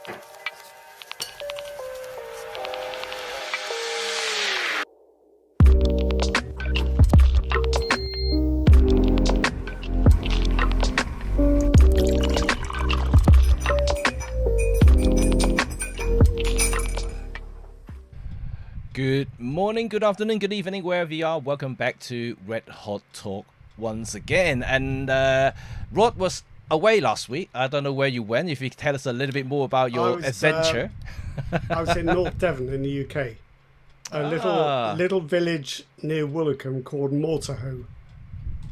Good morning, good afternoon, good evening, wherever you are. Welcome back to Red Hot Talk once again. And Rod was away last week. I don't know where you went. If you could tell us a little bit more about your adventure. I was in North Devon in the UK. A little village near Woolacombe called Mortarhoe.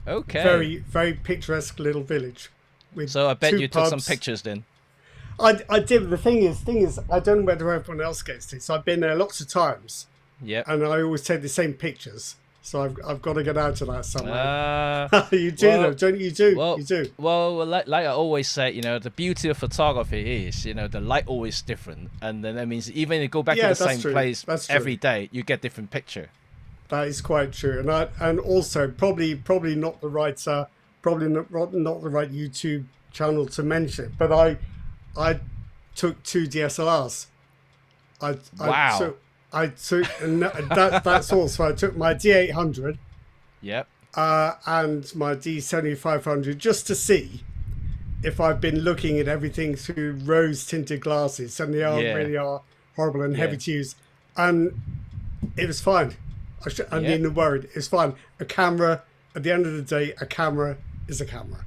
Okay. Very, very picturesque little village. So I bet you took pubs. some pictures then. I did. The thing is, I don't know whether everyone else gets this. I've been there lots of times. Yeah. And I always take the same pictures. So I've got to get out of that somehow. You do, well, though, don't you? You do. Well, like I always say, the beauty of photography is, the light always different, and then that means even if you go back to the same place every day, you get different picture. That is quite true, and also probably not the right not the right YouTube channel to mention, but I took 2 DSLRs. Wow. I took, and that's all. So I took my D800, yep, and my D7500 just to see if I've been looking at everything through rose-tinted glasses, and they really are horrible and heavy to use. And it was fine. I needn't worried. It's fine. A camera, at the end of the day, a camera is a camera.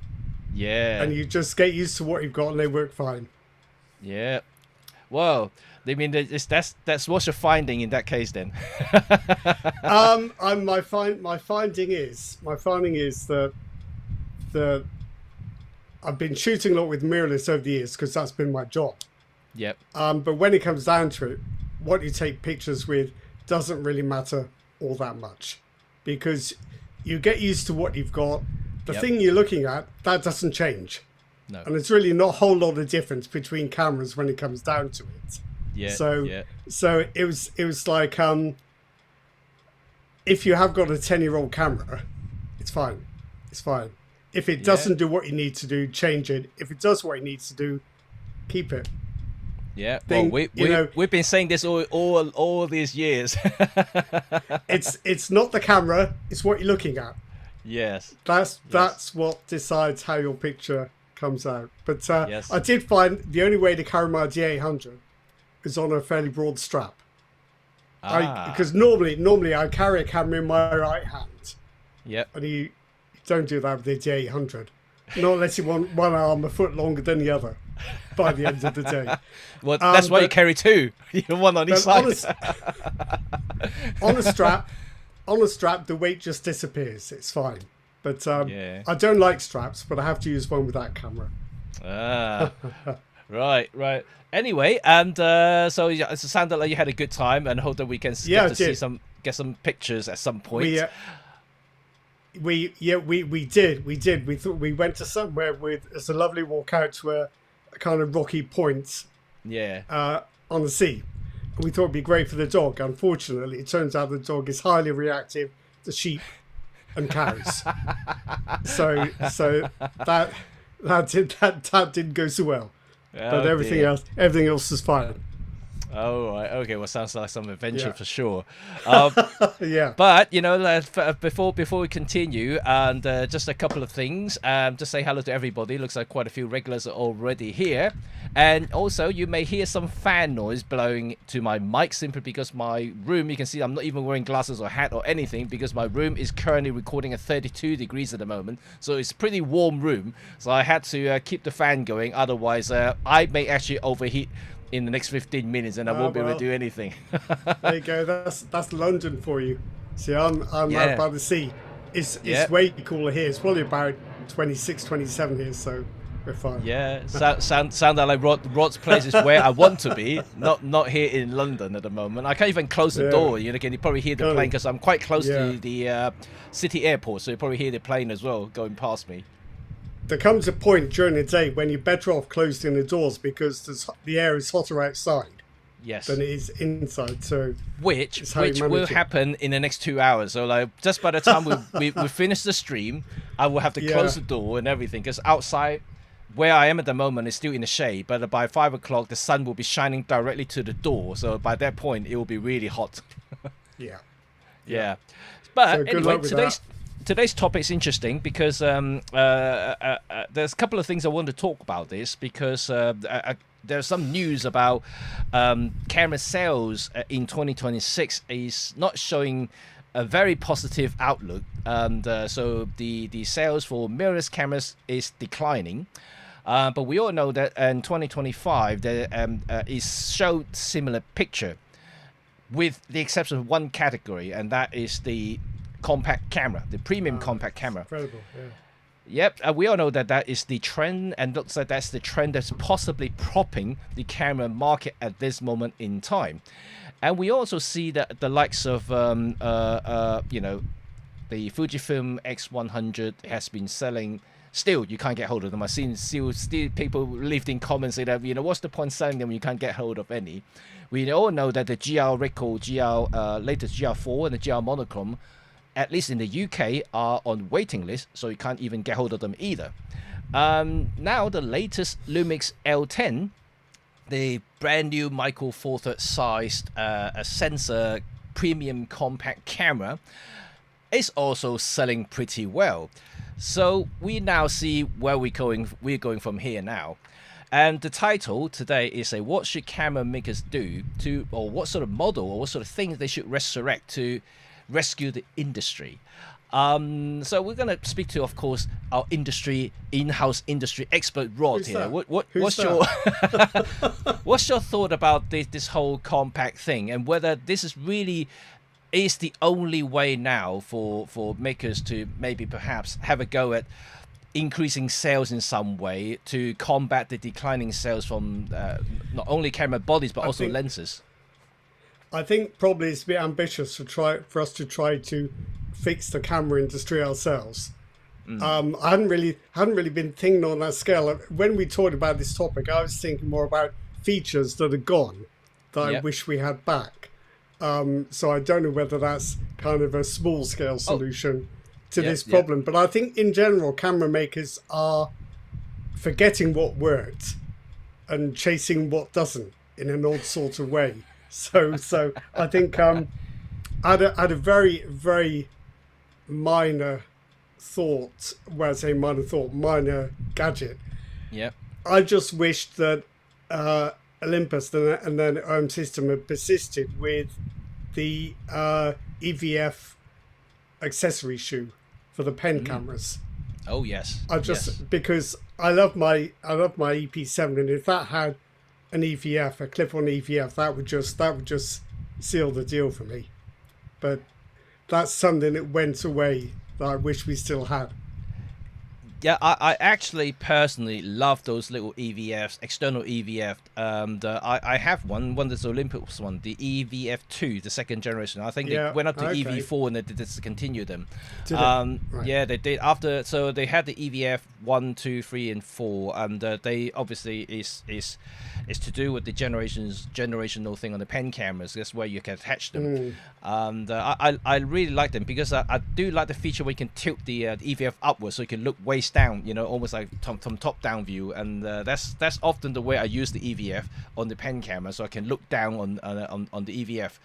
Yeah. And you just get used to what you've got, and they work fine. Yeah. Well, I mean, that's what's your finding in that case then? My finding is that I've been shooting a lot with mirrorless over the years because that's been my job. Yep. But when it comes down to it, what you take pictures with doesn't really matter all that much, because you get used to what you've got. The thing you're looking at, that doesn't change. No. And it's really not a whole lot of difference between cameras when it comes down to it. Yeah. So it was like, if you have got a 10-year-old camera, it's fine. It's fine. If it doesn't do what you need to do, change it. If it does what it needs to do, keep it. Yeah. Well, we've been saying this all these years. It's not the camera, it's what you're looking at. Yes. That's what decides how your picture comes out. But I did find the only way to carry my D800 is on a fairly broad strap. Because normally I carry a camera in my right hand. Yep. And you don't do that with the D800. Not unless you want one arm a foot longer than the other by the end of the day. Well, that's why you carry 2. One on each side. On a strap, the weight just disappears. It's fine. But I don't like straps, but I have to use one with that camera. Right. Anyway, and so it sounded like you had a good time, and hope that we can get some pictures at some point. We did. We thought we went to somewhere it's a lovely walk out to a kind of rocky point. Yeah. On the sea. And we thought it'd be great for the dog. Unfortunately, it turns out the dog is highly reactive to sheep and cows. so that didn't go so well. But everything else is fine. Oh, right. Okay. Well, sounds like some adventure for sure. Yeah. But before we continue, and just a couple of things. Just say hello to everybody. Looks like quite a few regulars are already here, and also you may hear some fan noise blowing to my mic simply because my room. You can see I'm not even wearing glasses or hat or anything because my room is currently recording at 32 degrees at the moment, so it's a pretty warm room. So I had to keep the fan going. Otherwise, I may actually overheat in the next 15 minutes and I won't be able to do anything. There you go. That's London for you. See, I'm out by the sea. It's way cooler here. It's probably about 26, 27 here, so we're fine. Yeah, sounded like Rod's place is where I want to be, not here in London at the moment. I can't even close the door. You can probably hear the plane because I'm quite close to the city airport, so you probably hear the plane as well going past me. There comes a point during the day when you're better off closing the doors because the air is hotter outside than it is inside. So which will happen in the next 2 hours. So like just by the time we finish the stream, I will have to close the door and everything because outside where I am at the moment is still in the shade, but by 5 o'clock the sun will be shining directly to the door. So by that point it will be really hot. Yeah. Yeah. But So good anyway, luck with today's topic is interesting because there's a couple of things I want to talk about this because there's some news about camera sales in 2026 is not showing a very positive outlook, and so the sales for mirrorless cameras is declining. But we all know that in 2025 there is showed similar picture, with the exception of one category, and that is the compact camera, the premium compact camera. Incredible, yeah. Yep, we all know that that is the trend, and looks like that's the trend that's possibly propping the camera market at this moment in time. And we also see that the likes of, you know, the Fujifilm X100 has been selling. Still, you can't get hold of them. I've seen still people leaving comments say that, you know, what's the point selling them when you can't get hold of any? We all know that the GR Ricoh, latest GR4 and the GR Monochrome, at least in the UK, are on waiting list, so you can't even get hold of them either. Now the latest Lumix L10, the brand new Micro Four Thirds sized sensor premium compact camera, is also selling pretty well. So we now see where we're going from here now. And the title today is what should camera makers do to, or what sort of model or what sort of things they should resurrect to rescue the industry. So we're going to speak to, of course, our in-house industry expert Rod. Who's here. That? What's your thought about this whole compact thing, and whether this is really is the only way now for makers to maybe perhaps have a go at increasing sales in some way to combat the declining sales from not only camera bodies but also lenses? I think probably it's a bit ambitious for us to try to fix the camera industry ourselves. I hadn't really been thinking on that scale. When we talked about this topic, I was thinking more about features that are gone that I wish we had back. So I don't know whether that's kind of a small scale solution to this problem. But I think in general, camera makers are forgetting what worked and chasing what doesn't in an odd sort of way. So I think I had a very, very minor thought, well, I say minor thought, minor gadget. Yep. I just wished that Olympus and then OM System had persisted with the EVF accessory shoe for the pen cameras. Oh yes. Because I love my EP7, and if that had an EVF, a clip-on EVF, that would just seal the deal for me. But that's something that went away that I wish we still had. Yeah, I actually personally love those little EVFs, external EVF. I have one that's the Olympus one, the EVF2, the second generation. I think they went up to EV4 and they discontinued them. Right. Yeah, they did. So they had the EVF 1, 2, 3, and 4, and they obviously is to do with the generational thing on the pen cameras. That's where you can attach them. And I really like them because I do like the feature where you can tilt the EVF upwards so you can look waist down, you know, almost like from top down view. And that's often the way I use the EVF on the pen camera, so I can look down on the EVF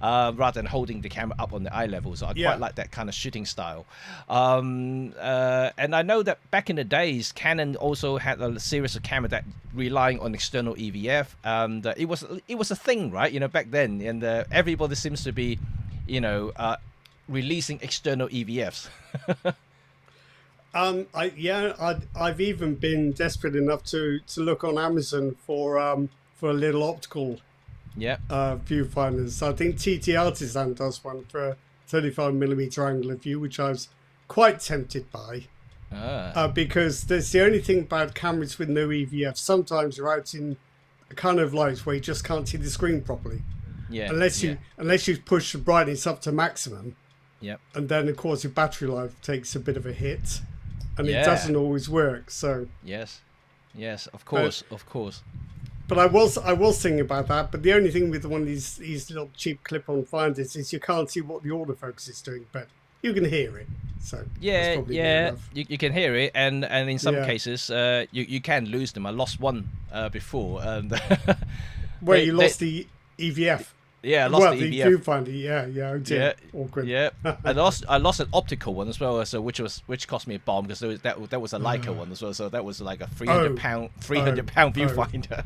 rather than holding the camera up on the eye level. So I quite like that kind of shooting style. And I know that back in the days, Canon also had a series of camera that relying on external EVF, and it was a thing, right? You know, back then, and everybody seems to be, you know, releasing external EVFs. I've even been desperate enough to look on Amazon for a little optical viewfinders. I think TT Artisan does one for a 35mm angular view, which I was quite tempted by. Because there's the only thing about cameras with no EVF. Sometimes you're out in a kind of light where you just can't see the screen properly. Yeah. Unless you push the brightness up to maximum. Yep. And then of course your battery life takes a bit of a hit, and it doesn't always work. So yes, of course. But I was thinking about that. But the only thing with one of these little cheap clip-on finders is you can't see what the autofocus is doing, but you can hear it. So that's Yeah, probably yeah, enough. you can hear it, and in some Yeah. cases, you can lose them. I lost one before, and Where you lost the EVF. yeah, I lost Well, the the EVF. viewfinder. Yeah. Oh Yeah, dear. Awkward. yeah. I lost an optical one as well, so which cost me a bomb because that was a Leica one as well. So that was like a 300 pound viewfinder.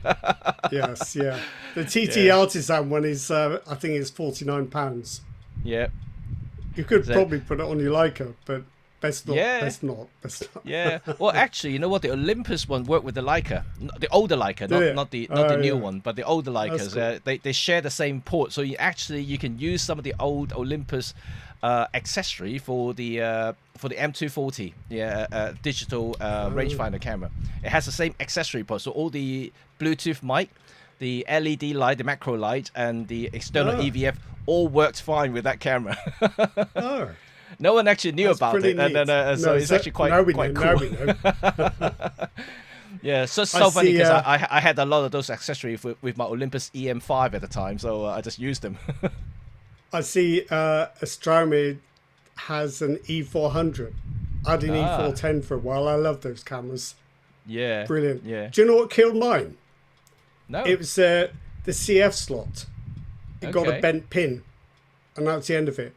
Yes, yeah. The TT Yeah. Artisan one is, I think, it's £49. Yeah, You could So- probably put it on your Leica, but best not. Yeah. Best not. yeah. Well, actually, you know what? The Olympus one worked with the Leica, the older Leica, not the new yeah. one, but the older Leicas. That's They share the same port, so you can use some of the old Olympus accessory for the M240, digital rangefinder camera. It has the same accessory port, so all the Bluetooth mic, the LED light, the macro light, and the external EVF all worked fine with that camera. Oh. No one actually knew That's about it, pretty and neat. so it's actually quite now we quite know, cool. now we know. Yeah, so funny see, because I had a lot of those accessories with my Olympus EM5 at the time, so I just used them. I see Astronomy has an E400. I had an E410 for a while. I love those cameras. Yeah, Brilliant. Yeah, Do you know what killed mine? no, It was the CF slot. It got Okay. a bent pin, and that's the end of it.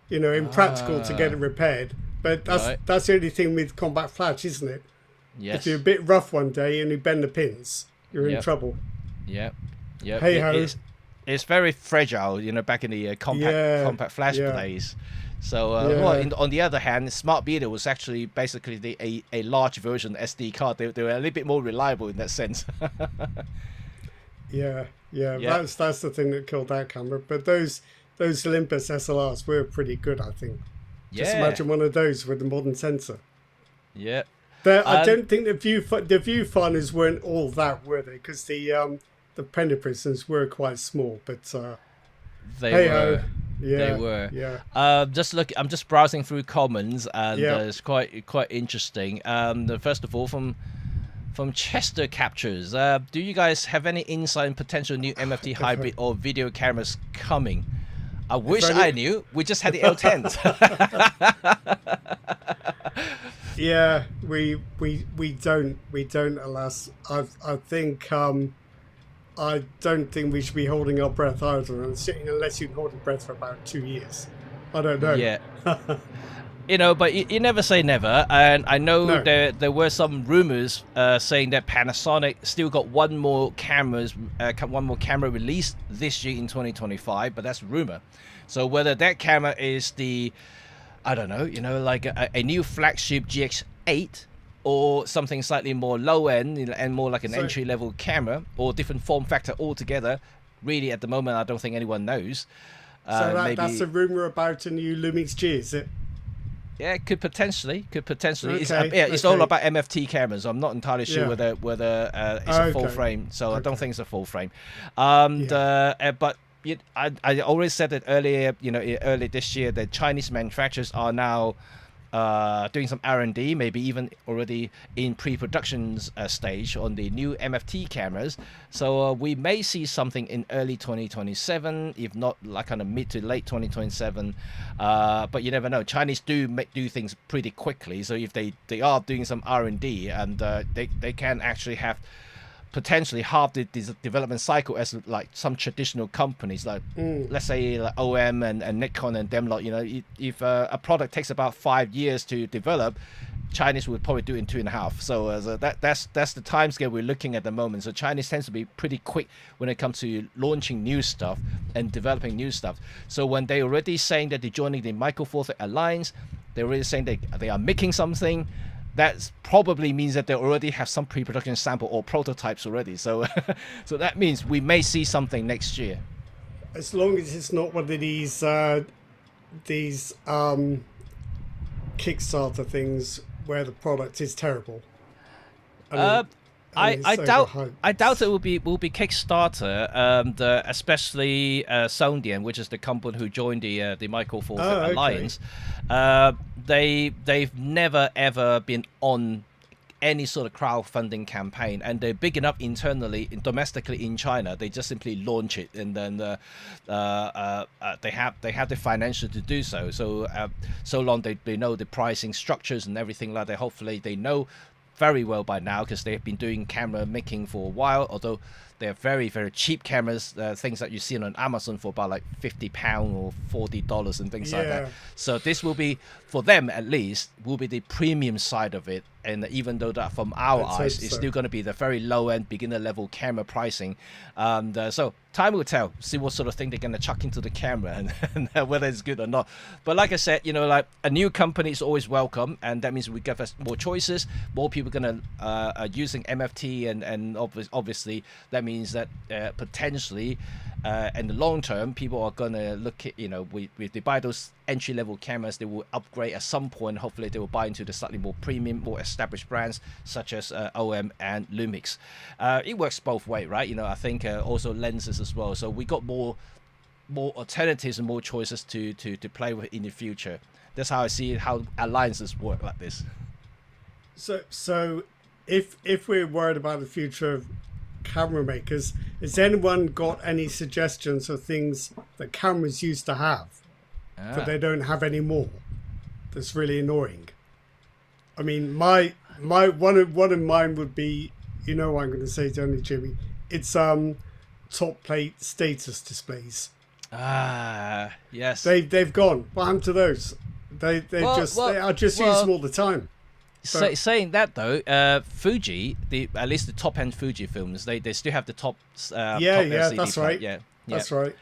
You know, impractical to get it repaired. But Right. that's the only thing with combat flash, isn't it? yes, If you're a bit rough one day and you bend the pins, you're in Yep. trouble. yeah, yeah. Hey ho. It's very fragile, back in the compact flash yeah. days. So, Yeah. on the other hand, Smart Beta was actually basically a large version SD card. They were a little bit more reliable in that sense. Yeah. Yeah. That's the thing that killed that camera. But those Olympus SLRs were pretty good, I think. Just Yeah. imagine one of those with a modern sensor. Yeah. I don't think the viewfinders weren't all that, were they? Because the pentaprisms were quite small. But They hey were. ho, yeah, They were. Yeah. I'm just browsing through comments, and Yeah. it's quite interesting. First of all, from Chester Captures, do you guys have any insight in potential new MFT hybrid or video cameras coming? I wish I knew. We just had the L10s. Yeah, we don't, alas. I think I don't think we should be holding our breath either, unless you can hold your breath for about 2 years. I don't know. Yeah. But you never say never, and I know No. there were some rumors saying that Panasonic still got one more camera release this year in 2025, but that's rumor. So whether that camera is I don't know, like a new flagship GX8 or something slightly more low end and more like an entry level camera or different form factor altogether, really at the moment I don't think anyone knows. So Maybe... that's a rumor about a new Lumix G, is it? Yeah, could potentially. It's Okay, all okay. about MFT cameras. I'm not entirely sure Yeah. whether it's a full Okay. frame, so I don't Okay. think it's a full frame. But I already said it earlier. Early this year, that Chinese manufacturers are now doing some R&D, maybe even already in pre-production stage on the new MFT cameras. So we may see something in early 2027, if not like kind of mid to late 2027. But you never know. Chinese do things pretty quickly. So if they are doing some R&D, and they can actually have potentially half the development cycle as like some traditional companies, like let's say like OM and Nikon and them lot. If a product takes about 5 years to develop, Chinese would probably do it in 2.5. So that's the time scale we're looking at the moment. So Chinese tends to be pretty quick when it comes to launching new stuff and developing new stuff. So when they're already saying that they're joining the Micro Four Third Alliance, they're already saying they are making something. That probably means that they already have some pre-production sample or prototypes already. So, so that means we may see something next year. As long as it's not one of these Kickstarter things where the product is terrible. I doubt it will be Kickstarter, and especially Sondian, which is the company who joined the Micro Four Third Alliance. They've never ever been on any sort of crowdfunding campaign, and they're big enough internally, domestically in China. They just simply launch it, and then they have the financial to do so. So so long they know the pricing structures and everything like that. Hopefully they know very well by now, because they've been doing camera making for a while, although they're very, very cheap cameras, things that you see on Amazon for about like £50 or $40 and things like that. So this will be, for them at least, will be the premium side of it. And even though that from our eyes, it's still going to be the very low-end, beginner-level camera pricing. So time will tell, see what sort of thing they're going to chuck into the camera and whether it's good or not. But like I said, you know, like a new company is always welcome, and that means we give us more choices. More people are going to using MFT, and obviously that means that potentially in the long term, people are going to look at, you know, if they buy those entry-level cameras, they will upgrade at some point. Hopefully they will buy into the slightly more premium, more established brands such as OM and Lumix. It works both ways, right? You know, I think also lenses as well. So we got more alternatives and more choices to play with in the future. That's how I see it, how alliances work like this. So if we're worried about the future of camera makers, has anyone got any suggestions of things that cameras used to have that they don't have anymore? That's really annoying. I mean, my one of mine would be, you know what I'm going to say, don't you, Jimmy? It's top plate status displays. Yes. They've gone. What happened to those? I just use them all the time. Saying that though, Fuji, at least the top end Fuji films, they still have the top. Top LCD that's plate. right. Yeah, that's right.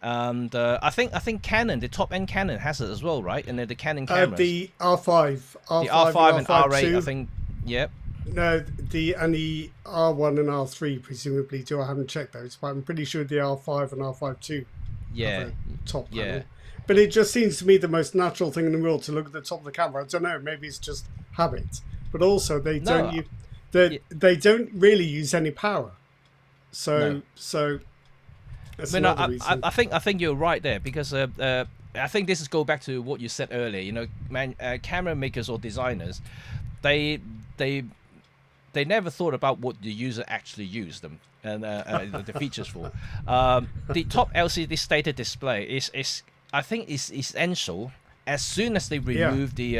And I think Canon, the top end Canon has it as well, right? And then the Canon cameras, the R5, the R5 and R8, II. I think. Yep. No, the R1 and R3 presumably too. I haven't checked those, but I'm pretty sure the R5 and R5 II. Yeah. Top panel. Yeah. But it just seems to me the most natural thing in the world to look at the top of the camera. I don't know, maybe it's just habit, but also they don't really use any power. So that's another reason. I think you're right there, because I think this is go back to what you said earlier. You know, camera makers or designers, they never thought about what the user actually used them and the features for. The top LCD stated display is I think is essential as soon as they remove the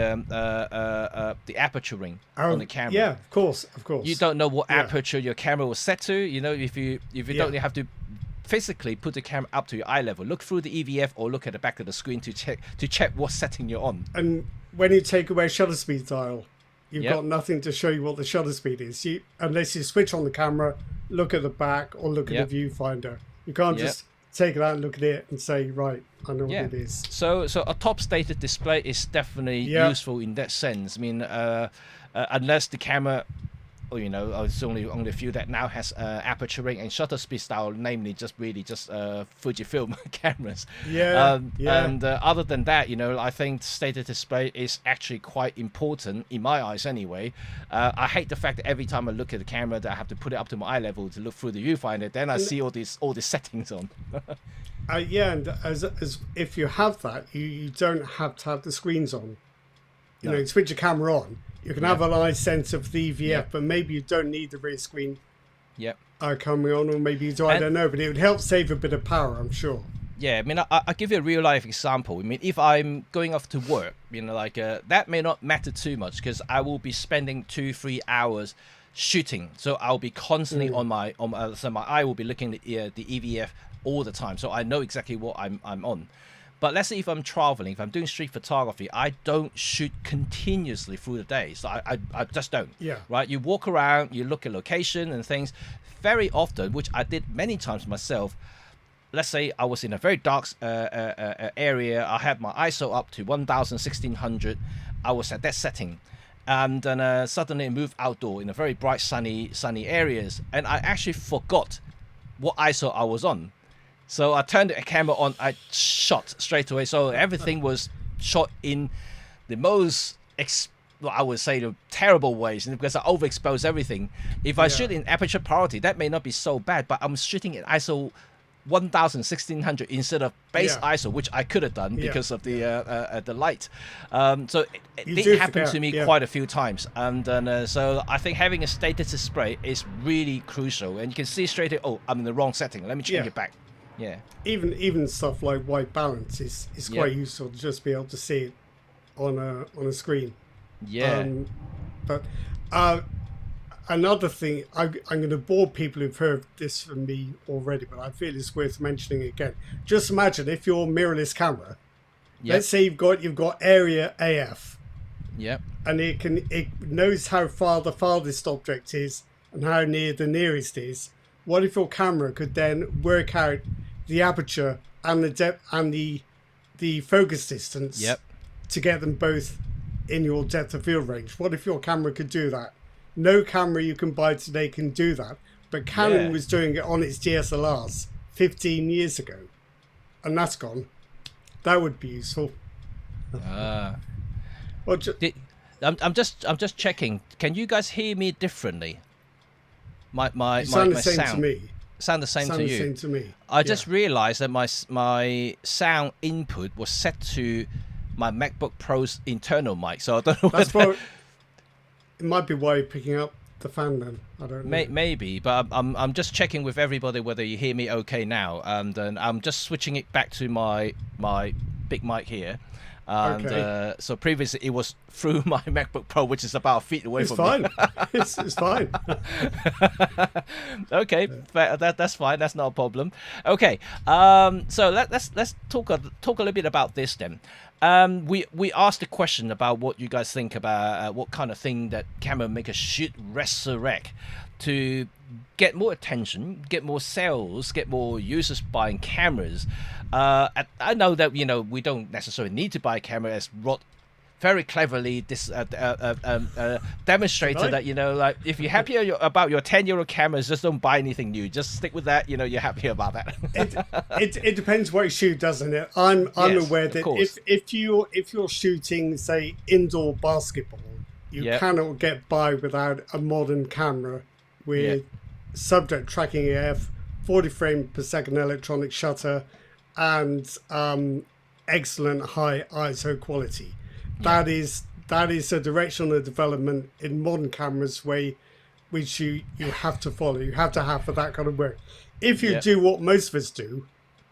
aperture ring on the camera. Yeah, of course. You don't know what aperture your camera was set to. You know, if you don't, you have to physically put the camera up to your eye level, look through the EVF or look at the back of the screen to check what setting you're on. And when you take away shutter speed dial, you've got nothing to show you what the shutter speed is. Unless you switch on the camera, look at the back or look at the viewfinder. You can't just take it out and look at it and say, right, I know what it is. So a top stated display is definitely useful in that sense. I mean, unless the camera, or you know, it's only a few that now has aperture ring and shutter speed style, namely just Fujifilm cameras. And other than that, you know, I think stated display is actually quite important in my eyes anyway. I hate the fact that every time I look at the camera that I have to put it up to my eye level to look through the viewfinder, then I see all these settings on. And as if you have that, you don't have to have the screens on. You know, you switch your camera on. You can have a nice sense of the EVF, but maybe you don't need the rear screen coming on, or maybe you do, I don't know, but it would help save a bit of power, I'm sure. Yeah, I mean, I'll give you a real-life example. I mean, if I'm going off to work, you know, like, that may not matter too much, because I will be spending 2-3 hours shooting, so I'll be constantly on my so my eye will be looking at the EVF all the time, so I know exactly what I'm on. But let's say if I'm traveling, if I'm doing street photography, I don't shoot continuously through the day. So I just don't. Yeah. Right? You walk around, you look at location and things. Very often, which I did many times myself, let's say I was in a very dark area. I had my ISO up to 1000, 1600. I was at that setting. And then suddenly I moved outdoor in a very bright, sunny areas. And I actually forgot what ISO I was on. So I turned the camera on, I shot straight away. So everything was shot in the most, I would say, the terrible ways, because I overexpose everything. If I shoot in aperture priority, that may not be so bad, but I'm shooting at ISO 1600 instead of base Yeah. ISO, which I could have done because of the light. So it You did do happen to forget, me yeah. quite a few times, and then so I think having a status display is really crucial, and you can see straight away, oh, I'm in the wrong setting. Let me change Yeah. it back. Yeah. Even stuff like white balance is quite useful to just be able to see it on a screen. Yeah. But another thing, I'm going to bore people who've heard this from me already, but I feel it's worth mentioning again. Just imagine if your mirrorless camera, let's say you've got area AF, and it knows how far the farthest object is and how near the nearest is. What if your camera could then work out the aperture and the depth and the focus distance to get them both in your depth of field range? What if your camera could do that? No camera you can buy today can do that, but Canon was doing it on its DSLRs 15 years ago, and that's gone. That would be useful. Well, I'm just checking. Can you guys hear me differently? My sound the same sound. to me. Sound the same to you. Same to me. I just realized that my sound input was set to my MacBook Pro's internal mic, so I don't know. That's probably, it might be why you're picking up the fan then. I don't know. Maybe, but I'm just checking with everybody whether you hear me okay now, and then I'm just switching it back to my big mic here. And so previously it was through my MacBook Pro, which is about a feet away from me. It's fine. Okay, that's fine. That's not a problem. Okay, so let's talk a little bit about this then. We asked a question about what you guys think about what kind of thing that camera makers should resurrect to get more attention, get more sales, get more users buying cameras. I know that we don't necessarily need to buy a camera, as Rod very cleverly demonstrated that like if you're happy about your 10-year-old cameras, just don't buy anything new. Just stick with that. You're happy about that. it depends what you shoot, doesn't it? I'm aware that if you're shooting, say, indoor basketball, you cannot get by without a modern camera with subject tracking AF, 40 frame per second electronic shutter, and excellent high ISO quality. That is a directional development in modern cameras which you have to follow. You have to have for that kind of work. If you do what most of us do,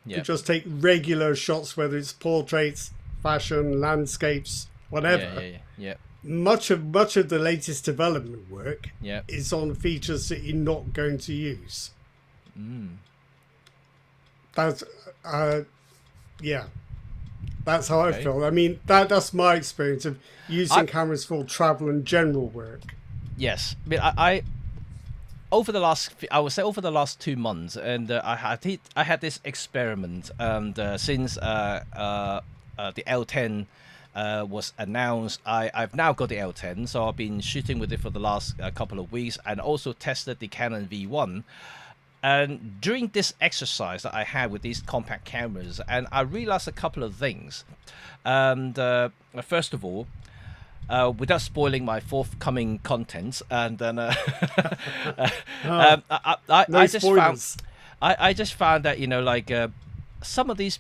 you just take regular shots, whether it's portraits, fashion, landscapes, whatever. Much of the latest development work is on features that you're not going to use. That's that's how I feel. I mean, that's my experience of using cameras for travel and general work. Yes, I mean, I over the last 2 months, and I had this experiment, and since the L10 was announced, I've now got the L10, so I've been shooting with it for the last couple of weeks, and also tested the Canon V1. And during this exercise that I had with these compact cameras, and I realized a couple of things. And first of all, without spoiling my forthcoming contents, and then I just found that some of these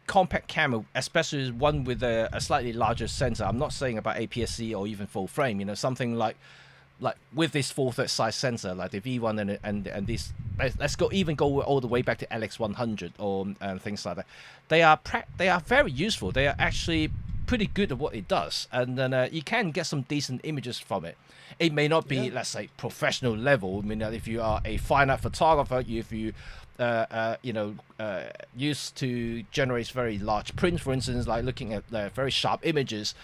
compact camera, especially one with a slightly larger sensor. I'm not saying about APS-C or even full frame. Something like with this 1/4 size sensor, like the V1 and these, let's go all the way back to LX100 or things like that. They are very useful. They are actually pretty good at what it does, and then you can get some decent images from it. It may not be, let's say, professional level. I mean, if you are a fine art photographer, if you used to generate very large prints, for instance, like looking at very sharp images.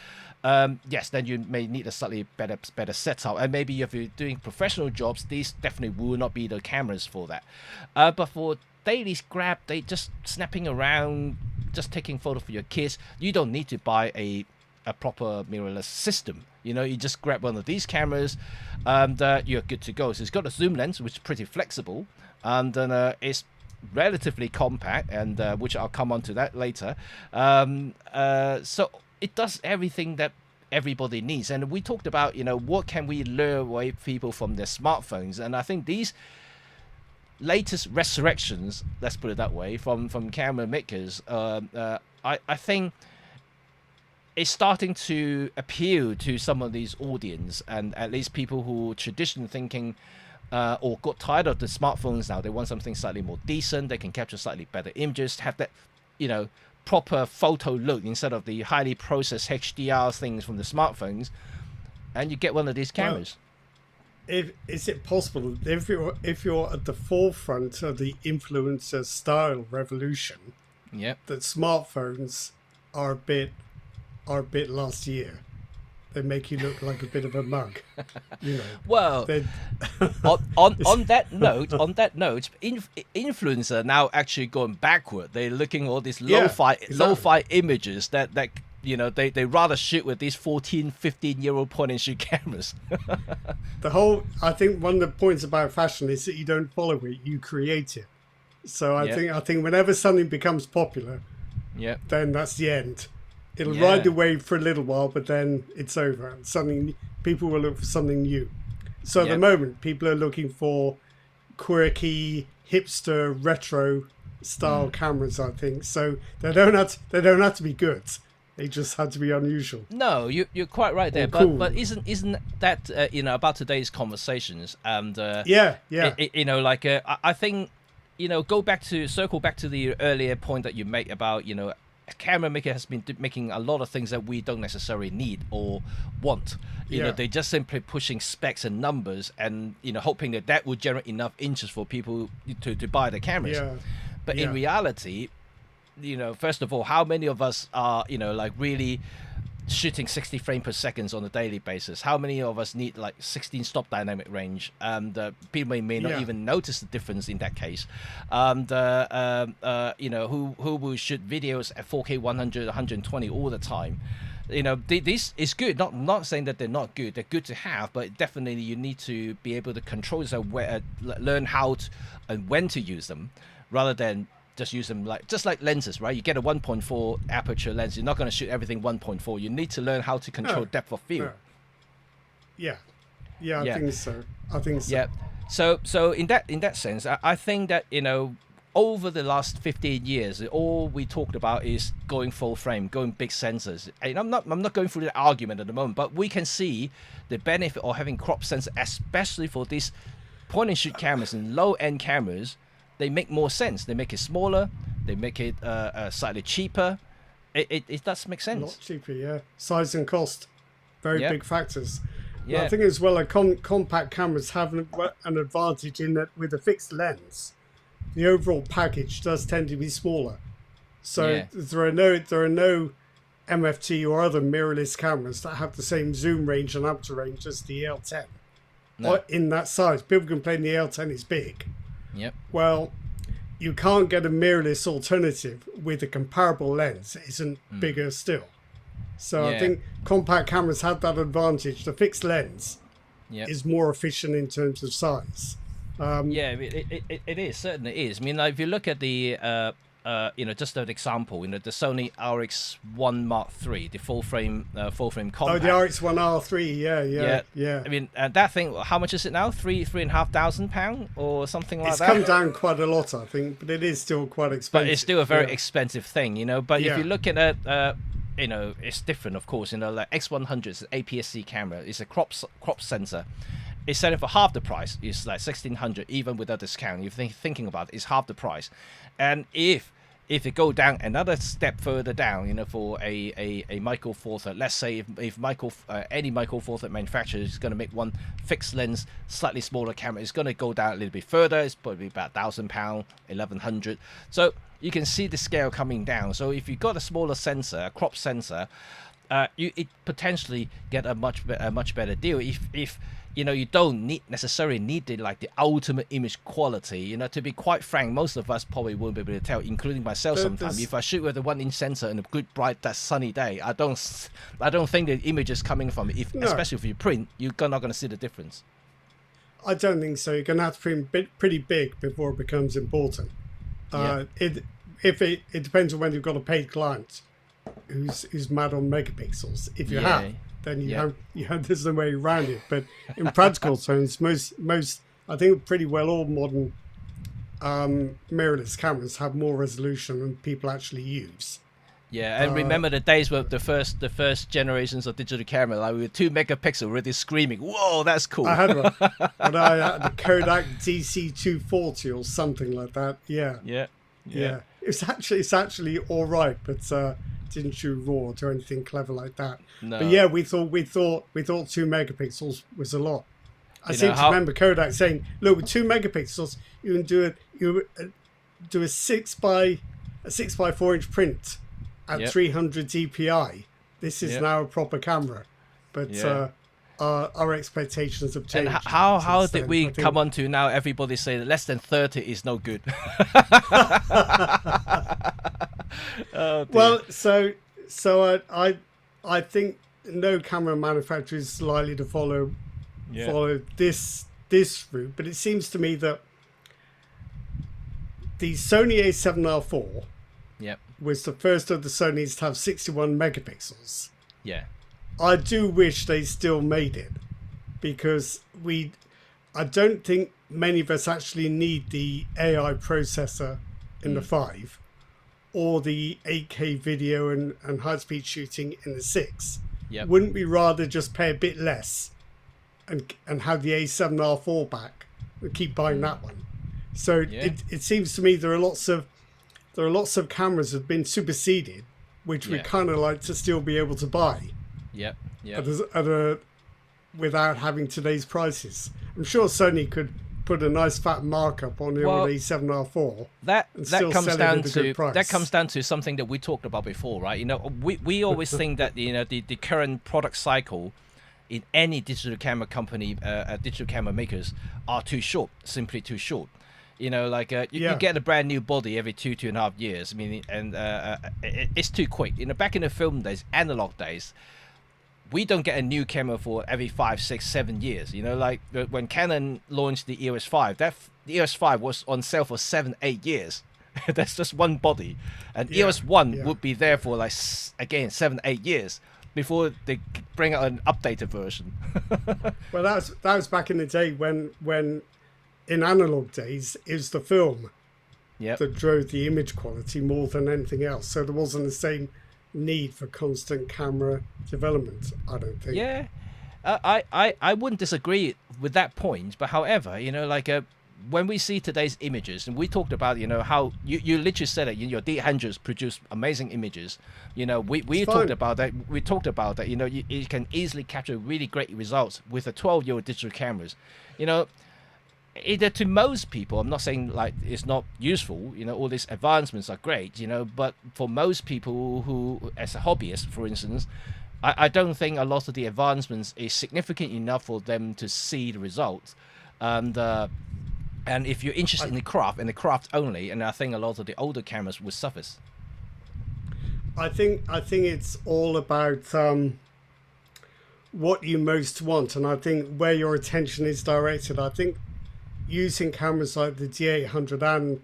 Yes, then you may need a slightly better setup, and maybe if you're doing professional jobs, these definitely will not be the cameras for that. But for daily grab, they just snapping around, just taking photo for your kids, you don't need to buy a proper mirrorless system. You just grab one of these cameras, and you're good to go. So it's got a zoom lens, which is pretty flexible, and then it's relatively compact, and which I'll come on to that later. So it does everything that everybody needs. And we talked about, what can we lure away people from their smartphones? And I think these latest resurrections, let's put it that way, from camera makers, I think it's starting to appeal to some of these audience, and at least people who traditionally thinking or got tired of the smartphones now. They want something slightly more decent. They can capture slightly better images, have that, proper photo look instead of the highly processed HDR things from the smartphones. And you get one of these cameras. Is it possible if you're at the forefront of the influencer style revolution? Yep. That smartphones are a bit last year. They make you look like a bit of a mug, Well, on that note, influencer now actually going backward. They're looking at all these lo-fi images that they rather shoot with these 14, 15-year-old point-and-shoot cameras. I think one of the points about fashion is that you don't follow it, you create it. So I think whenever something becomes popular, then that's the end. It'll ride the wave for a little while, but then it's over. And people will look for something new. So at the moment, people are looking for quirky, hipster, retro style cameras, I think. So they don't have to be good. They just have to be unusual. No, you're quite right there. Cool. But isn't that about today's conversations? And I think circle back to the earlier point that you made about a camera maker has been making a lot of things that we don't necessarily need or want. They're just simply pushing specs and numbers and hoping that will generate enough interest for people to buy the cameras. But in reality, first of all, how many of us are really shooting 60 frames per second on a daily basis? How many of us need 16 stop dynamic range? And people may not even notice the difference in that case. And who will shoot videos at 4K 100 120 all the time? This is good. Not saying that they're not good. They're good to have, but definitely you need to be able to control yourself, learn how to and when to use them, rather than just use them just like lenses, right? You get a 1.4 aperture lens. You're not going to shoot everything 1.4. You need to learn how to control depth of field. I think so. Yeah. So in that sense, I think that over the last 15 years, all we talked about is going full frame, going big sensors. And I'm not going through the argument at the moment, but we can see the benefit of having crop sensor, especially for these point and shoot cameras and low end cameras. They make more sense. They make it smaller. They make it slightly cheaper. It does make sense. Not cheaper, size and cost, very big factors. Yeah. I think as well, compact cameras have an advantage in that with a fixed lens, the overall package does tend to be smaller. So there are no MFT or other mirrorless cameras that have the same zoom range and aperture range as the EL10. No. In that size, people complain the EL10 is big. Yep. Well, you can't get a mirrorless alternative with a comparable lens. It isn't bigger still. So I think compact cameras have that advantage. The fixed lens is more efficient in terms of size. It is, certainly is. I mean, if you look at the just an example, the Sony RX1 Mark III, the full frame compact. Oh, the RX1 R3, yeah. I mean, that thing, how much is it now? £3,500 or something like that? It's come down quite a lot, I think, but it is still quite expensive. But it's still a very expensive thing, But if you look at it, it's different, of course. Like X100 is an APS-C camera. It's a crop sensor. It's selling for half the price. It's like $1,600, even without discount. You're thinking about it, it's half the price. And if you go down another step further down, for a Micro Four Thirds, let's say if any Micro Four Thirds manufacturer is going to make one fixed lens, slightly smaller camera, it's going to go down a little bit further. It's probably about £1,000, $1,100. So you can see the scale coming down. So if you've got a smaller sensor, a crop sensor, it potentially get a much better deal. If you don't necessarily need the ultimate image quality. To be quite frank, most of us probably won't be able to tell, including myself sometimes. If I shoot with a 1-inch sensor in a good, bright, that sunny day, I don't think the images coming from it, especially if you print, you're not going to see the difference. I don't think so. You're going to have to print pretty big before it becomes important. It depends on whether you've got a paid client who's mad on megapixels. If you have, then you have there's no way around it. But in practical terms, most I think pretty well all modern mirrorless cameras have more resolution than people actually use. Yeah, and remember the days where the first generations of digital camera, like with 2 megapixel, really screaming, "Whoa, that's cool!" I had one, and I had the Kodak DC240 or something like that. Yeah. It's actually all right, but didn't shoot raw or anything clever like that. No. But yeah, we thought 2 megapixels was a lot. I seem to remember Kodak saying, "Look, with 2 megapixels, you can do a 6x4 inch print at 300 DPI. This is now a proper camera." But our expectations have changed. And how did we come on to now everybody say that less than 30 is no good? Oh, well, so I think no camera manufacturer is likely to follow this route, but it seems to me that the Sony A7R4 was the first of the Sonys to have 61 megapixels. Yeah. I do wish they still made it, because I don't think many of us actually need the AI processor in the 5 or the 8K video and high-speed shooting in the 6. Yep. Wouldn't we rather just pay a bit less and have the A7R4 back and keep buying that one? So it seems to me there are lots of cameras that have been superseded, which we kind of like to still be able to buy. Without having today's prices. I'm sure Sony could put a nice fat markup on the old A7R4. That comes down to something that we talked about before, right? You know, we always think that the current product cycle in any digital camera company, digital camera makers, are too short, simply too short. You know, like you get a brand new body every 2.5 years. I mean, and it's too quick. You know, back in the film days, analog days, we don't get a new camera for every 5, 6, 7 years. You know, like when Canon launched the EOS 5, the EOS 5 was on sale for 7, 8 years. That's just one body, and EOS 1 would be there for like again 7, 8 years before they bring out an updated version. Well, that was back in the day when in analog days it was the film that drove the image quality more than anything else. So there wasn't the same need for constant camera development, I don't think. I wouldn't disagree with that point, but however, you know, like when we see today's images, and we talked about, you know, how you literally said it, your D800s produce amazing images. You know, we talked about that. We talked about that. You know, you can easily capture really great results with a 12-year-old digital cameras. You know, either to most people, I'm not saying like it's not useful, you know, all these advancements are great, you know, but for most people who, as a hobbyist, for instance, I don't think a lot of the advancements is significant enough for them to see the results. And if you're interested in the craft only, and I think a lot of the older cameras would suffer. I think it's all about what you most want, and I think where your attention is directed. I think using cameras like the D800 and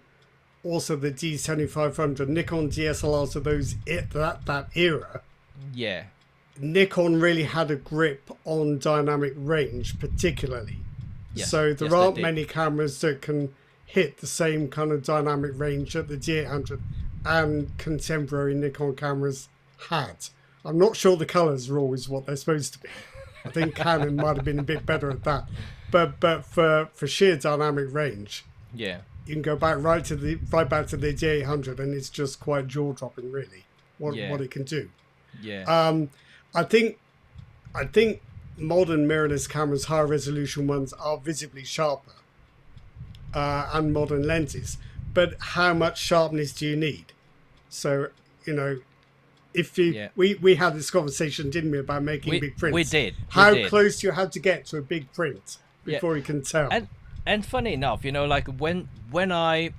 also the D7500, Nikon DSLRs of that era. Yeah. Nikon really had a grip on dynamic range, particularly. Yes. So there aren't many cameras that can hit the same kind of dynamic range that the D800 and contemporary Nikon cameras had. I'm not sure the colours are always what they're supposed to be. I think Canon might have been a bit better at that. But for sheer dynamic range, you can go back right back to the D800, and it's just quite jaw dropping, really, what it can do. I think modern mirrorless cameras, high resolution ones, are visibly sharper, and modern lenses. But how much sharpness do you need? So, you know, if you we had this conversation, didn't we, about making big prints? We did. How close you had to get to a big print before you can tell. And funny enough, you know, like when I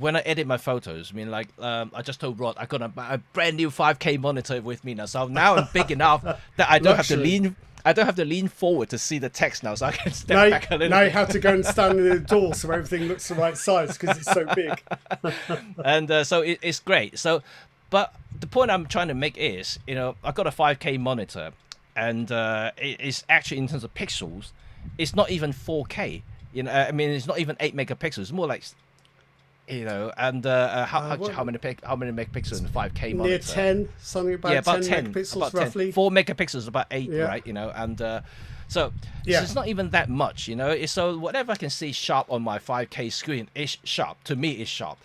edit my photos, I mean, like I just told Rod I got a brand new 5K monitor with me now, so now I'm big enough that I don't have to lean. I don't have to lean forward to see the text now, so I can step back a little bit. Now you have to go and stand in the door so everything looks the right size because it's so big. And so it's great. So, but the point I'm trying to make is, you know, I've got a 5K monitor, and it's actually, in terms of pixels, it's not even 4K. You know, I mean, it's not even 8 megapixels. It's more like you know, and how many megapixels in the 5K monitor? Near 10, something about, about 10 megapixels about roughly. 10. 4 megapixels, about 8, right? You know, and so it's not even that much, you know. So whatever I can see sharp on my 5K screen is sharp. To me, is sharp,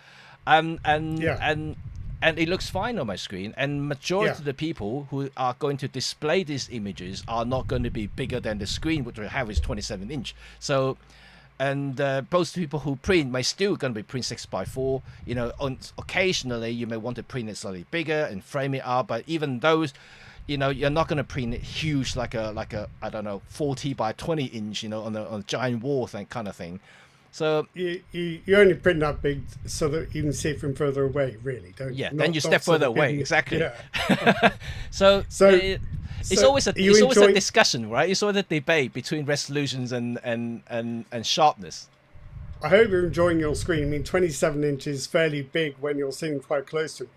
and it looks fine on my screen. And majority of the people who are going to display these images are not going to be bigger than the screen, which we have is 27-inch. So. And most people who print may still going to be print 6x4. You know, occasionally you may want to print it slightly bigger and frame it up. But even those, you know, you're not going to print it huge like a I don't know 40x20-inch, you know, on a giant wall kind of thing. So you only print that big so that you can see it from further away, really, don't you? Yeah, then you step further away, exactly. Yeah. so it's always a discussion, right? It's always a debate between resolutions and sharpness. I hope you're enjoying your screen. I mean, 27 inches is fairly big when you're sitting quite close to it.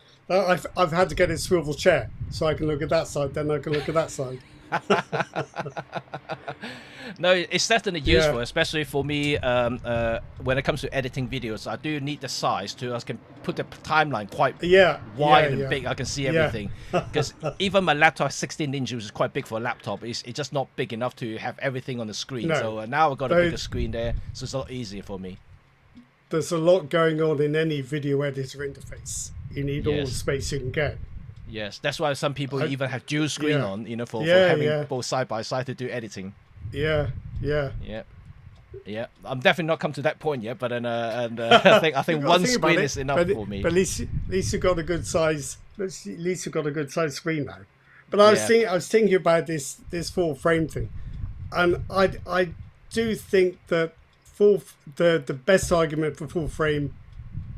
I've had to get a swivel chair so I can look at that side, then I can look at that side. No, it's definitely useful, especially for me when it comes to editing videos. I do need the size I can put the timeline quite wide and big. I can see everything because even my laptop 16 inches is quite big for a laptop. It's just not big enough to have everything on the screen. So now I've got a bigger screen there, so it's a lot easier for me. There's a lot going on in any video editor interface. You need all the space you can get. Yes, that's why some people even have dual screen on, you know, for having both side by side to do editing. Yeah. I'm definitely not come to that point yet, but I think one screen is enough for me. But at least you've got a good size. At least you've got a good size screen now. But I was thinking about this full frame thing, and I do think that the best argument for full frame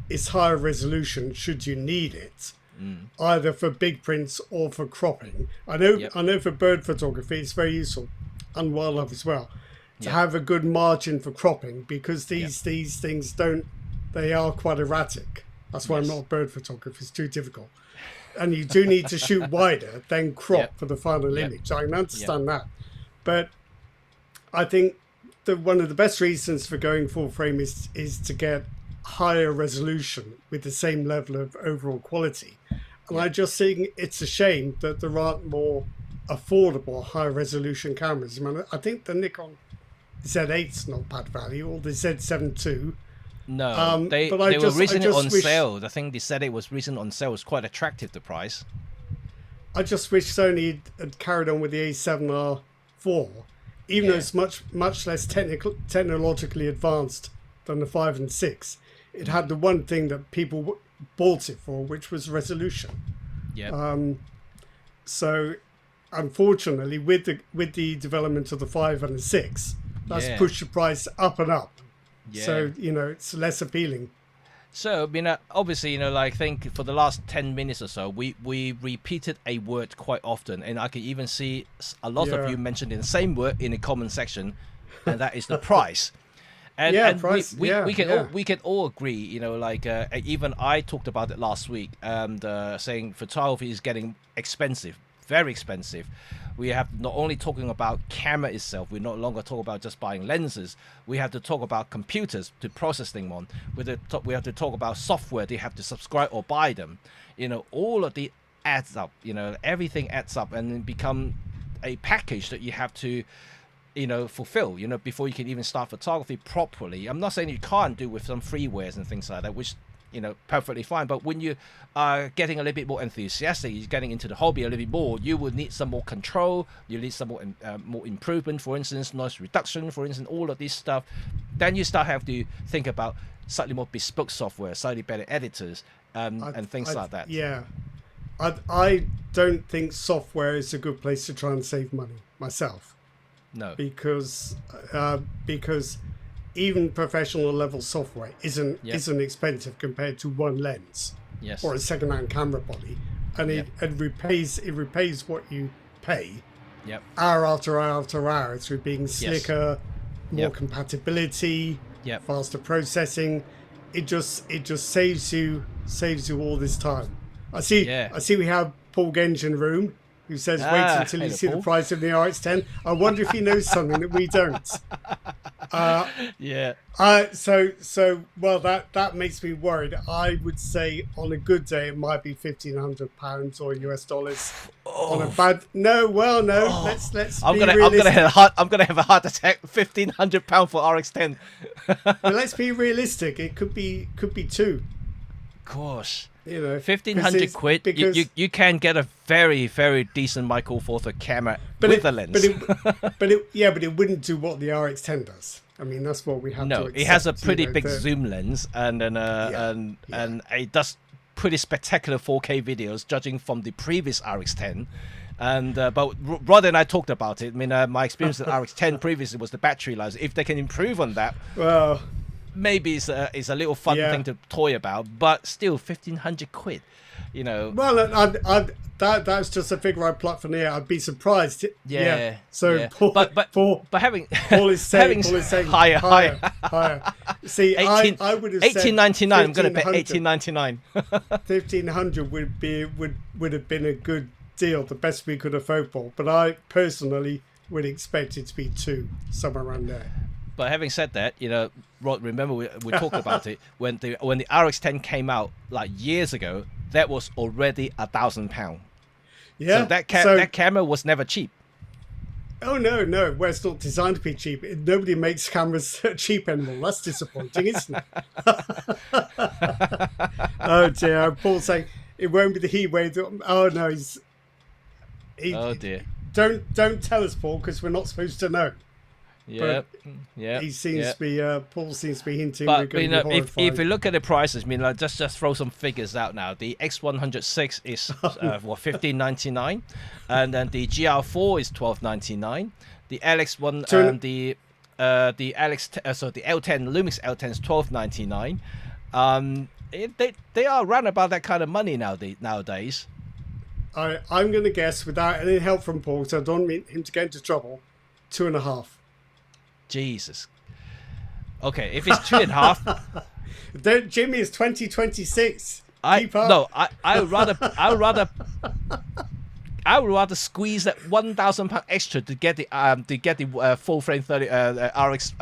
is higher resolution should you need it. Either for big prints or for cropping. I know for bird photography it's very useful, and wildlife as well, to have a good margin for cropping, because these things they are quite erratic. That's why I'm not a bird photographer. It's too difficult, and you do need to shoot wider than crop for the final image. I can understand that, but I think that one of the best reasons for going full frame is to get higher resolution with the same level of overall quality. And I just think it's a shame that there aren't more affordable high resolution cameras. I mean, I think the Nikon Z8's not bad value, or the Z7 too. No, they were recently on sale. I think they said it was recently on sale. It was quite attractive, the price. I just wish Sony had carried on with the A7R4, even though it's much less technologically advanced than the 5 and 6. It had the one thing that people bought it for, which was resolution. So unfortunately, with the development of the 5 and the 6, that's pushed the price up and up. So you know, it's less appealing. So, you know, obviously, you know, like, I think for the last 10 minutes or so, we repeated a word quite often, and I can even see a lot of you mentioned the same word in the comment section, and that is the price. And price. We can all agree, you know, like even I talked about it last week, and saying photography is getting expensive, very expensive. We have not only talking about camera itself, we no longer talk about just buying lenses. We have to talk about computers to process them on. We have to talk about software. They have to subscribe or buy them. You know, all of the adds up. You know, everything adds up and then become a package that you have to, you know, fulfill, you know, before you can even start photography properly. I'm not saying you can't do with some freewares and things like that, which, you know, perfectly fine. But when you are getting a little bit more enthusiastic, you're getting into the hobby a little bit more, you will need some more control. You need some more improvement, for instance, noise reduction, for instance, all of this stuff. Then you start having to think about slightly more bespoke software, slightly better editors, and things like that. Yeah. I don't think software is a good place to try and save money myself. No. Because even professional level software isn't expensive compared to one lens or a second-hand camera body, and it repays what you pay hour after hour after hour through being slicker, more compatibility, faster processing. It just saves you all this time. I see we have Paul Gensch in the room. who says, wait until you see the price of the RX-10. I wonder if he knows something that we don't. Yeah. Well, that makes me worried. I would say on a good day it might be £1,500 or US dollars. On a bad let's. I'm gonna have a heart attack. £1,500 for RX-10. But let's be realistic. It could be two. Of course. You know, £1,500. You can get a very, very decent Micro Four Third camera with a lens. But it wouldn't do what the RX-10 does. I mean, that's what we have to accept. It has a pretty big zoom lens, and it does pretty spectacular 4K videos, judging from the previous RX-10. And but Rod and I talked about it. I mean, my experience with RX-10 previously was the battery life. If they can improve on that, well, maybe it's a little fun thing to toy about. But still, £1,500. You know. Well, that's just a figure I plucked from the air. I'd be surprised. So Paul, but having Paul is saying higher. See, 18, I would have 18.99. I'm going to pay 18.99. 1,500 would have been a good deal, the best we could have hoped for. But I personally would expect it to be two, somewhere around there. But having said that, you know, Rod, remember we talked about it when the RX-10 came out like years ago. That was already £1,000. Yeah. So that camera was never cheap. Oh no! Well, it's not designed to be cheap. Nobody makes cameras cheap anymore. That's disappointing, isn't it? Oh dear! Paul's saying it won't be the heat wave. Oh no! Oh dear! Don't tell us, Paul, because we're not supposed to know. Yeah, He seems to be. Paul seems to be hinting. But you know, if you look at the prices, I mean, like, just throw some figures out now. The X106 is $1,599, and then the GR4 is $1,299. The LX1, the L10 Lumix L10 is $1,299. They are around about that kind of money nowadays. I'm going to guess, without any help from Paul, so I don't want him to get into trouble, 2.5. Jesus. Okay, if it's 2.5, Jimmy is 2026. I would rather squeeze that £1,000 extra to get the full frame 30 RX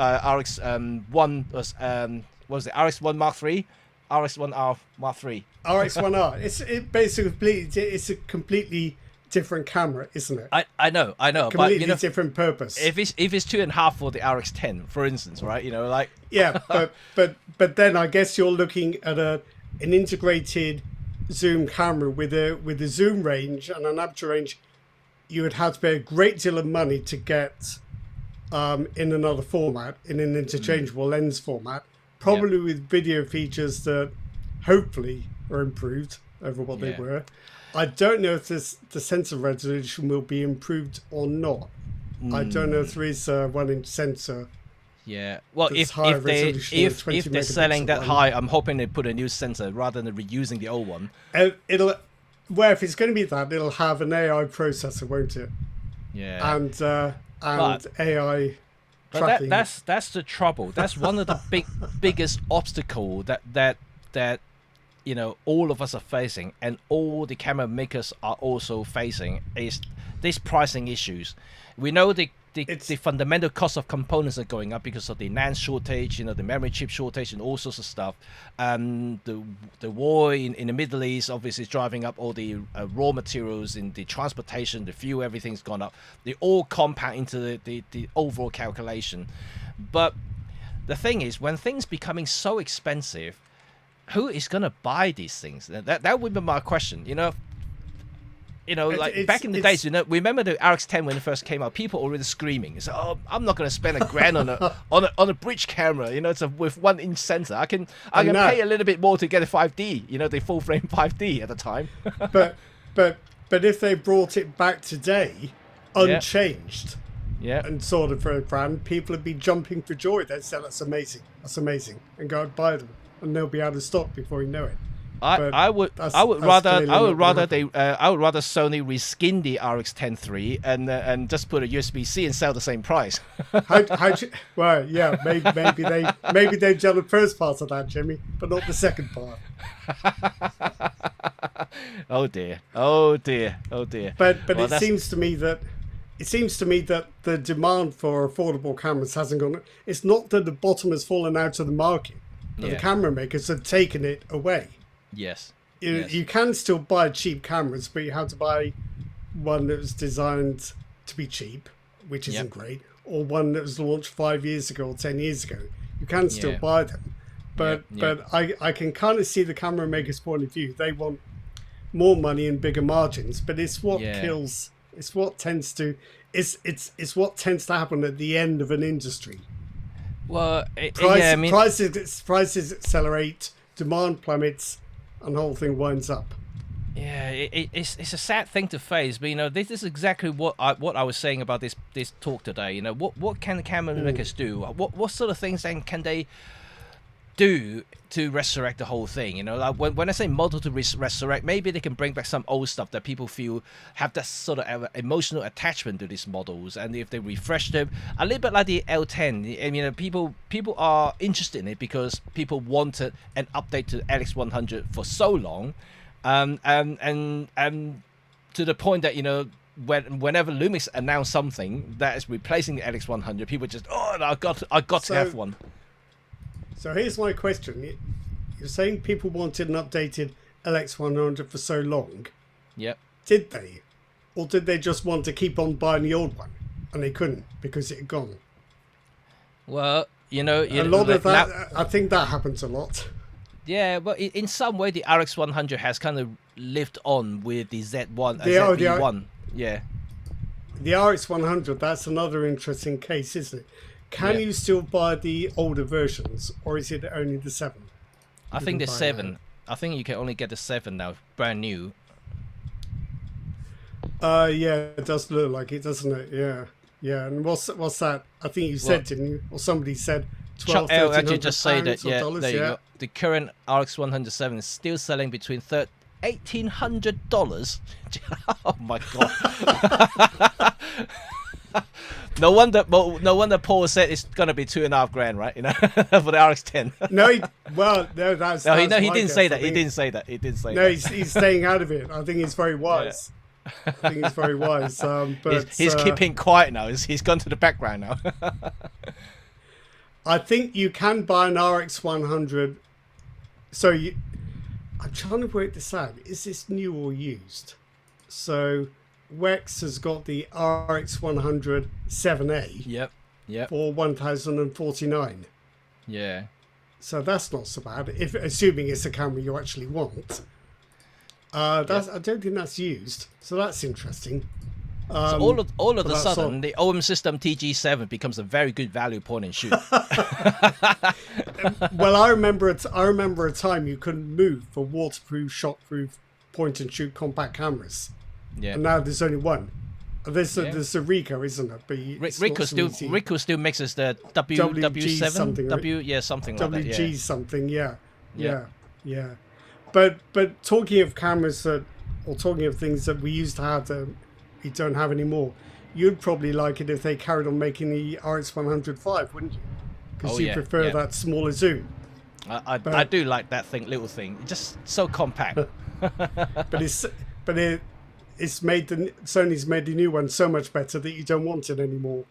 1 was what was it, RX1 Mark III, RX1R Mark III. RX1R. It's a completely different camera, isn't it? I know, completely different purpose. If it's 2.5 for the RX-10, for instance, right? You know, like but then I guess you're looking at an integrated zoom camera with a zoom range and an aperture range. You would have to pay a great deal of money to get in another format, in an interchangeable lens format, probably with video features that hopefully are improved over what they were. I don't know if the sensor resolution will be improved or not. I don't know if there is a 1-inch sensor. Yeah. Well, if they're selling that high, I'm hoping they put a new sensor rather than reusing the old one. If it's going to be that, it'll have an AI processor, won't it? Yeah. And AI tracking. But that's the trouble. That's one of the biggest obstacle that you know, all of us are facing, and all the camera makers are also facing, is these pricing issues. We know the fundamental cost of components are going up because of the NAND shortage, you know, the memory chip shortage, and all sorts of stuff. The war in the Middle East obviously is driving up all the raw materials in the transportation, the fuel, everything's gone up. They all compound into the overall calculation. But the thing is, when things becoming so expensive, who is going to buy these things? That would be my question. You know, like back in the days, you know, remember the RX-10 when it first came out? People already screaming. It's like, oh, I'm not going to spend $1,000 on a bridge camera. You know, it's with 1-inch sensor. I can pay a little bit more to get a 5D. You know, the full frame 5D at the time. but if they brought it back today, unchanged, and sold it for $1,000, people would be jumping for joy. They'd say, that's amazing, and go and buy them. And they'll be out of stock before you know it. I would rather Sony reskin the RX-10 III and just put a USB-C and sell the same price. Well, yeah, maybe they done the first part of that, Jimmy, but not the second part. Oh dear. Oh dear. Oh dear. But Well, it seems to me that the demand for affordable cameras hasn't gone. It's not that the bottom has fallen out of the market, but the camera makers have taken it away. Yes. You can still buy cheap cameras, but you have to buy one that was designed to be cheap, which isn't great, or one that was launched 5 years ago or 10 years ago. You can still buy them, but I can kind of see the camera makers' point of view. They want more money and bigger margins, but it's what kills. It's what tends to. It's what tends to happen at the end of an industry. Well, prices accelerate, demand plummets, and the whole thing winds up. Yeah, it's a sad thing to face, but this is exactly what I was saying about this talk today. What can the camera makers do? What sort of things then can they do to resurrect the whole thing? Like when I say model to resurrect, maybe they can bring back some old stuff that people feel have that sort of emotional attachment to these models, and if they refresh them a little bit like the L10, people are interested in it because people wanted an update to LX100 for so long. And to the point that whenever Lumix announce something that is replacing the LX100, people just I got to have one. So here's my question: you're saying people wanted an updated LX100 for so long? Yep. Did they, or did they just want to keep on buying the old one and they couldn't because it had gone? Well, a lot of that. I think that happens a lot. Yeah, but in some way, the RX100 has kind of lived on with the Z1, ZV1. Yeah. The RX100, that's another interesting case, isn't it? Can you still buy the older versions, or is it only the 7? I think the 7. I think you can only get the 7 now, brand new. Yeah, it does look like it, doesn't it? Yeah. Yeah, and what's that? I think you said, didn't you? Or somebody said Chuck L actually just say that, dollars, there you go. The current RX107 is still selling between $1,800. Oh my god! No wonder Paul said it's gonna be $2,500, right? For the RX10. He didn't say that. He didn't say that. No, he's staying out of it. I think he's very wise. I think he's very wise. But he's keeping quiet now. He's gone to the background now. I think you can buy an RX100. I'm trying to work this out. Is this new or used? So Wex has got the RX100 7A. Yep. For $1,049. Yeah. So that's not so bad. Assuming it's a camera you actually want. I don't think that's used. So that's interesting. So all of a sudden, the OM System TG7 becomes a very good value point and shoot. Well, I remember a time you couldn't move for waterproof, shockproof, point and shoot compact cameras. Yeah. And now there's only one. There's the Ricoh, isn't it? But Ricoh still makes the W7 something, right? something like that. WG something, yeah. But talking of cameras or talking of things that we used to have that we don't have anymore, you'd probably like it if they carried on making the RX105, wouldn't you? Because you prefer that smaller zoom. I do like that little thing. It's just so compact. It's made Sony's made the new one so much better that you don't want it anymore.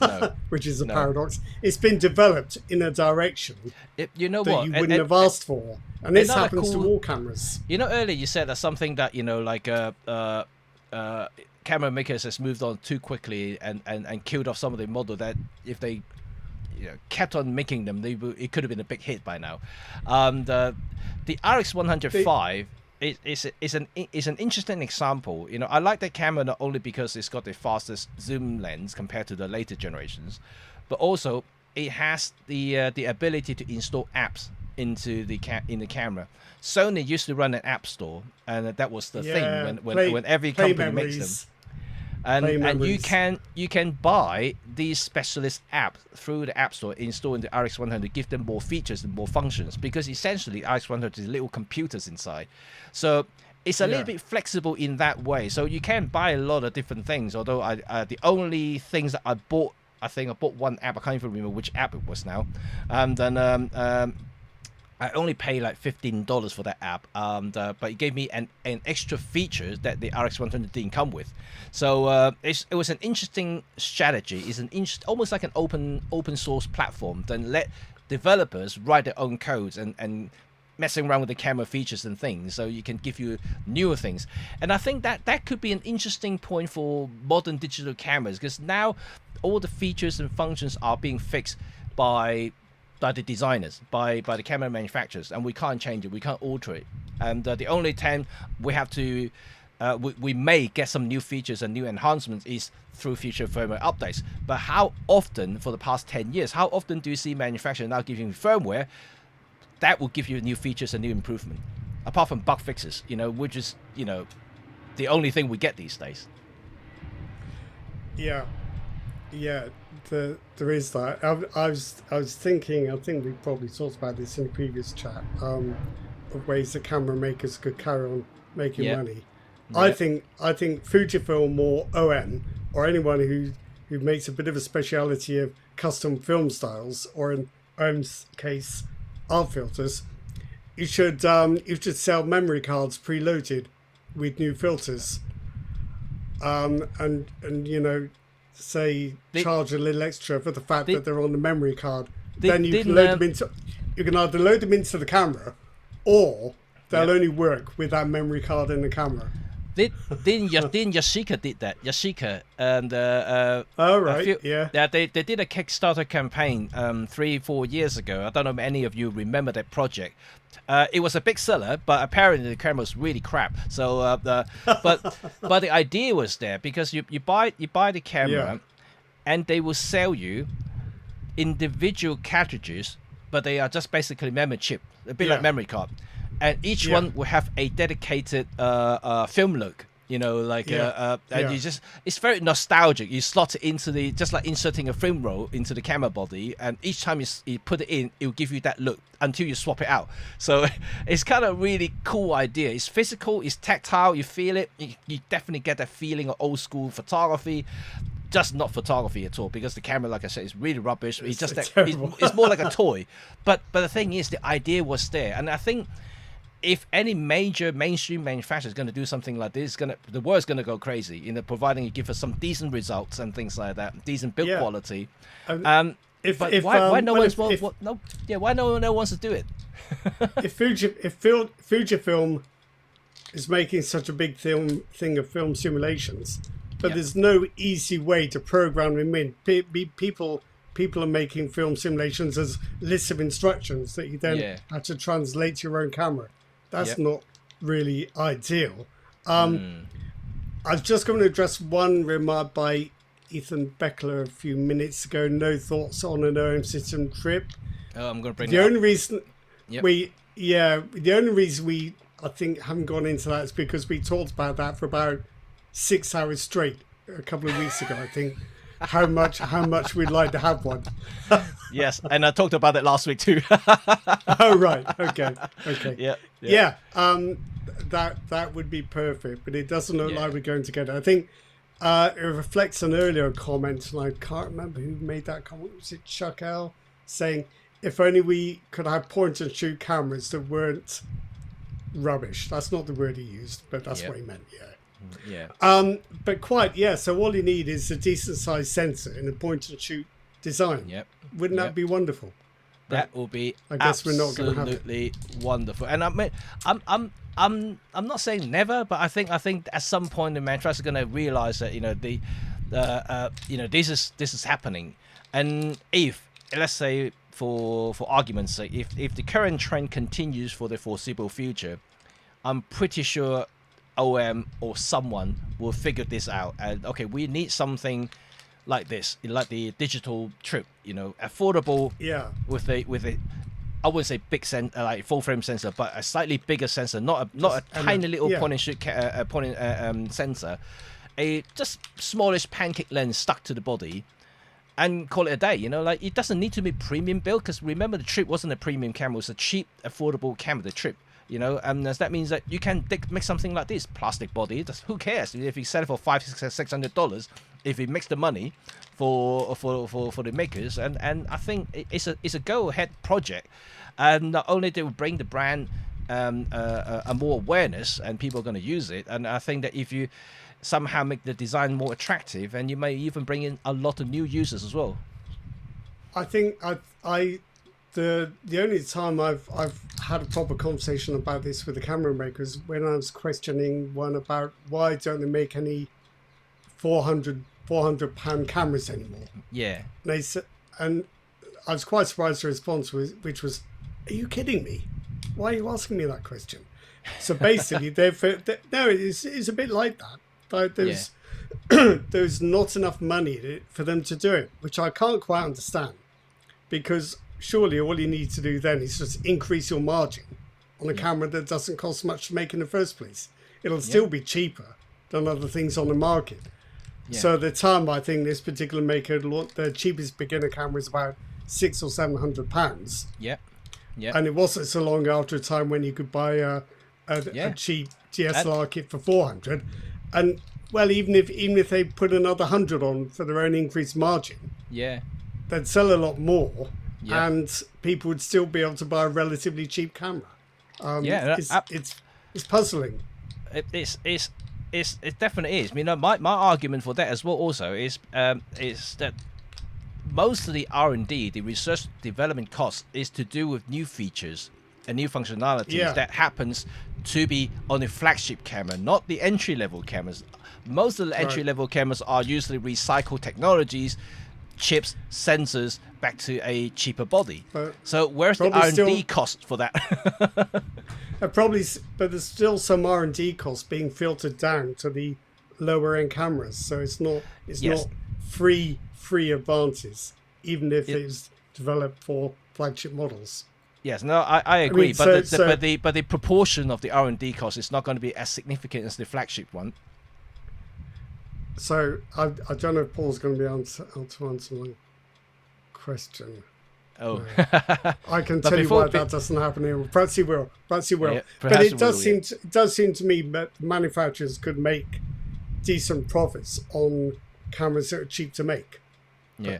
No, which is a paradox. It's been developed in a direction you wouldn't have asked for, and this happens to all cameras. Earlier you said that's something that camera makers has moved on too quickly and killed off some of the model that if they kept on making them, it could have been a big hit by now. The RX105 is an interesting example. I like that camera not only because it's got the fastest zoom lens compared to the later generations, but also it has the ability to install apps into the camera. Sony used to run an app store, and that was the thing when every company makes them. And you can buy these specialist apps through the App Store, install in the RX100, give them more features and more functions, because essentially RX100 is little computers inside. So it's a little bit flexible in that way. So you can buy a lot of different things, although the only things that I bought one app, I can't even remember which app it was now. And then I only pay like $15 for that app, but it gave me an extra feature that the RX100 didn't come with. So it was an interesting strategy. It's almost like an open source platform. Then let developers write their own codes and messing around with the camera features and things, so you can give you newer things. And I think that could be an interesting point for modern digital cameras, because now all the features and functions are being fixed by the designers, by the camera manufacturers, and we can't change it, we can't alter it. And the only time we have to we may get some new features and new enhancements is through future firmware updates. But how often for the past 10 years, how often do you see manufacturers now giving firmware that will give you new features and new improvement, apart from bug fixes, which is the only thing we get these days? Yeah, there is that. I was thinking, I think we probably talked about this in the previous chat, of ways that camera makers could carry on making money. Yeah. I think Fujifilm or OM, or anyone who makes a bit of a speciality of custom film styles, or in OM's case, art filters, you should sell memory cards preloaded with new filters, and say charge a little extra for the fact that they're on the memory card. Then you can load them into. You can either load them into the camera, or they'll only work with that memory card in the camera. Didn't Yashica did that? Yashica and oh right, yeah. They did a Kickstarter campaign 3-4 years ago. I don't know if any of you remember that project. It was a big seller, but apparently the camera was really crap. So but the idea was there, because you buy the camera, and they will sell you individual cartridges, but they are just basically memory chip, a bit like memory card. And each one will have a dedicated film look, and you just, it's very nostalgic. You slot it into just like inserting a film roll into the camera body, and each time you put it in, it will give you that look until you swap it out. So it's kind of really cool idea. It's physical, it's tactile, you feel it. You definitely get that feeling of old school photography. Just not photography at all, because the camera, like I said, is really rubbish. It's just it's more like a toy. But the thing is, the idea was there, and I think if any major mainstream manufacturer is going to do something like this, the world's going to go crazy, providing you give us some decent results and things like that, decent build quality. Why no one wants to do it? if Fujifilm is making such a big thing of film simulations, but there's no easy way to program them in. People are making film simulations as lists of instructions that you then have to translate to your own camera. That's not really ideal. I was just going to address one remark by Ethan Beckler a few minutes ago. No thoughts on an OM system trip. Oh, I'm going to bring the only reason we I think haven't gone into that is because we talked about that for about 6 hours straight a couple of weeks ago, I think. How much we'd like to have one. Yes, and I talked about it last week too. Oh right, okay. Yeah. That would be perfect, but it doesn't look like we're going to get it. I think it reflects an earlier comment, and I can't remember who made that comment. Was it Chuck L, saying if only we could have point and shoot cameras that weren't rubbish. That's not the word he used, but that's what he meant. But so all you need is a decent sized sensor in a point and shoot design. Wouldn't that be wonderful? That will be I guess we're not going to have absolutely wonderful. And I mean, I'm not saying never, but I think at some point the manufacturers are going to realize that this is happening. And if, let's say, for argument's sake, if the current trend continues for the foreseeable future, I'm pretty sure OM or someone will figure this out, and okay, we need something like this, like the digital trip, affordable, with a I wouldn't say big like full frame sensor, but a slightly bigger sensor, not a tiny little point and shoot sensor, a just smallish pancake lens stuck to the body, and call it a day. Like, it doesn't need to be premium build, because remember, the Trip wasn't a premium camera, it was a cheap, affordable camera, the Trip. You know, and that means that you can make something like this plastic body. Who cares if you sell it for $500-$600? If it makes the money for the makers, and I think it's a go ahead project, and not only they will bring the brand a more awareness, and people are going to use it, and I think that if you somehow make the design more attractive, and you may even bring in a lot of new users as well. I think the only time I've had a proper conversation about this with the camera makers when I was questioning one about why don't they make any 400-pound cameras anymore. Yeah. And I was quite surprised the response which was, "Are you kidding me? Why are you asking me that question?" So basically, it's a bit like that. Like there's not enough money for them to do it, which I can't quite understand, because surely all you need to do then is just increase your margin on a camera that doesn't cost much to make in the first place. It'll still be cheaper than other things on the market. Yeah. So at the time, I think this particular maker, the cheapest beginner camera is about £600 or £700. Yeah. Yeah. And it wasn't so long after a time when you could buy a cheap DSLR kit for 400. And well, even if they put another 100 on for their own increased margin, they'd sell a lot more, and people would still be able to buy a relatively cheap camera. It's puzzling. It definitely is. I mean, my argument for that as well also is that most of the R&D, the research development cost, is to do with new features and new functionalities that happens to be on a flagship camera, not the entry-level cameras. Most of the entry-level cameras are usually recycled technologies, chips, sensors, back to a cheaper body. So where's the R&D cost for that? But there's still some R&D costs being filtered down to the lower-end cameras, so it's not free advances, even if it's developed for flagship models. Yes, no, I agree, but the proportion of the R&D cost is not going to be as significant as the flagship one. So I don't know if Paul's going to be able to answer my question. Oh, no. I can tell you why that doesn't happen here. Perhaps he will. Yeah, but it does seem to me that manufacturers could make decent profits on cameras that are cheap to make. Yeah.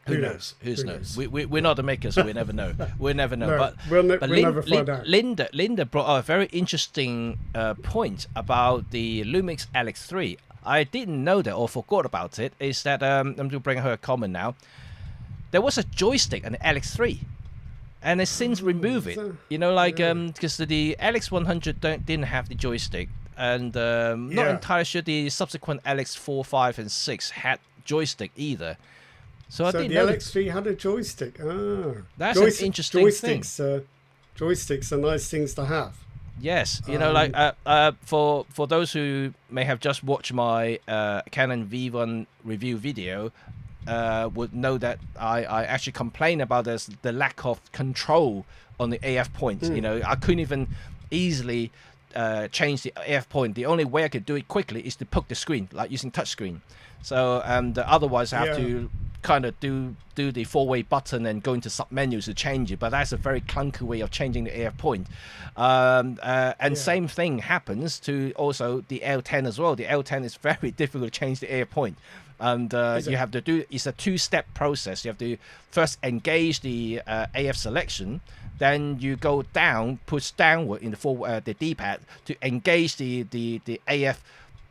Who knows? Who knows? We're not the makers, so we never know. We'll never know. No, we'll never find out. Linda brought up a very interesting point about the Lumix LX3. I didn't know that or forgot about it. Is that I'm going to bring her a comment now. There was a joystick on the LX3, and they since removed it. You know, like because the LX100 didn't have the joystick, and not entirely sure the subsequent LX4, 5, and 6 had joystick either. So I didn't know the LX3 had a joystick. That's an interesting thing. Joysticks are nice things to have. Yes, you know, like for those who may have just watched my Canon V1 review video, would know that I actually complain about the lack of control on the AF point. You know, I couldn't even easily change the AF point. The only way I could do it quickly is to poke the screen, like using touchscreen. So otherwise I have to kind of do the four-way button and go into sub-menus to change it, but that's a very clunky way of changing the AF point. Same thing happens to also the L10 as well. The L10 is very difficult to change the AF point. And you have to do, it's a two-step process. You have to first engage the AF selection, then you go down, push downward in the D-pad to engage the AF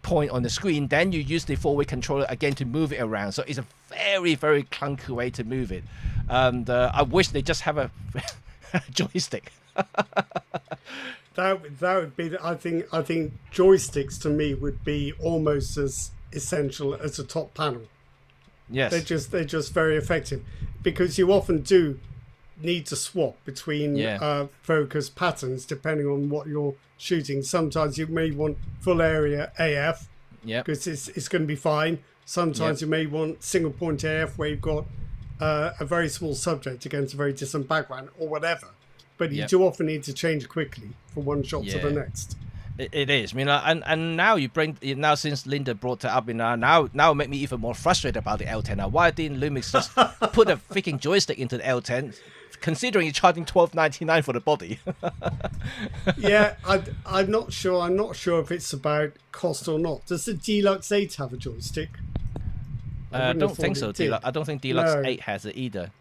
point on the screen. Then you use the four-way controller again to move it around. So it's a very, very clunky way to move it. And I wish they just have a joystick. That would be. I think joysticks to me would be almost as essential as a top panel. Yes, they're just very effective, because you often do need to swap between focus patterns depending on what you're shooting. Sometimes you may want full area AF, because it's going to be fine. Sometimes you may want single point AF where you've got a very small subject against a very distant background or whatever. But you do often need to change quickly from one shot to the next. It is. I mean, and now now since Linda brought it up, now it make me even more frustrated about the L10. Now, why didn't Lumix just put a freaking joystick into the L10? considering you're charging $12.99 for the body. Yeah, I'm not sure. I'm not sure if it's about cost or not. Does the Deluxe 8 have a joystick? I don't think so. I don't think Deluxe 8 has it either.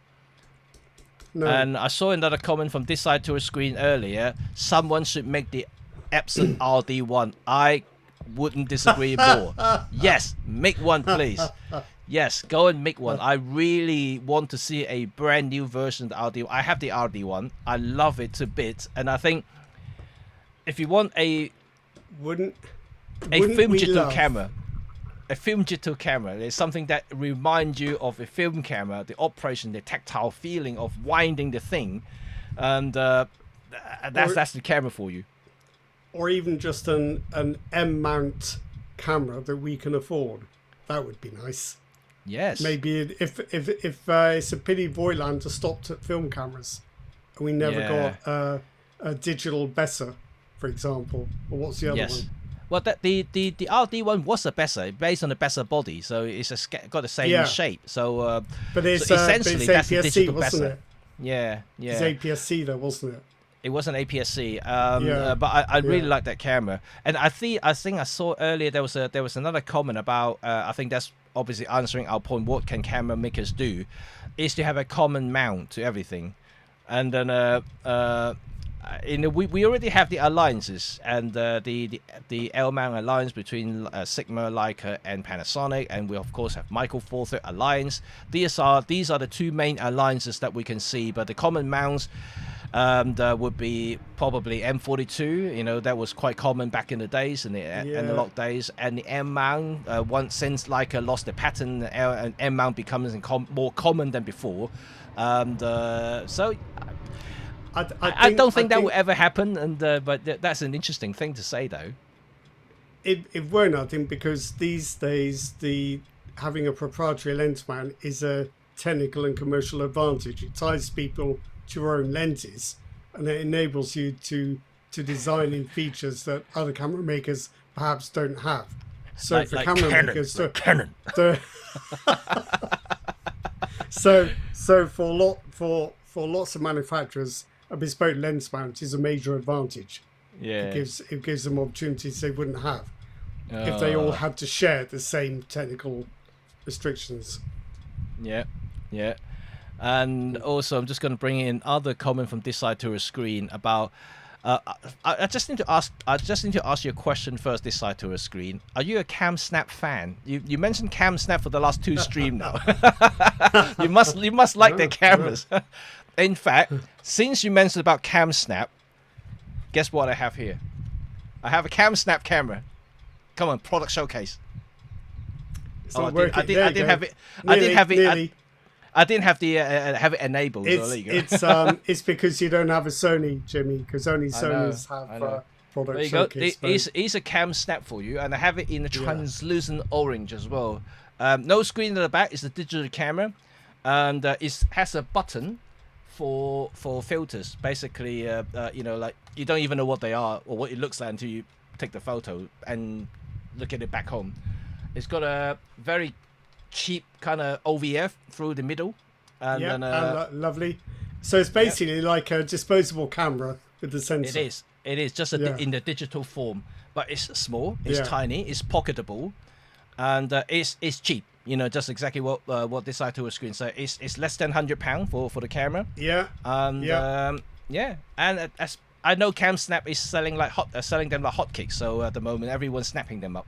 No. And I saw another comment from this side to a screen earlier. Someone should make the Epson RD1. I wouldn't disagree more. Yes, make one, please. Yes, go and make one. I really want to see a brand new version of the RD1. I have the RD1. I love it to bits. And I think if you want a film digital camera, is something that reminds you of a film camera, the operation, the tactile feeling of winding the thing, and that's the camera for you. Or even just an M-mount camera that we can afford. That would be nice. Yes. Maybe if it's a pity Voigtland has stopped at film cameras, and we never got a digital Besser, for example. Or what's the other one? Well, the RD1 was a Besser, based on the Besser body, so it's got the same shape. So, but it's essentially that's the APS-C, digital wasn't Besser. it? Yeah. It's APS-C though, wasn't it? It was an APS-C, but I really like that camera. And I think I saw earlier there was another comment about I think that's obviously answering our point. What can camera makers do? Is to have a common mount to everything, and then we already have the alliances and the L mount alliance between Sigma, Leica, and Panasonic, and we of course have Michael Four Third alliance. These are the two main alliances that we can see, but the common mounts. Would be probably M42. You know, that was quite common back in the days, in the analog days. And the M mount, since Leica lost the patent, and M mount becomes more common than before. So I don't think that will ever happen. And but that's an interesting thing to say, though. It won't, I think, because these days having a proprietary lens mount is a technical and commercial advantage. It ties people to your own lenses, and it enables you to design in features that other camera makers perhaps don't have. So for camera makers, so for lots of manufacturers, a bespoke lens mount is a major advantage. Yeah, it gives them opportunities they wouldn't have if they all had to share the same technical restrictions. Yeah. And also, I'm just going to bring in other comment from this side to a screen about. I just need to ask you a question first. This side to a screen. Are you a Cam Snap fan? You mentioned Cam Snap for the last two streams now. you must like their cameras. In fact, since you mentioned about Cam Snap, guess what I have here? I have a Cam Snap camera. Come on, product showcase. I didn't have it. I didn't have it enabled. It's because you don't have a Sony, Jimmy, because only Sonys have product showcase. There you go. It's a Cam Snap for you, and I have it in a translucent orange as well. No screen at the back. It's a digital camera, and it has a button for filters. Basically, like you don't even know what they are or what it looks like until you take the photo and look at it back home. It's got a very cheap kind of OVF through the middle, and lovely. So it's basically like a disposable camera with the sensor. It is just in the digital form, but it's small, it's tiny, it's pocketable, and it's cheap. You know, just exactly what this side to a screen. So it's less than £100 for the camera. And as I know, Cam Snap is selling them like hotcakes. So at the moment, everyone's snapping them up.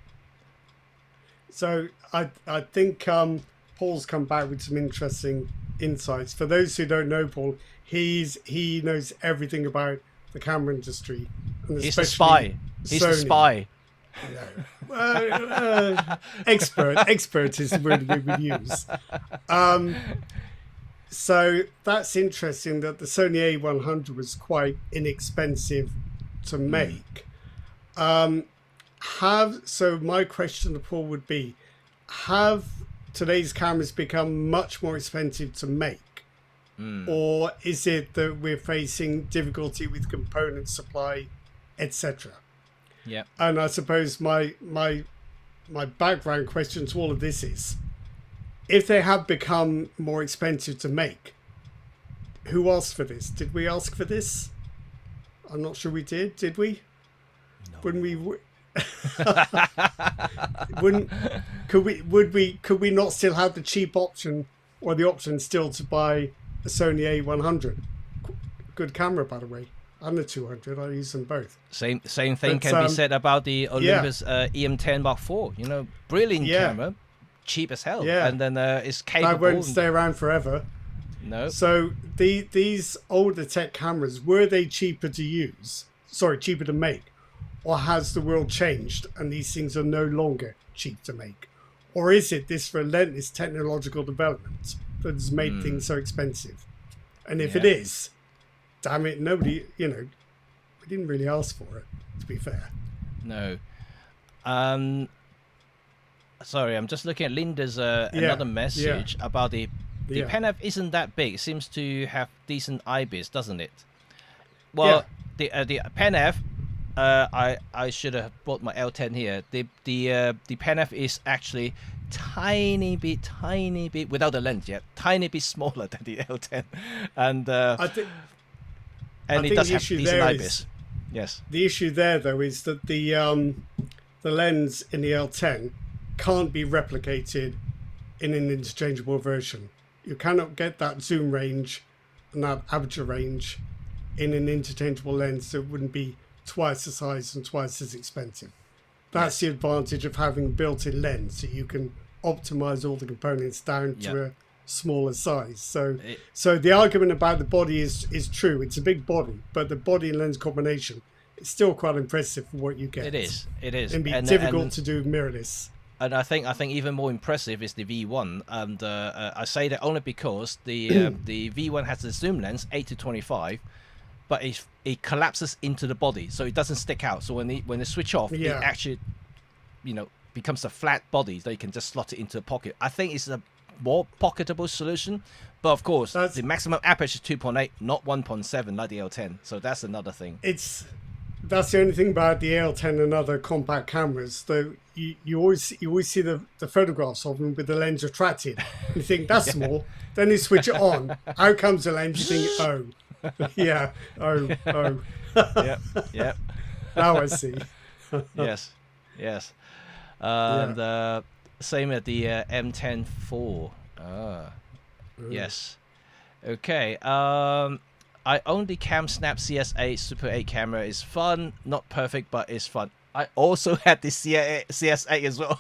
So I think Paul's come back with some interesting insights. For those who don't know Paul, he knows everything about the camera industry. And he's a spy. He's a spy. Expert is the word we would use. So that's interesting that the Sony A100 was quite inexpensive to make. So my question to Paul would be, have today's cameras become much more expensive to make? Or is it that we're facing difficulty with component supply, etc.? Yeah. And I suppose my background question to all of this is, if they have become more expensive to make, who asked for this? Did we ask for this? I'm not sure we did. Did we? No. When we could we not still have the cheap option or the option still to buy a Sony A100? Good camera, by the way. And the 200, I use them both. Same thing can be said about the Olympus EM10 Mark IV. You know, brilliant camera, cheap as hell, and then it's capable. That won't stay around forever. No. So these older tech cameras, were they cheaper to use? Sorry, cheaper to make, or has the world changed and these things are no longer cheap to make, or is it this relentless technological development that has made things so expensive? And if it is, damn it, nobody, we didn't really ask for it, to be fair. No. Sorry, I'm just looking at Linda's another message about the Pen F isn't that big. It seems to have decent IBIS, doesn't it? Well, the Pen F, I should have brought my L10 here. The Pen F is actually tiny bit without the lens yet, tiny bit smaller than the L10, and it does have decent IBIS. Yes. The issue there, though, is that the lens in the L10 can't be replicated in an interchangeable version. You cannot get that zoom range and that aperture range in an interchangeable lens that wouldn't be twice the size and twice as expensive. That's the advantage of having a built-in lens, that you can optimize all the components down to a smaller size. So the argument about the body is true. It's a big body, but the body and lens combination is still quite impressive for what you get. It is. It'd be difficult to do mirrorless. And I think even more impressive is the V1, and I say that only because the V1 has the zoom lens 8-25, but it collapses into the body, so it doesn't stick out. So when they switch off, it actually, becomes a flat body. They can just slot it into a pocket. I think it's a more pocketable solution, but of course the maximum aperture is 2.8, not 1.7 like the L10. So that's another thing. That's the only thing about the L10 and other compact cameras, though. You always see the photographs of them with the lens retracted. You think that's small. Then you switch it on. Out comes the lens. You think, Yep. Now I see. Yes. And same at the M10 IV. Yes. Okay. I own the CamSnap CS8 Super 8 camera. It's fun, not perfect, but it's fun. I also had the CS8 as well.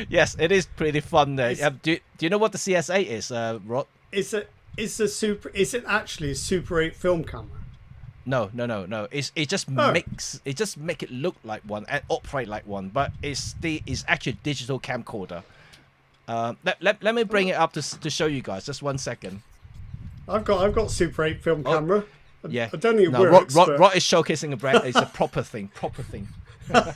Yes, it is pretty fun there. Do you know what the CS8 is, Rod? Is it actually a Super 8 film camera? No. It just make it look like one and operate like one, but it's actually a digital camcorder. Let me bring it up to show you guys. Just 1 second. I've got Super 8 film camera. Yeah. I don't think it works. Rod is showcasing a brand. It's a proper thing. I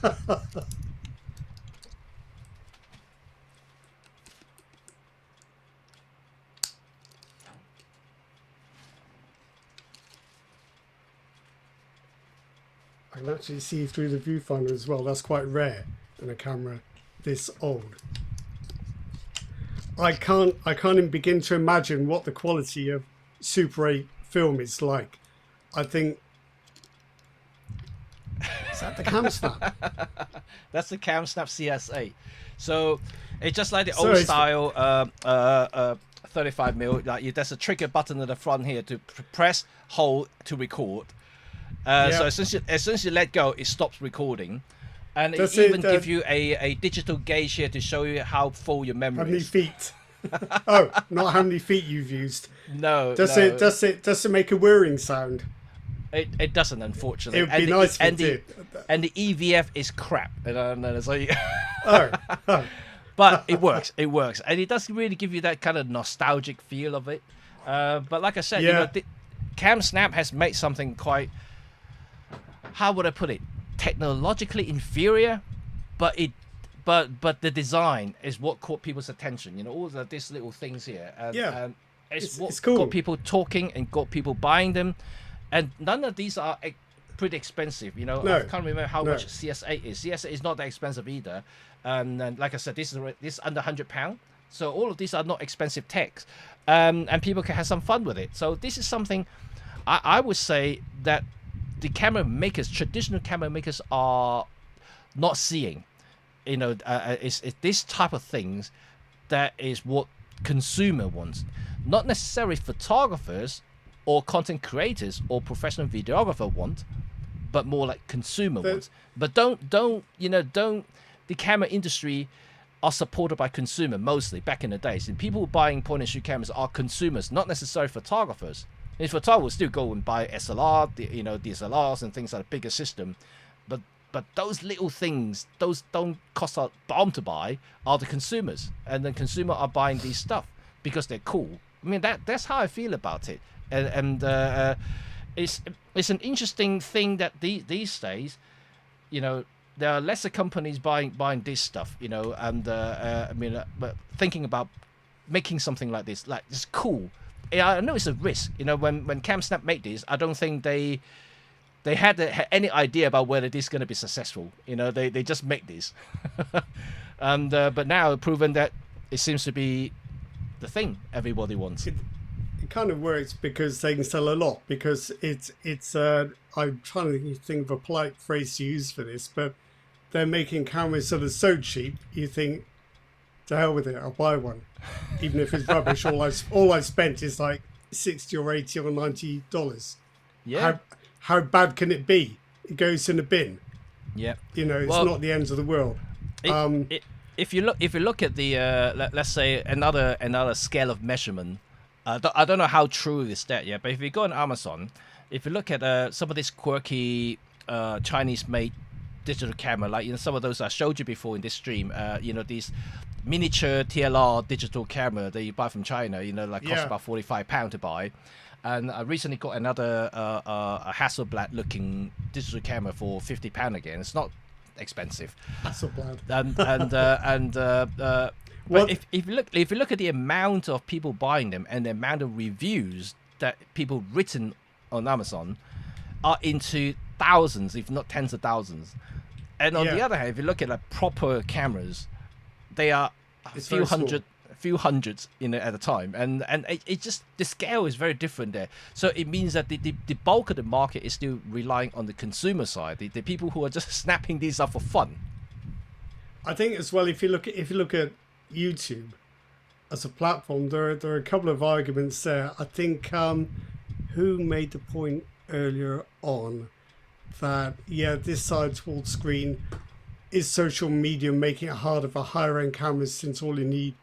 can actually see through the viewfinder as well. That's quite rare in a camera this old. I can't even begin to imagine what the quality of Super 8 film is like. I think, is that the CamSnap? That's the CamSnap CS8. So it's just like the old style 35mm. Like there's a trigger button at the front here to press, hold to record. So as soon as you let go, it stops recording. And it even gives you a digital gauge here to show you how full your memory is. How many feet? Oh, not how many feet you've used. No. Does it make a whirring sound? It doesn't, unfortunately. It would be nice if it did. And the EVF is crap. So oh. But it works. And it does really give you that kind of nostalgic feel of it. But like I said, CamSnap has made something quite, how would I put it, technologically inferior, but the design is what caught people's attention. All these little things here. It's cool. Got people talking and got people buying them. And none of these are pretty expensive. No, I can't remember how much CS8 is. CS8 is not that expensive either. And like I said, this is under £100. So all of these are not expensive techs. and people can have some fun with it. So this is something I would say that the camera makers, traditional camera makers, are not seeing. It's this type of things that is what consumer wants, not necessarily photographers or content creators or professional videographer want, but more like consumer wants. But don't the camera industry are supported by consumer mostly back in the days, and people buying point and shoot cameras are consumers, not necessarily photographers. If photographers still go and buy SLR, DSLRs and things like a bigger system, but those little things, those don't cost a bomb to buy, are the consumers, and the consumer are buying these stuff because they're cool. I mean, that's how I feel about it, and it's an interesting thing that these days, there are lesser companies buying this stuff, and but thinking about making something like this, like it's cool. Yeah, I know it's a risk. When CamSnap made this, I don't think they had any idea about whether this is going to be successful. They just make this, and but now proven that it seems to be the thing everybody wants. It kind of works because they can sell a lot. Because it's I'm trying to think of a polite phrase to use for this, but they're making cameras that are so cheap you think, to hell with it, I'll buy one, even if it's rubbish. all I spent is like $60 or $80 or $90. Yeah. How bad can it be? It goes in a bin. Yeah. It's not the end of the world. If you look at the let's say another scale of measurement, I don't know how true is that yet, but if you go on Amazon, if you look at some of this quirky Chinese-made digital camera, like some of those I showed you before in this stream, these miniature TLR digital camera that you buy from China, cost about £45 to buy. And I recently got another a Hasselblad looking digital camera for £50 again. It's not expensive. Hasselblad. But if you look at the amount of people buying them and the amount of reviews that people written on Amazon are into thousands, if not tens of thousands. And on the other hand, if you look at like proper cameras, they are a few hundreds at a time, and it just, the scale is very different there. So it means that the bulk of the market is still relying on the consumer side, the people who are just snapping these up for fun. I think as well, if you look at YouTube as a platform, there are a couple of arguments there. I think who made the point earlier on that this side tall screen is social media making it harder for higher end cameras, since all you need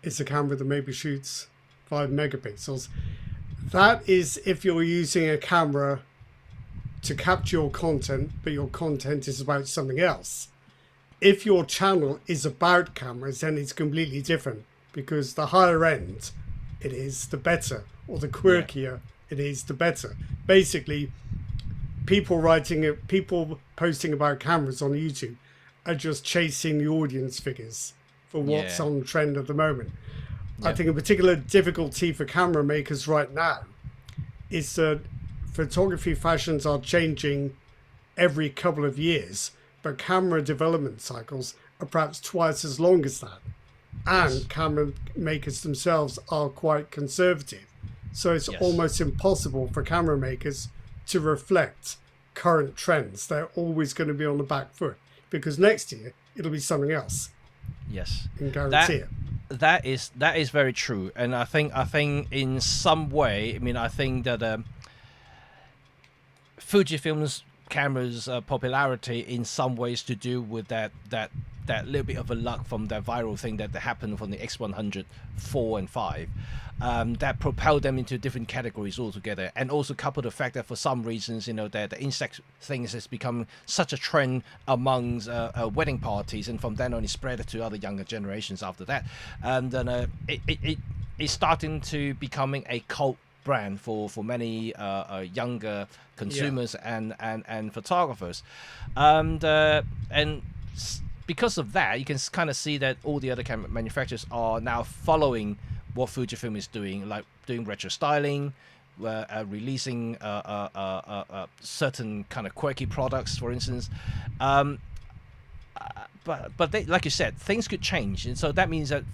is a camera that maybe shoots 5 megapixels. That is if you're using a camera to capture your content, but your content is about something else. If your channel is about cameras, then it's completely different, because the higher end it is, the better, or the quirkier it is, the better. Basically, people posting about cameras on YouTube are just chasing the audience figures for what's on trend at the moment. I think a particular difficulty for camera makers right now is that photography fashions are changing every couple of years, but camera development cycles are perhaps twice as long as that. And camera makers themselves are quite conservative. So it's almost impossible for camera makers to reflect current trends. They're always going to be on the back foot, because next year it'll be something else. Yes, I can guarantee it. That is very true, and I think in some way, I think that Fujifilm's cameras' popularity in some ways to do with that little bit of a luck from that viral thing that happened from the X100 4 and 5, that propelled them into different categories altogether, and also coupled the fact that for some reasons, the insect things has become such a trend amongst wedding parties, and from then on it spread to other younger generations after that, and then it's starting to becoming a cult brand for many younger consumers and photographers, and because of that, you can kind of see that all the other camera manufacturers are now following what Fujifilm is doing, like doing retro styling, releasing certain kind of quirky products, for instance. But they, like you said, things could change, and so that means that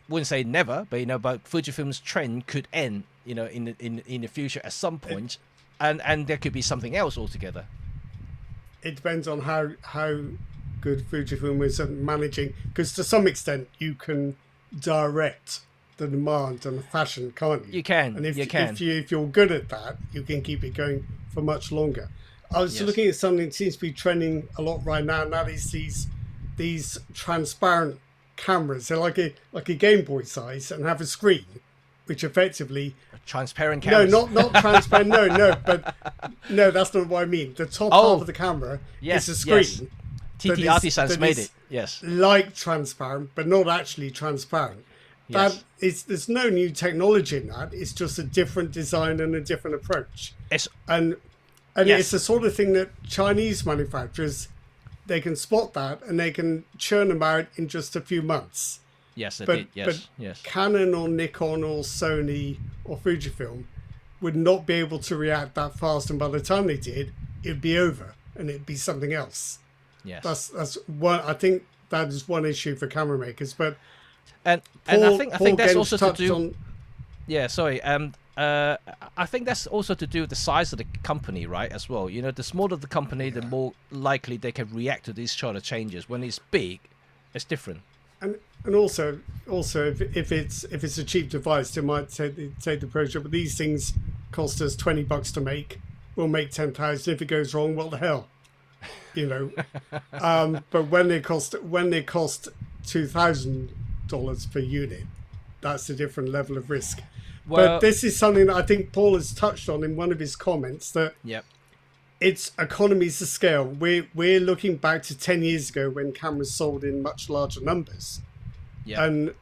wouldn't say never, but but Fujifilm's trend could end, in the future at some point, and there could be something else altogether. It depends on how good Fujifilm is at managing, because to some extent you can direct the demand and the fashion, can't you? You can. And if you you're good at that, you can keep it going for much longer. I was looking at something that seems to be trending a lot right now, and that is these transparent cameras. They're like a Game Boy size and have a screen, which effectively transparent cameras. No, not transparent. No, that's not what I mean. The top half of the camera is a screen. Yes. TT Artisans made it. Yes, like transparent, but not actually transparent. Yes. There's no new technology in that. It's just a different design and a different approach. And it's the sort of thing that Chinese manufacturers, they can spot that and they can churn them out in just a few months. Yes, but Canon or Nikon or Sony or Fujifilm would not be able to react that fast, and by the time they did, it'd be over and it'd be something else. Yes, that's one. I think that is one issue for camera makers. But I think that's also to do. Yeah, sorry. I think that's also to do with the size of the company, right? As well, the smaller the company, the more likely they can react to these sort of changes. When it's big, it's different. And also if it's a cheap device, they might take the approach of, but these things cost us $20 to make. We'll make 10,000. If it goes wrong, what the hell, But when they cost $2,000 per unit, that's a different level of risk. Well, but this is something that I think Paul has touched on in one of his comments, that it's economies of scale. We're looking back to 10 years ago when cameras sold in much larger numbers. And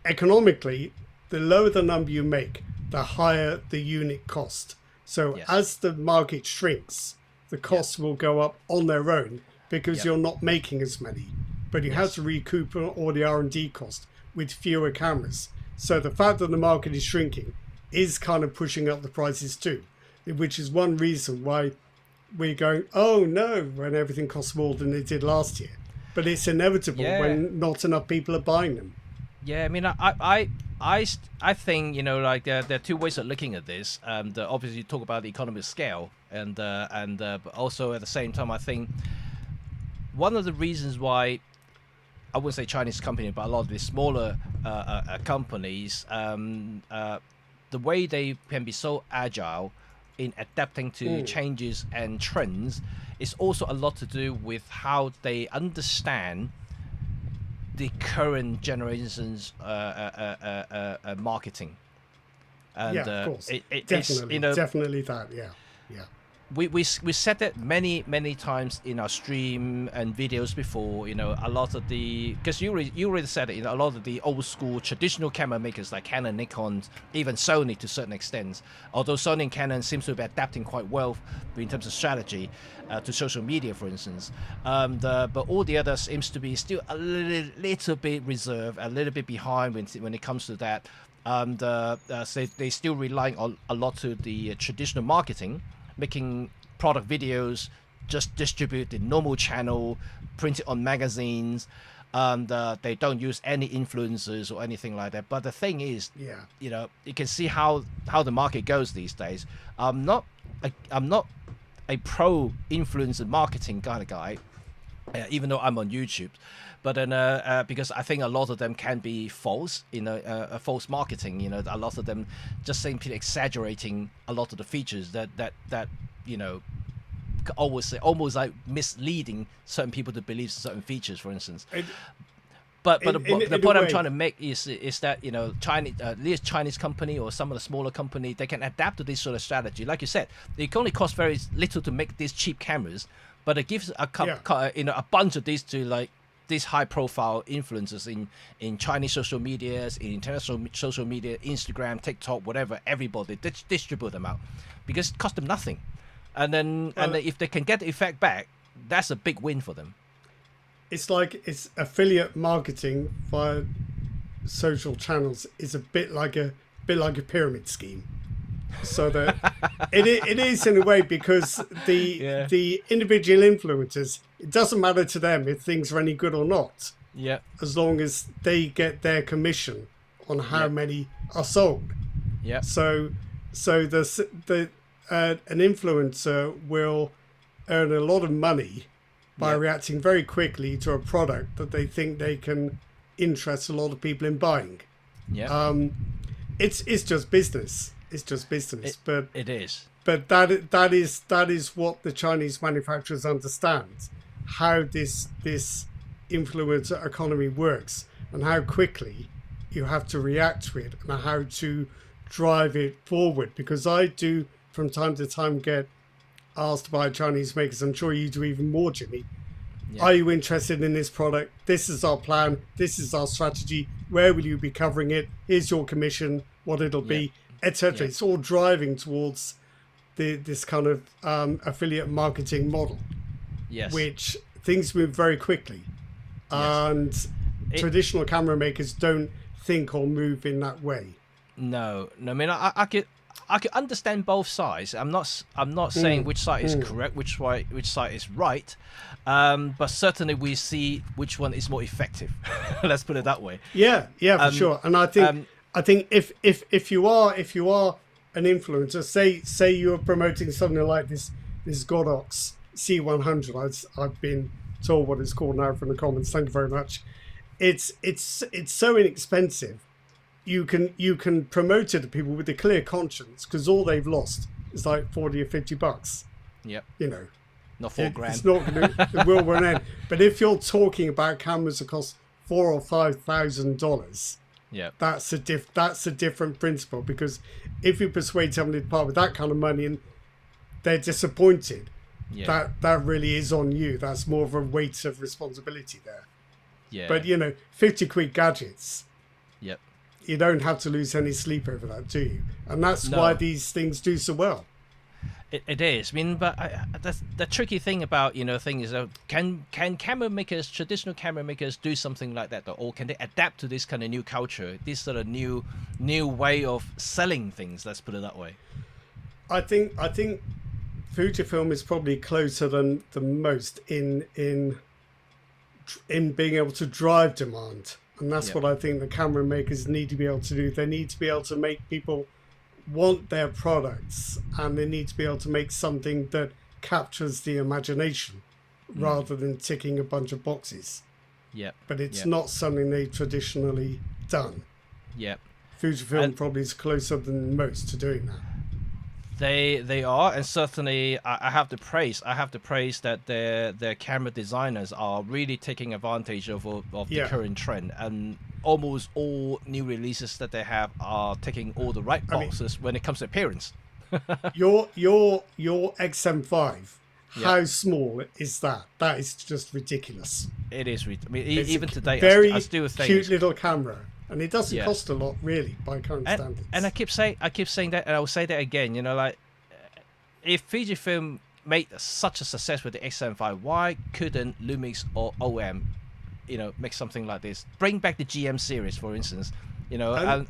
economically, the lower the number you make, the higher the unit cost. So as the market shrinks, the costs will go up on their own because you're not making as many. But you have to recoup all the R&D cost with fewer cameras. So the fact that the market is shrinking is kind of pushing up the prices too, which is one reason why we're going, oh no, when everything costs more than it did last year. But it's inevitable when not enough people are buying them. Yeah, I mean, I think, like there are two ways of looking at this. Obviously, you talk about the economy of scale, but also at the same time, I think one of the reasons why, I wouldn't say Chinese company, but a lot of the smaller companies, the way they can be so agile in adapting to changes and trends is also a lot to do with how they understand the current generation's marketing. And of course. Definitely, definitely that, We said that many times in our stream and videos before. A lot of because you already said it. A lot of the old school traditional camera makers like Canon, Nikon, even Sony to a certain extent. Although Sony and Canon seems to be adapting quite well in terms of strategy to social media, for instance. But all the others seems to be still a little bit reserved, a little bit behind when it comes to that. So they still relying on a lot to the traditional marketing, making product videos, just distribute the normal channel, print it on magazines, and they don't use any influencers or anything like that. But the thing is, you can see how the market goes these days. I'm not a pro influencer marketing kind of guy, even though I'm on YouTube. But then, because I think a lot of them can be false, false marketing. A lot of them just simply exaggerating a lot of the features that almost like misleading certain people to believe certain features, for instance. But the point I'm trying to make is that Chinese company or some of the smaller company, they can adapt to this sort of strategy. Like you said, it only costs very little to make these cheap cameras, but it gives a bunch of these to like these high-profile influencers in Chinese social medias, in international social media, Instagram, TikTok, whatever. Everybody distribute them out because it costs them nothing, and then if they can get the effect back, that's a big win for them. It's affiliate marketing via social channels is a bit like a pyramid scheme. So that it is in a way, because the individual influencers, it doesn't matter to them if things are any good or not. Yeah. As long as they get their commission on how many are sold. Yeah. So an influencer will earn a lot of money by reacting very quickly to a product that they think they can interest a lot of people in buying. Yeah. It's just business. It's just business. But it is. But that is what the Chinese manufacturers understand, how this influencer economy works and how quickly you have to react to it and how to drive it forward. Because I do from time to time get asked by Chinese makers, I'm sure you do even more, Jimmy, are you interested in this product? This is our plan. This is our strategy. Where will you be covering it? Here's your commission, what it'll be, etc. It's all driving towards this kind of affiliate marketing model, which things move very quickly. And traditional camera makers don't think or move in that way. No. I mean, I could understand both sides. I'm not saying which side is correct, which side is right, but certainly we see which one is more effective. Let's put it that way. Yeah, for sure. And I think if you are an influencer, say you're promoting something like this Godox C100, I've been told what it's called now from the comments. Thank you very much. It's so inexpensive. You can promote it to people with a clear conscience, because all they've lost is like $40 or $50. Yep. You know, not $4,000. It's not going to. It will run out. But if you're talking about cameras that cost $4,000 or $5,000, that's a different principle. Because if you persuade somebody to part with that kind of money and they're disappointed, that really is on you. That's more of a weight of responsibility there. Yeah. But 50 quid gadgets. Yep. You don't have to lose any sleep over that, do you? And that's why these things do so well. It is. I mean, but that's the tricky thing about things is can traditional camera makers do something like that, or can they adapt to this kind of new culture, this sort of new way of selling things? Let's put it that way. I think Fujifilm is probably closer than most in being able to drive demand. And that's what I think the camera makers need to be able to do. They need to be able to make people want their products, and they need to be able to make something that captures the imagination rather than ticking a bunch of boxes. Yeah. But it's not something they've traditionally done. Yeah. Fujifilm probably is closer than most to doing that. They are, and certainly I have to praise that their camera designers are really taking advantage of the current trend, and almost all new releases that they have are taking all the right boxes when it comes to appearance. your XM5, how small is that? That is just ridiculous. It is. I mean, even today, very I still think cute little camera. And it doesn't cost a lot, really, by current standards. And I keep saying that, and I will say that again. Like, if Fujifilm made such a success with the XM5, why couldn't Lumix or OM, make something like this? Bring back the GM series, for instance. And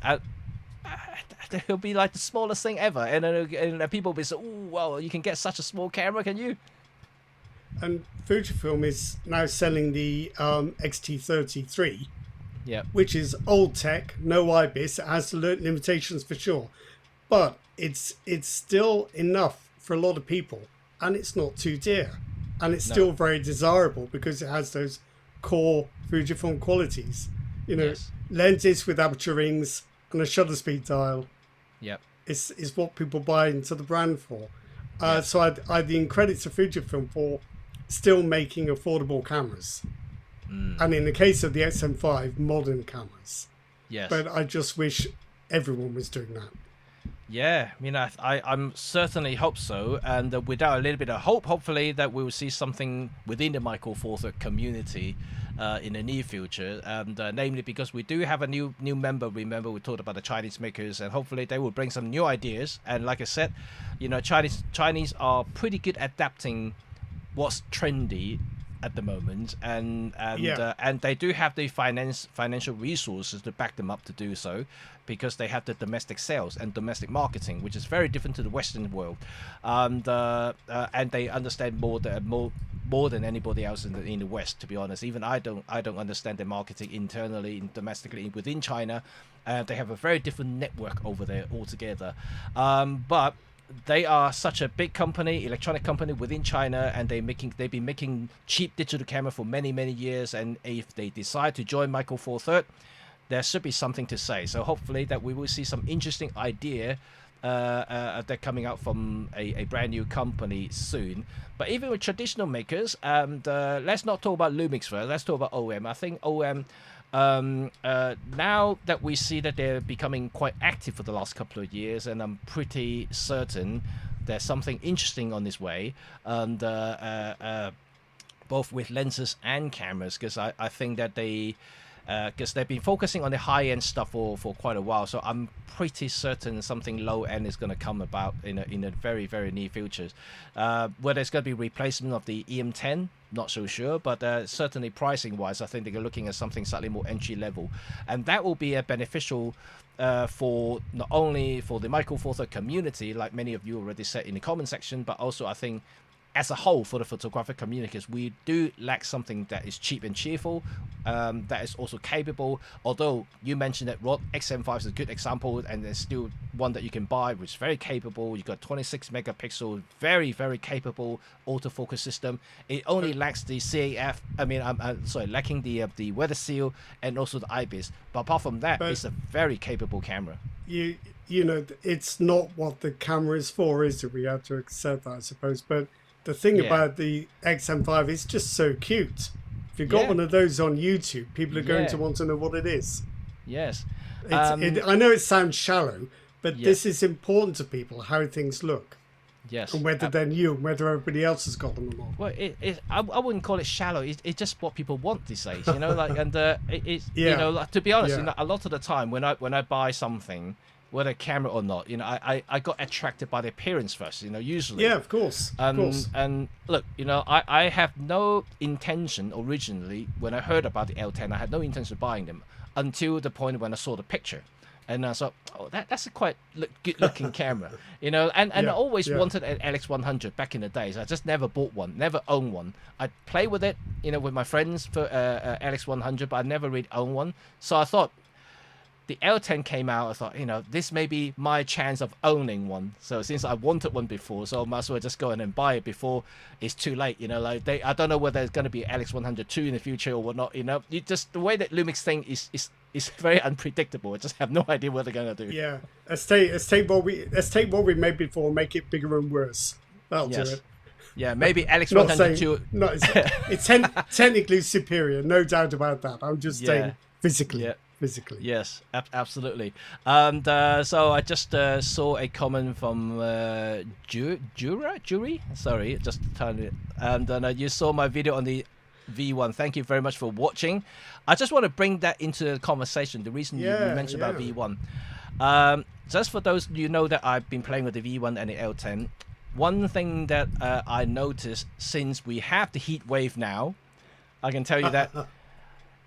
it'll be like the smallest thing ever, and people will be so, oh, well, you can get such a small camera, can you? And Fujifilm is now selling the XT33. Yeah, which is old tech, no IBIS. It has limitations for sure, but it's still enough for a lot of people, and it's not too dear, and it's still very desirable because it has those core Fujifilm qualities. Lenses with aperture rings and a shutter speed dial. Yeah, is what people buy into the brand for. So I'd give credit to Fujifilm for still making affordable cameras. And in the case of the XM5, modern cameras. Yes. But I just wish everyone was doing that. Yeah, I mean, I'm certainly hope so. And without a little bit of hope, hopefully that we will see something within the Michael Four Thirds community in the near future. And namely because we do have a new member. Remember, we talked about the Chinese makers, and hopefully they will bring some new ideas. And like I said, Chinese are pretty good at adapting what's trendy at the moment, and they do have the financial resources to back them up to do so, because they have the domestic sales and domestic marketing, which is very different to the Western world, and they understand more than anybody else in the West. To be honest, even I don't understand their marketing internally and domestically within China. They have a very different network over there altogether, but they are such a big company, electronic company within China, and they've been making cheap digital camera for many years. And if they decide to join Micro Four Third, there should be something to say. So hopefully that we will see some interesting idea that coming out from a brand new company soon. But even with traditional makers, and let's not talk about Lumix first. Let's talk about OM. I think OM. Now that we see that they're becoming quite active for the last couple of years, and I'm pretty certain there's something interesting on this way, and both with lenses and cameras, because I think that because they've been focusing on the high-end stuff for quite a while, so I'm pretty certain something low-end is going to come about in a very near future. Whether it's going to be replacement of the EM10, not so sure, but certainly pricing-wise, I think they're looking at something slightly more entry-level, and that will be a beneficial for not only for the Micro Four Third community, like many of you already said in the comment section, but also I think as a whole for the photographic community, because we do lack something that is cheap and cheerful, that is also capable. Although you mentioned that Rode XM5 is a good example, and there's still one that you can buy which is very capable. You got 26 megapixel, very capable autofocus system. It only lacks the CAF. I mean, I'm sorry, lacking the weather seal and also the IBIS. But apart from that, it's a very capable camera. You know, it's not what the camera is for, is it? We have to accept that, I suppose. But the thing about the XM5 is just so cute. If you've got one of those on YouTube, people are going to want to know what it is. Yes. I know it sounds shallow, but this is important to people, how things look. Yes. And whether they're new, and whether everybody else has got them or not. Well, I wouldn't call it shallow. It's just what people want these days, you know. Like, and you know, like, to be honest, you know, a lot of the time when I buy something, whether camera or not, you know, I got attracted by the appearance first, you know, usually. Yeah, of course. And look, you know, I have no intention originally, when I heard about the L10, I had no intention of buying them until the point when I saw the picture. And I thought, oh, that's a quite good looking camera, you know, and I always wanted an LX100 back in the days. I just never bought one, never owned one. I'd play with it, you know, with my friends for LX100, but I never really owned one. So I thought, the L10 came out, I thought, you know, this may be my chance of owning one. So since I wanted one before, so I might as well just go in and buy it before it's too late, you know. Like I don't know whether there's going to be LX102 in the future or whatnot, you know. You just, the way that Lumix thing is very unpredictable. I just have no idea what they're going to do. Yeah, let's take what we made before and make it bigger and worse. That'll do it. Yeah, maybe LX102. It's technically superior, no doubt about that. I'm just saying physically. Yeah. Physically. Yes, absolutely. And so I just saw a comment from Jury. Sorry, just turned it. And you saw my video on the V1. Thank you very much for watching. I just want to bring that into the conversation. The reason you mentioned about V1. Just for those you know that I've been playing with the V1 and the L10. One thing that I noticed since we have the heat wave now, I can tell you that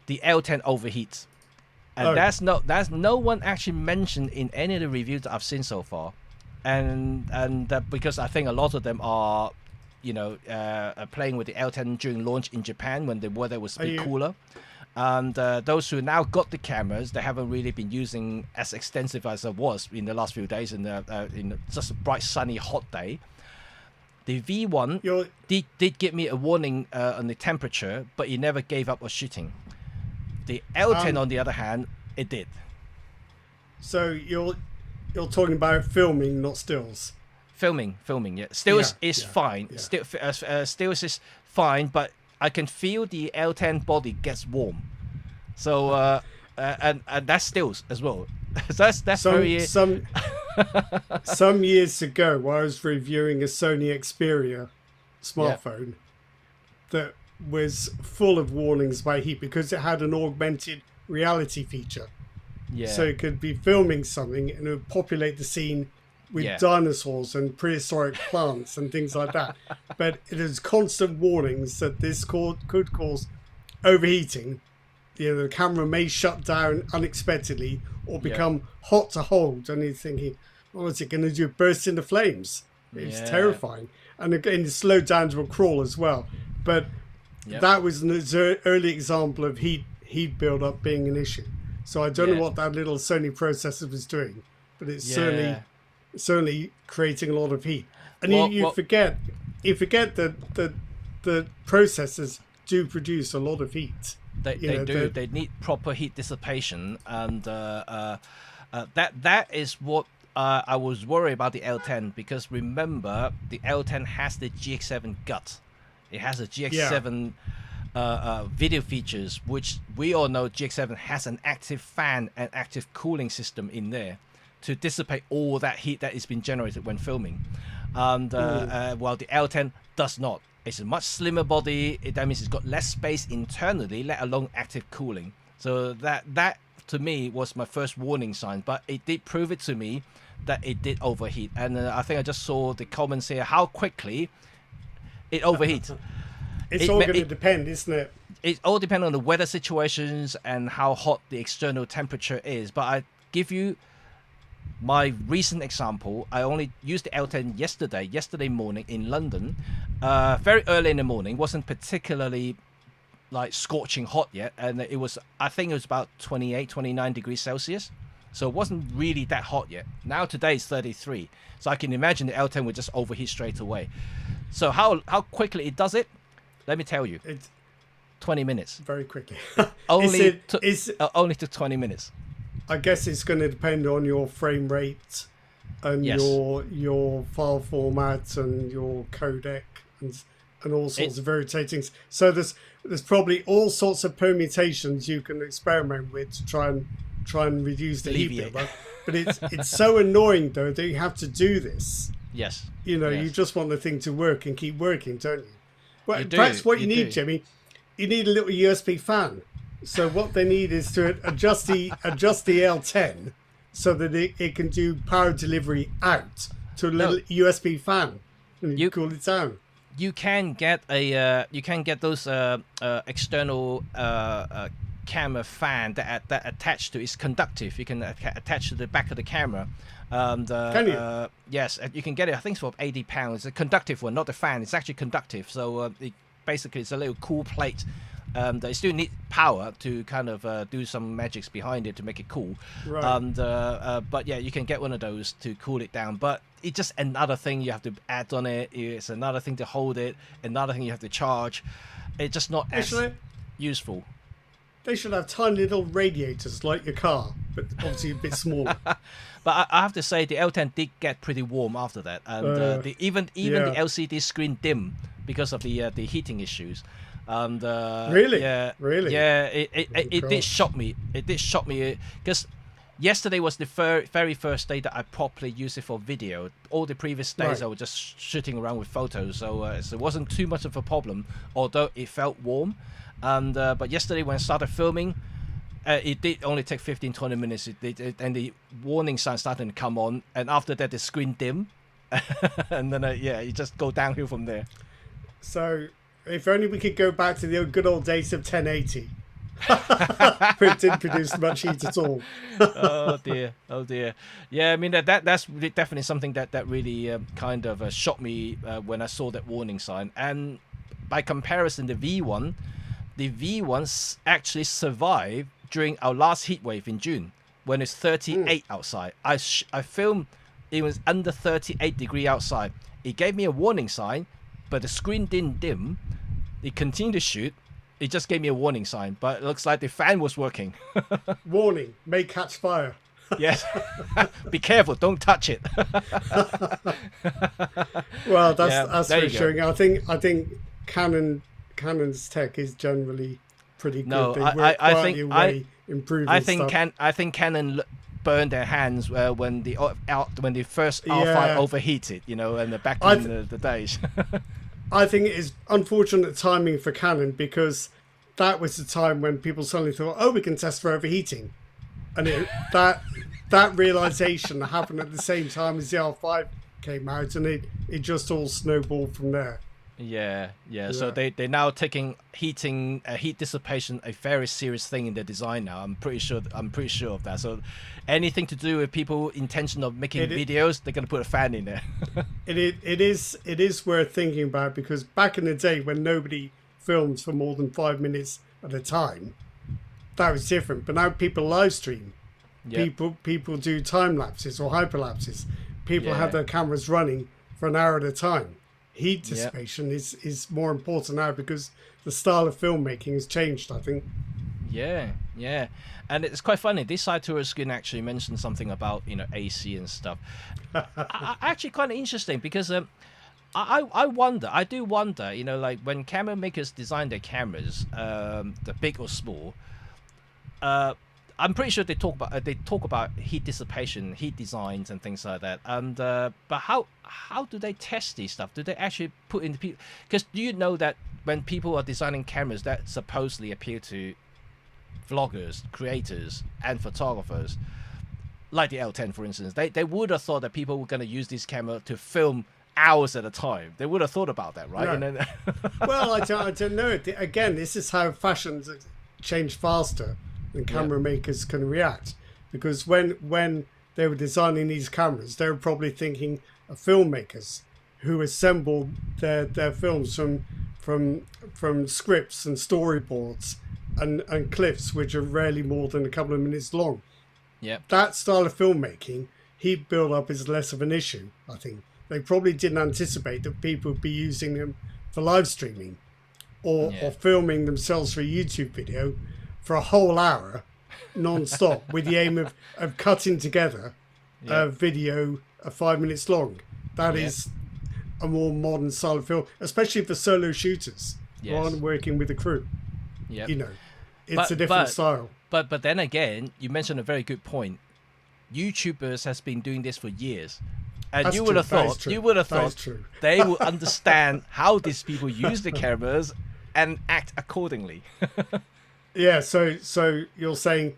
the L10 overheats. And that's no one actually mentioned in any of the reviews that I've seen so far, and because I think a lot of them are, you know, playing with the L10 during launch in Japan when the weather was a bit cooler, and those who now got the cameras, they haven't really been using as extensive as it was in the last few days in just a bright sunny hot day. The V1 did give me a warning on the temperature, but it never gave up on shooting. The L10, on the other hand, it did. So you're talking about filming, not stills. Filming, yeah. Stills is fine. Yeah. Stills is fine, but I can feel the L10 body gets warm. So and that's stills as well. that's very. Some years ago, while I was reviewing a Sony Xperia smartphone, that was full of warnings by heat because it had an augmented reality feature. Yeah. So it could be filming something and it would populate the scene Yeah. dinosaurs and prehistoric plants and things like that. But it has constant warnings that this could cause overheating. The camera may shut down unexpectedly or become hot to hold. And you're thinking, what's it going to do? Burst into flames? It's terrifying. And again, it slowed down to a crawl as well. But that was an early example of heat build-up being an issue. So I don't know what that little Sony processor was doing, but it's certainly creating a lot of heat. And you forget that the processors do produce a lot of heat. They do. They need proper heat dissipation, and that is what I was worried about the L10, because remember the L10 has the GX7 gut. It has a GX7 video features, which we all know GX7 has an active fan and active cooling system in there to dissipate all that heat that is being generated when filming. And while the L10 does not. It's a much slimmer body. That means it's got less space internally, let alone active cooling. So that to me was my first warning sign. But it did prove it to me that it did overheat. And I think I just saw the comments here how quickly it overheats. It's all going to depend, isn't it? It all depends on the weather situations and how hot the external temperature is. But I give you my recent example. I only used the L10 yesterday morning in London, very early in the morning. Wasn't particularly like scorching hot yet, and it was, I think it was about 29 degrees Celsius, so it wasn't really that hot yet. Now today it's 33, so I can imagine the L10 would just overheat straight away. So how quickly it does it, let me tell you, it's 20 minutes. Very quickly. only to 20 minutes. I guess it's going to depend on your frame rate and your file format and your codec and all sorts of rotating. So there's probably all sorts of permutations you can experiment with to try and reduce the heat buildup. But it's so annoying though that you have to do this. Yes. You just want the thing to work and keep working, don't you? Well, perhaps what you need, Jimmy, you need a little USB fan. So what they need is to adjust the L10 so that it can do power delivery out to a little USB fan and you cool it down. You can get those external camera fan that attached to, it's conductive. You can attach to the back of the camera. Can you? Yes, you can get it. I think it's for £80. It's a conductive one, not the fan. It's actually conductive. So basically, it's a little cool plate. They still need power to kind of do some magics behind it to make it cool. Right. But yeah, you can get one of those to cool it down. But it's just another thing you have to add on it. It's another thing to hold it. Another thing you have to charge. It's just not as useful. They should have tiny little radiators like your car, but obviously a bit smaller. But I have to say, the L10 did get pretty warm after that, and even the LCD screen dimmed because of the heating issues. And really, it did shock me. It did shock me because yesterday was the very first day that I properly used it for video. All the previous days I was just shooting around with photos, so it wasn't too much of a problem. Although it felt warm, and but yesterday when I started filming, it did only take 15-20 minutes. And the warning sign started to come on, and after that the screen dim, and then you just go downhill from there. So. If only we could go back to the good old days of 1080. But it didn't produce much heat at all. Oh dear. Yeah, I mean that's definitely something that really kind of shocked me when I saw that warning sign. And by comparison, the V1 actually survived during our last heat wave in June when it's 38 outside. I filmed, it was under 38 degree outside. It gave me a warning sign, but the screen didn't dim. It continued to shoot. It just gave me a warning sign, but it looks like the fan was working. Warning, may catch fire. Yes. Be careful, don't touch it. Well, that's reassuring. I think Canon's tech is generally pretty good. No, I think Canon burned their hands when the first R5 overheated, and back in the days. I think it is unfortunate timing for Canon because that was the time when people suddenly thought, we can test for overheating, and that realization happened at the same time as the R5 came out, and it just all snowballed from there. Yeah. So they're now taking heat dissipation a very serious thing in their design now. I'm pretty sure of that. So anything to do with people intention of making videos, they're gonna put a fan in there. It is worth thinking about, because back in the day when nobody films for more than 5 minutes at a time, that was different. But now people live stream. Yep. People do time lapses or hyperlapses. People have their cameras running for an hour at a time. Heat dissipation is more important now because the style of filmmaking has changed, I think. Yeah. And it's quite funny. This side tour screen actually mentioned something about, AC and stuff. Actually quite interesting, because I do wonder, like when camera makers design their cameras, the big or small, I'm pretty sure they talk about heat dissipation, heat designs, and things like that. And but how do they test these stuff? Do they actually put into people? Because do you know that when people are designing cameras that supposedly appeal to vloggers, creators, and photographers, like the L10, for instance, they would have thought that people were going to use this camera to film hours at a time. They would have thought about that, right? No. Well, I don't know. Again, this is how fashions change faster and camera makers can react, because when they were designing these cameras, they were probably thinking of filmmakers who assembled their films from scripts and storyboards and clips, which are rarely more than a couple of minutes long. That style of filmmaking, heat build-up is less of an issue. I think they probably didn't anticipate that people would be using them for live streaming or filming themselves for a YouTube video for a whole hour non-stop with the aim of cutting together a video of 5 minutes long. That is a more modern style of film, especially for solo shooters rather than working with a crew. It's a different style. But then again, you mentioned a very good point. YouTubers has been doing this for years. And you would have thought they will understand how these people use the cameras and act accordingly. Yeah, so you're saying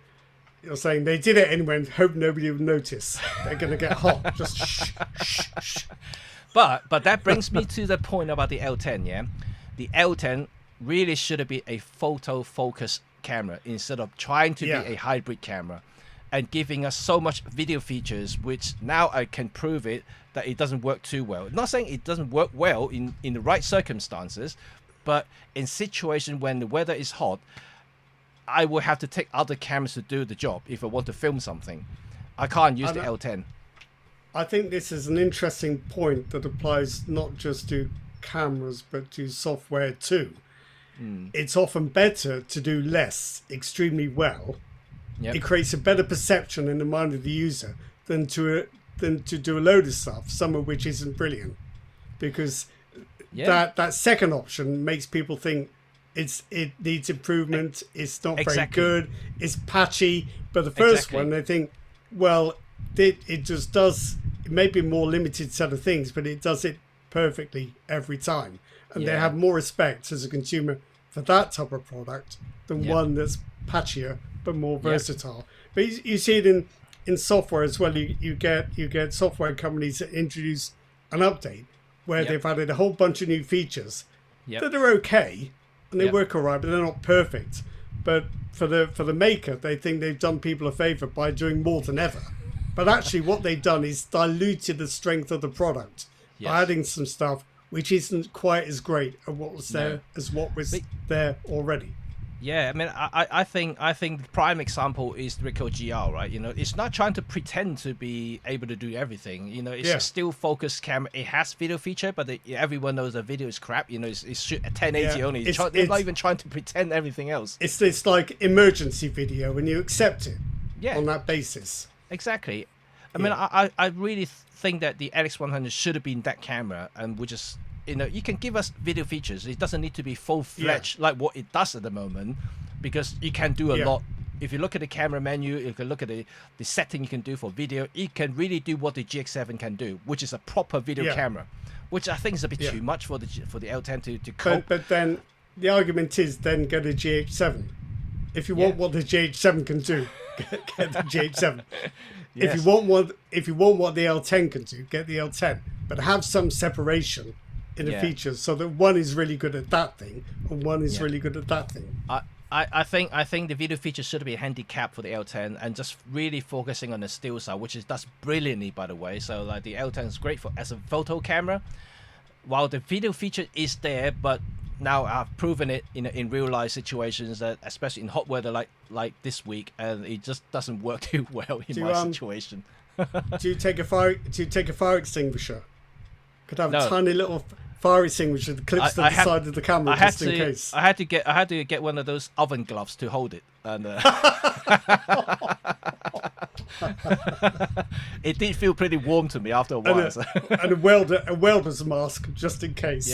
they did it anyway and hope nobody would notice. They're going to get hot. Just shh. But that brings me to the point about the L10, The L10 really should be a photo focus camera instead of trying to be a hybrid camera and giving us so much video features, which now I can prove it that it doesn't work too well. Not saying it doesn't work well in the right circumstances, but in situations when the weather is hot, I will have to take other cameras to do the job if I want to film something. I can't use the L10. I think this is an interesting point that applies not just to cameras but to software too. It's often better to do less extremely well. It creates a better perception in the mind of the user than to do a load of stuff, some of which isn't brilliant, because that second option makes people think it needs improvement, it's not very good, it's patchy. But the first one, they think, well, it just does, it may be a more limited set of things, but it does it perfectly every time. And they have more respect as a consumer for that type of product than one that's patchier but more versatile. But you see it in software as well. You get software companies that introduce an update where they've added a whole bunch of new features that are okay and they work all right, but they're not perfect. But for the maker, they think they've done people a favor by doing more than ever. But actually what they've done is diluted the strength of the product by adding some stuff which isn't quite as great as what was there as what was there already. Yeah, I mean, I think the prime example is the Ricoh GR, right? It's not trying to pretend to be able to do everything. It's a still focused camera. It has video feature, but everyone knows the video is crap. It's shoot at 1080 only. They're not even trying to pretend everything else. It's like emergency video, and you accept it on that basis. Exactly. I mean, I really think that the LX100 should have been that camera, and we just. You can give us video features. It doesn't need to be full-fledged like what it does at the moment, because you can do a lot. If you look at the camera menu, you can look at the setting you can do for video. It can really do what the GX7 can do, which is a proper video camera, which I think is a bit too much for the L10 to cope. But then the argument is then get a GH7. If you want what the GH7 can do, get the GH7. If you want what the L10 can do, get the L10, but have some separation in the features so that one is really good at that thing and one is really good at that thing. I think the video feature should be a handicap for the L10 and just really focusing on the still side, which does brilliantly, by the way. So like the L10 is great as a photo camera, while the video feature is there, but now I've proven it in real life situations, that especially in hot weather like this week, and it just doesn't work too well in my situation. Do you take a fire extinguisher? Could have a tiny little fire extinguisher that clips to the side of the camera just in case. I had to get one of those oven gloves to hold it, and it did feel pretty warm to me after a while. And a welder's mask just in case.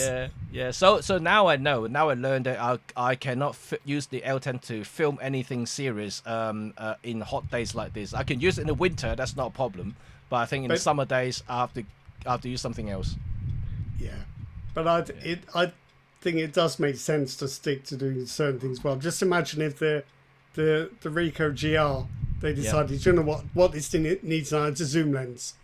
Yeah. So now I know. Now I learned that I cannot use the L10 to film anything serious in hot days like this. I can use it in the winter. That's not a problem. But I think in the summer days I have to use something else. Yeah. But I think it does make sense to stick to doing certain things well. Just imagine if the Ricoh GR, they decided, you know what this thing needs now, it's a zoom lens.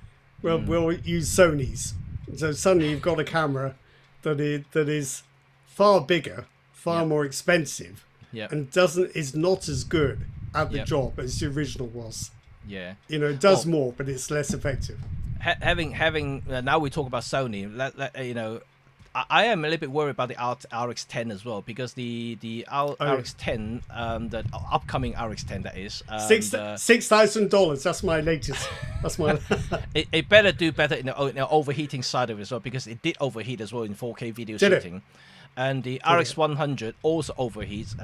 Well, we'll use Sony's. So suddenly you've got a camera that is far bigger, far more expensive, and is not as good at the job as the original was. Yeah. You know, it does more, but it's less effective. Having now we talk about Sony. You know, I am a little bit worried about the RX10 as well, because the RX10, the upcoming RX10 that is, $6,000. That's my latest. That's my. it better do better in the overheating side of it as well, because it did overheat as well in 4K video shooting. And the RX100 also overheats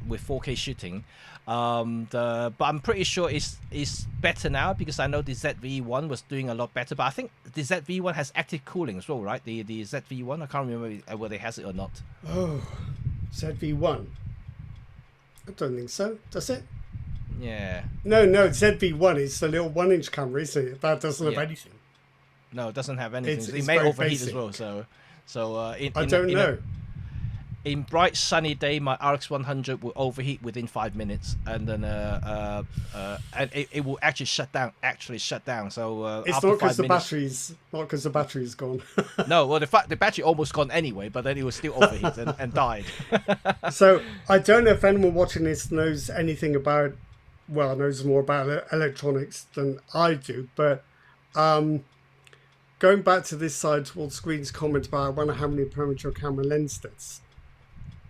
with 4K shooting. But I'm pretty sure it's better now, because I know the ZV-1 was doing a lot better. But I think the ZV-1 has active cooling as well, right? The ZV-1, I can't remember whether it has it or not. Oh, ZV-1. I don't think so. Does it? Yeah. No, ZV-1 is the little 1-inch camera, isn't it? That doesn't have anything. No, it doesn't have anything. It may overheat as well. So I don't know. In bright sunny day, my RX100 will overheat within 5 minutes, and then and it will actually shut down. So it's not because the battery's gone. No, well the battery almost gone anyway, but then it was still overheat and died. So I don't know if anyone watching this knows anything about, knows more about electronics than I do, but going back to this side towards Screen's comment about I wonder how many premature camera lens deaths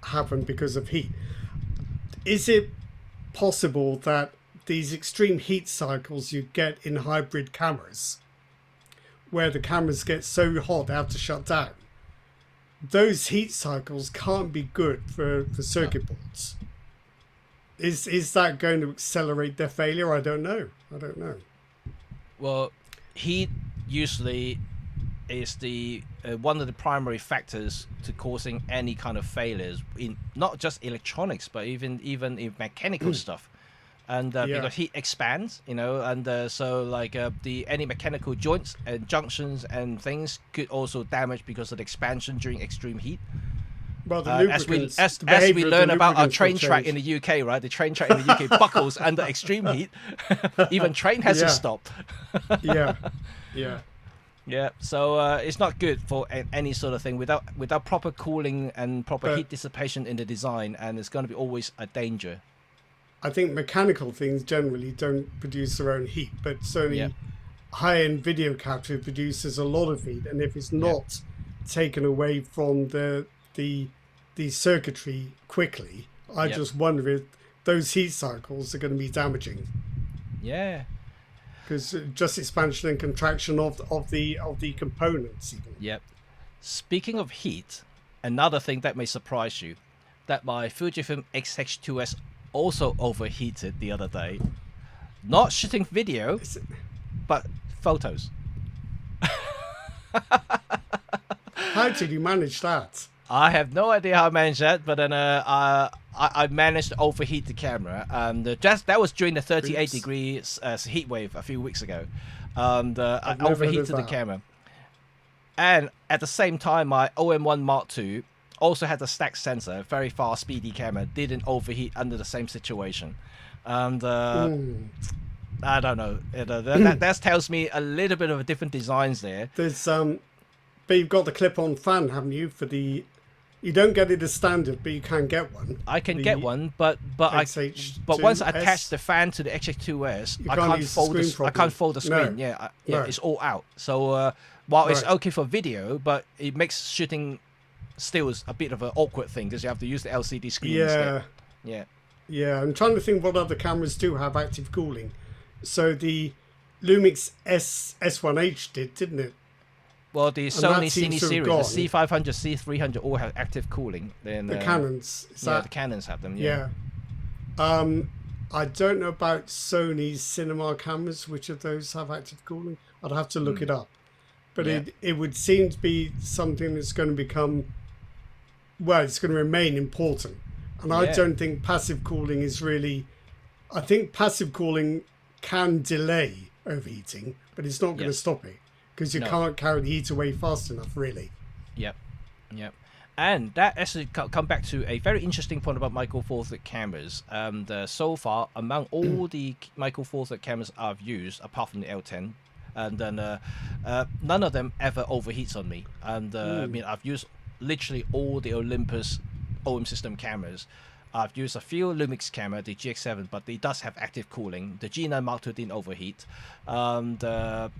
happen because of heat. Is it possible that these extreme heat cycles you get in hybrid cameras, where the cameras get so hot they have to shut down, those heat cycles can't be good for circuit boards? Is that going to accelerate their failure? I don't know. Well, heat usually is the one of the primary factors to causing any kind of failures in not just electronics, but even in mechanical stuff. And because heat expands, and so like any mechanical joints and junctions and things could also damage because of the expansion during extreme heat. Well, as we learn about our train track in the UK, right? The train track in the UK buckles under extreme heat. Even train has to stop. Yeah, so it's not good for any sort of thing without proper cooling and proper heat dissipation in the design, and it's going to be always a danger. I think mechanical things generally don't produce their own heat, but certainly high-end video capture produces a lot of heat, and if it's not taken away from the circuitry quickly, I just wonder if those heat cycles are going to be damaging. Yeah. Because just expansion and contraction of the components. Even. Yep. Speaking of heat, another thing that may surprise you, that my Fujifilm X-H2S also overheated the other day. Not shooting video, but photos. How did you manage that? I have no idea how I managed that, but then I managed to overheat the camera, and that was during the 38 degrees heat wave a few weeks ago. I overheated the camera, and at the same time, my OM1 Mark II also had a stack sensor, a very fast, speedy camera, didn't overheat under the same situation, and I don't know. That tells me a little bit of a different designs there. There's but you've got the clip-on fan, haven't you? For the, you don't get it as standard, but you can get one. I can get one, but once I attach the fan to the XH2S, I can't fold the screen. No. It's all out. So while it's okay for video, but it makes shooting stills a bit of an awkward thing because you have to use the LCD screen instead. Yeah, I'm trying to think what other cameras do have active cooling. So the Lumix S1H didn't it? Well, the Sony Cine series, the C500, C300 all have active cooling. Then the Canons, the Canons have them. Yeah. I don't know about Sony's cinema cameras. Which of those have active cooling? I'd have to look it up. But it would seem to be something that's going to become, well, it's going to remain important. And I don't think passive cooling is really. I think passive cooling can delay overheating, but it's not going to stop it. Because you can't carry the heat away fast enough, really. Yep. And that actually come back to a very interesting point about Micro Four Thirds cameras. So far, among all the Micro Four Thirds cameras I've used, apart from the L10, and then none of them ever overheats on me. And I mean, I've used literally all the Olympus OM system cameras. I've used a few Lumix camera, the GX7, but it does have active cooling. The G9 Mark II didn't overheat. The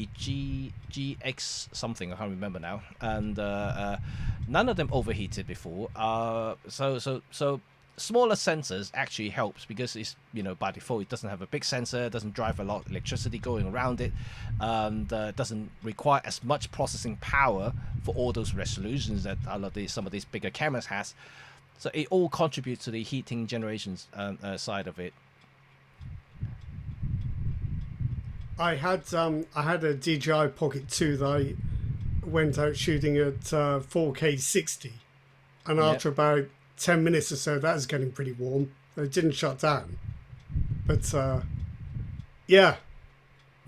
GX something, I can't remember now. And none of them overheated before. So smaller sensors actually helps because it's, by default, it doesn't have a big sensor, doesn't drive a lot of electricity going around it, and doesn't require as much processing power for all those resolutions that some of these bigger cameras has. So it all contributes to the heating generations side of it. I had a DJI Pocket 2 that I went out shooting at 4K 60, and after about 10 minutes or so, that was getting pretty warm. It didn't shut down, but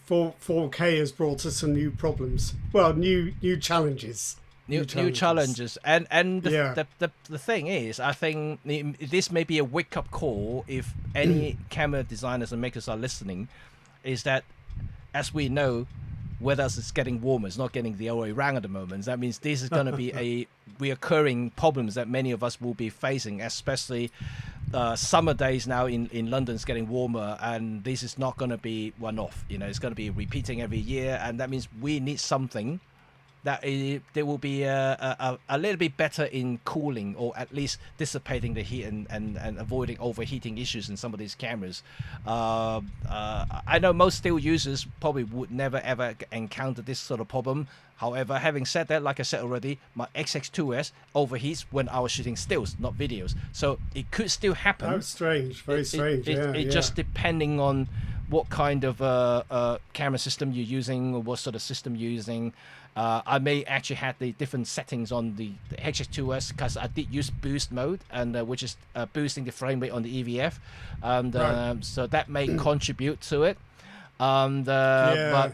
4K has brought us some new problems. Well, new challenges. New challenges, and the thing is, I think this may be a wake up call if any camera designers and makers are listening, is that as we know, weather is getting warmer, it's not getting the other way around at the moment. That means this is going to be a reoccurring problems that many of us will be facing, especially summer days now in London's getting warmer, and this is not going to be one off. It's going to be repeating every year, and that means we need something that there will be a little bit better in cooling, or at least dissipating the heat and avoiding overheating issues in some of these cameras. I know most still users probably would never ever encounter this sort of problem. However, having said that, like I said already, my XH2S overheats when I was shooting stills, not videos. So it could still happen. That's strange, very strange. It just depending on what kind of camera system you're using, or what sort of system you're using. I may actually have the different settings on the XH2S because I did use boost mode, and which is boosting the frame rate on the EVF, and so that may contribute to it. But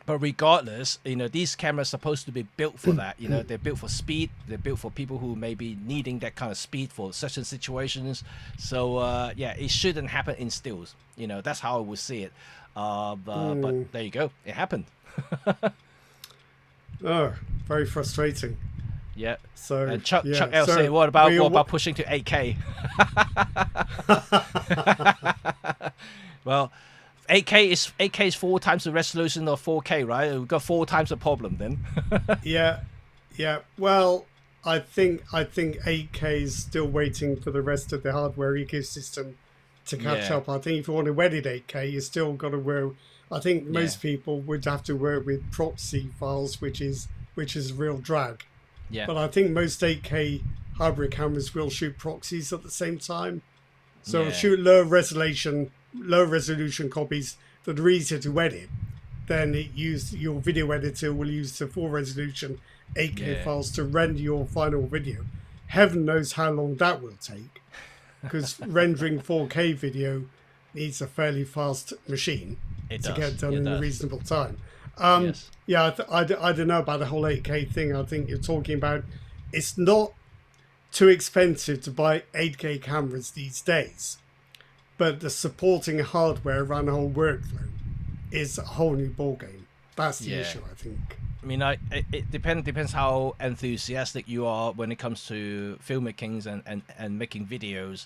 regardless, these cameras are supposed to be built for that. They're built for speed. They're built for people who may be needing that kind of speed for certain situations. So it shouldn't happen in stills. That's how I would see it. But there you go. It happened. Oh, very frustrating. Yeah. So and Chuck L saying, what about pushing to 8K? Well, 8K is 4 times the resolution of 4K, right? We've got 4 times the problem then. Yeah. Well, I think 8K is still waiting for the rest of the hardware ecosystem to catch up. I think if you want to edit 8K, you still got to wear. I think most people would have to work with proxy files, which is a real drag. Yeah. But I think most 8K hybrid cameras will shoot proxies at the same time. So shoot low resolution copies that are easier to edit. Then your video editor will use the full resolution 8K files to render your final video. Heaven knows how long that will take, because rendering 4K video needs a fairly fast machine to get done in a reasonable time. I don't know about the whole 8K thing. I think you're talking about, it's not too expensive to buy 8K cameras these days. but the supporting hardware around the whole workflow is a whole new ballgame. That's the issue, I think. I mean, it depends how enthusiastic you are when it comes to filmmakings and making videos.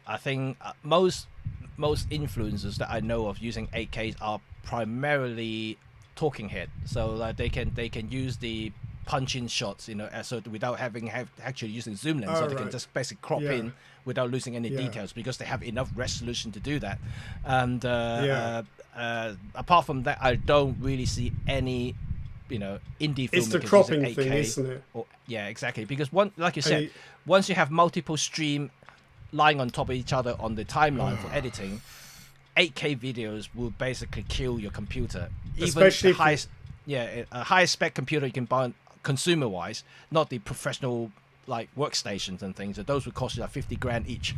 I think most influencers that I know of using 8Ks are primarily talking head, so they can use the punch-in shots, so without actually using zoom lens, so they can just basically crop in without losing any details, because they have enough resolution to do that. And apart from that, I don't really see any indie filmmakers. It's the cropping thing, isn't it? Yeah, exactly. Because like you said, once you have multiple stream lying on top of each other on the timeline for editing, 8K videos will basically kill your computer. Especially even a high spec computer you can buy consumer wise, not the professional like workstations and things. Those would cost you like 50 grand each.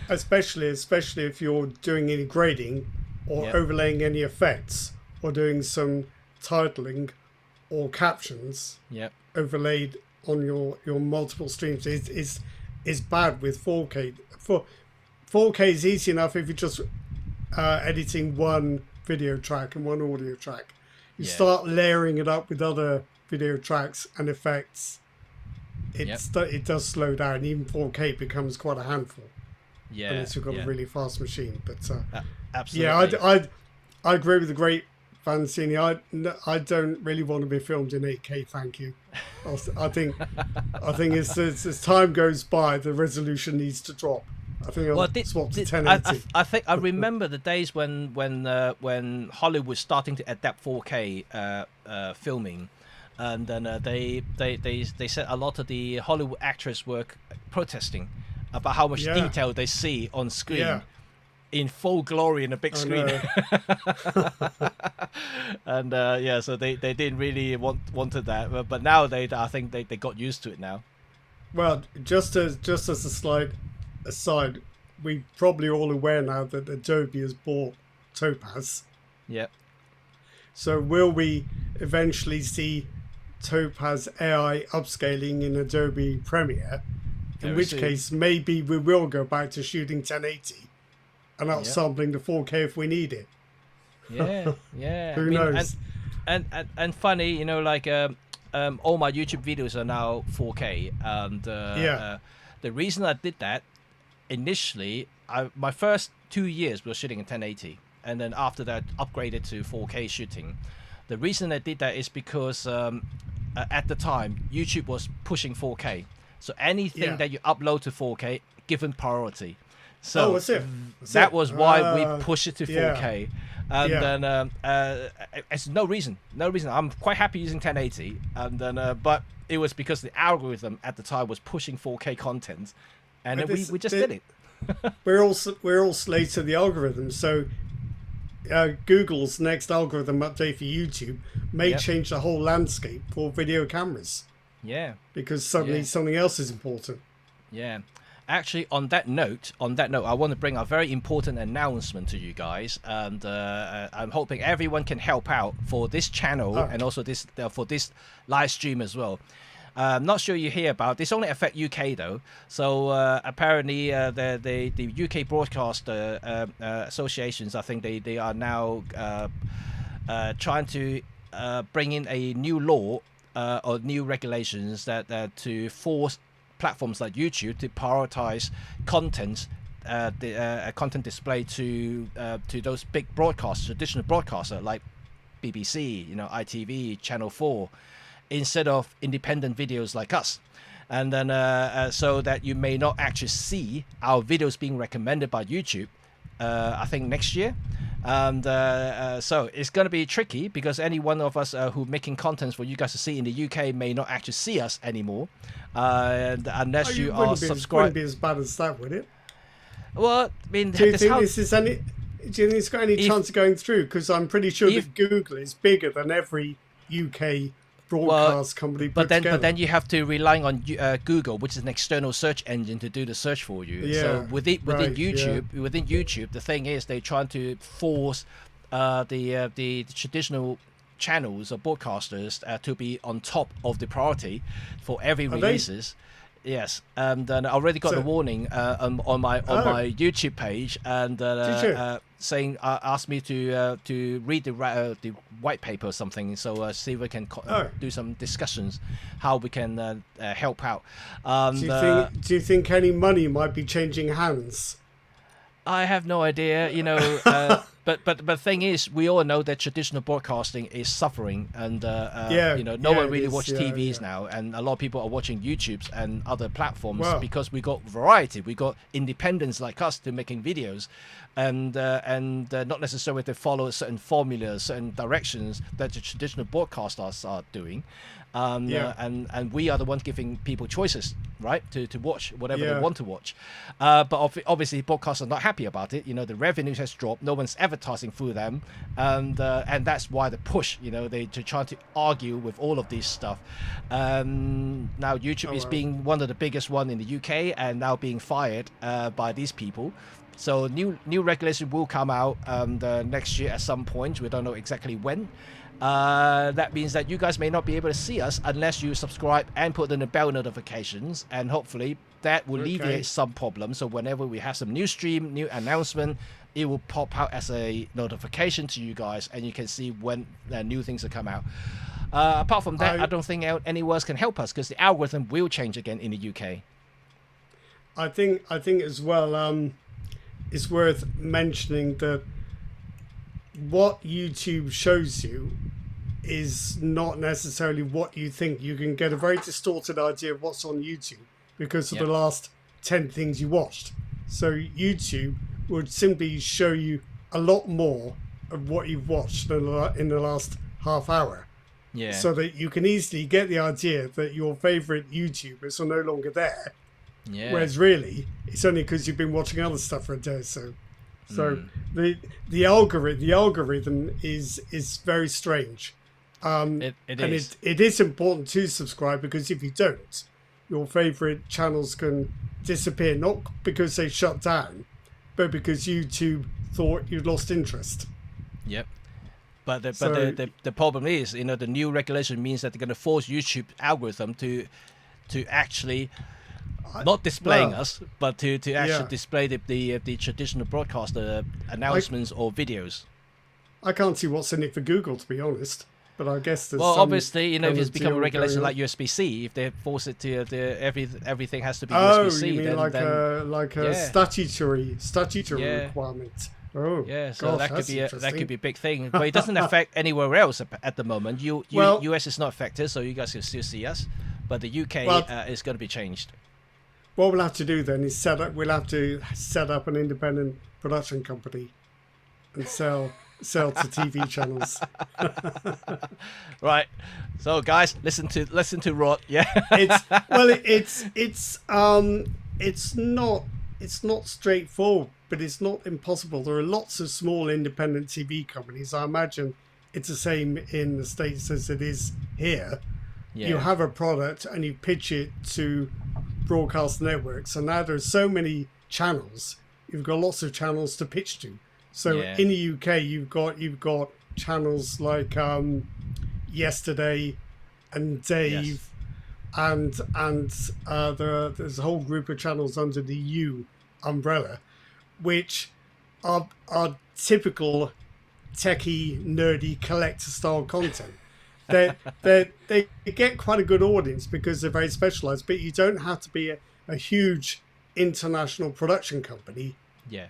especially if you're doing any grading or overlaying any effects or doing some titling or captions overlaid on your multiple streams is bad with 4K. 4K is easy enough if you're just editing one video track and one audio track. You start layering it up with other video tracks and effects. It does slow down. Even 4K becomes quite a handful. Yeah, unless you've got a really fast machine. But absolutely. Yeah, I agree with the great Vancini. I don't really want to be filmed in 8K. Thank you. I think as time goes by, the resolution needs to drop. I think I'll swap to 1080. I think I remember the days when Hollywood was starting to adapt 4K filming, and then they said a lot of the Hollywood actors were protesting about how much detail they see on screen in full glory in a big screen. And so they didn't really wanted that, but now I think they got used to it now. Well, just as a slight aside, we're probably all aware now that Adobe has bought Topaz. Yep. So will we eventually see Topaz AI upscaling in Adobe Premiere? In which case, maybe we will go back to shooting 1080 and upsampling the 4K if we need it. Yeah. Who knows? And funny, like all my YouTube videos are now 4K, and the reason I did that initially, my first 2 years was shooting in 1080, and then after that upgraded to 4K shooting. The reason I did that is because at the time YouTube was pushing 4K, so anything that you upload to 4K given priority. So that was why we pushed it to 4K. And then it's no reason. I'm quite happy using 1080, and then but it was because the algorithm at the time was pushing 4K content, and then we just did it. we're all slaves to the algorithm. So Google's next algorithm update for YouTube may change the whole landscape for video cameras. Yeah, because suddenly something else is important. Yeah. Actually, on that note, I want to bring a very important announcement to you guys, and I'm hoping everyone can help out for this channel and also for this live stream as well. I'm not sure you hear about this. Only affect UK though. So apparently, the UK broadcast associations, I think they are now trying to bring in a new law or new regulations that to force platforms like YouTube to prioritize content, content display to those big broadcasters, traditional broadcasters like BBC, ITV, Channel 4, instead of independent videos like us. And then so that you may not actually see our videos being recommended by YouTube, I think next year. And so it's going to be tricky because any one of us who making contents for you guys to see in the UK may not actually see us anymore, unless you are subscribed. Wouldn't be as bad as that, would it? Well, I mean, do you think it's got any chance of going through? Because I'm pretty sure that Google is bigger than every UK broadcast company. But then you have to rely on Google, which is an external search engine, to do the search for you. Yeah, so within YouTube, the thing is they're trying to force the traditional channels or broadcasters to be on top of the priority for every releases. Yes, and I already got a warning on my YouTube page, and saying asked me to read the white paper or something. So see if we can do some discussions how we can help out. Do you think any money might be changing hands? I have no idea, you know. But the thing is, we all know that traditional broadcasting is suffering, and you know, no one really watches TVs now, and a lot of people are watching YouTubes and other platforms because we got variety, we got independents like us to making videos, and not necessarily to follow certain formulas, certain directions that the traditional broadcasters are doing. And we are the ones giving people choices, right, to watch whatever they want to watch. But obviously, broadcasters are not happy about it. You know, the revenues has dropped. No one's advertising through them, and that's why the push. You know, they try to argue with all of this stuff. Now YouTube is being one of the biggest one in the UK, and now being fired by these people. So new regulation will come out next year at some point. We don't know exactly when. That means that you guys may not be able to see us unless you subscribe and put in the bell notifications, and hopefully that will alleviate some problems. So whenever we have some new stream, new announcement, it will pop out as a notification to you guys, and you can see when new things will come out. Apart from that, I don't think any words can help us, because the algorithm will change again in the UK. I think as well, it's worth mentioning that what YouTube shows you is not necessarily what you think. You can get a very distorted idea of what's on YouTube because of the last 10 things you watched. So YouTube would simply show you a lot more of what you've watched in the last half hour. Yeah. So that you can easily get the idea that your favorite YouTubers are no longer there. Yeah. Whereas really, it's only because you've been watching other stuff for a day or so. So the algorithm is very strange. It is important to subscribe, because if you don't, your favorite channels can disappear, not because they shut down, but because YouTube thought you'd lost interest. Yep. But the problem is, you know, the new regulation means that they're going to force YouTube algorithm to actually not displaying us, but to actually display the traditional broadcaster announcements or videos. I can't see what's in it for Google, to be honest. But I guess there's obviously, you know, if it's become a regulation like USB-C, if they force it to everything has to be USB-C. You mean like a statutory requirement? Oh, yeah. So gosh, that could be a big thing, but it doesn't affect anywhere else at the moment. US is not affected, so you guys can still see us, but the UK is going to be changed. What we'll have to do then is we'll have to set up an independent production company and sell to TV channels. Right. So guys, listen to Rod. Yeah. It's not straightforward, but it's not impossible. There are lots of small independent TV companies. I imagine it's the same in the States as it is here. Yeah. You have a product and you pitch it to broadcast networks, and now there's so many channels. You've got lots of channels to pitch to. So in the UK, you've got channels like Yesterday and Dave, and there's a whole group of channels under the U umbrella, which are typical techie, nerdy, collector style content. They get quite a good audience because they're very specialized, but you don't have to be a huge international production company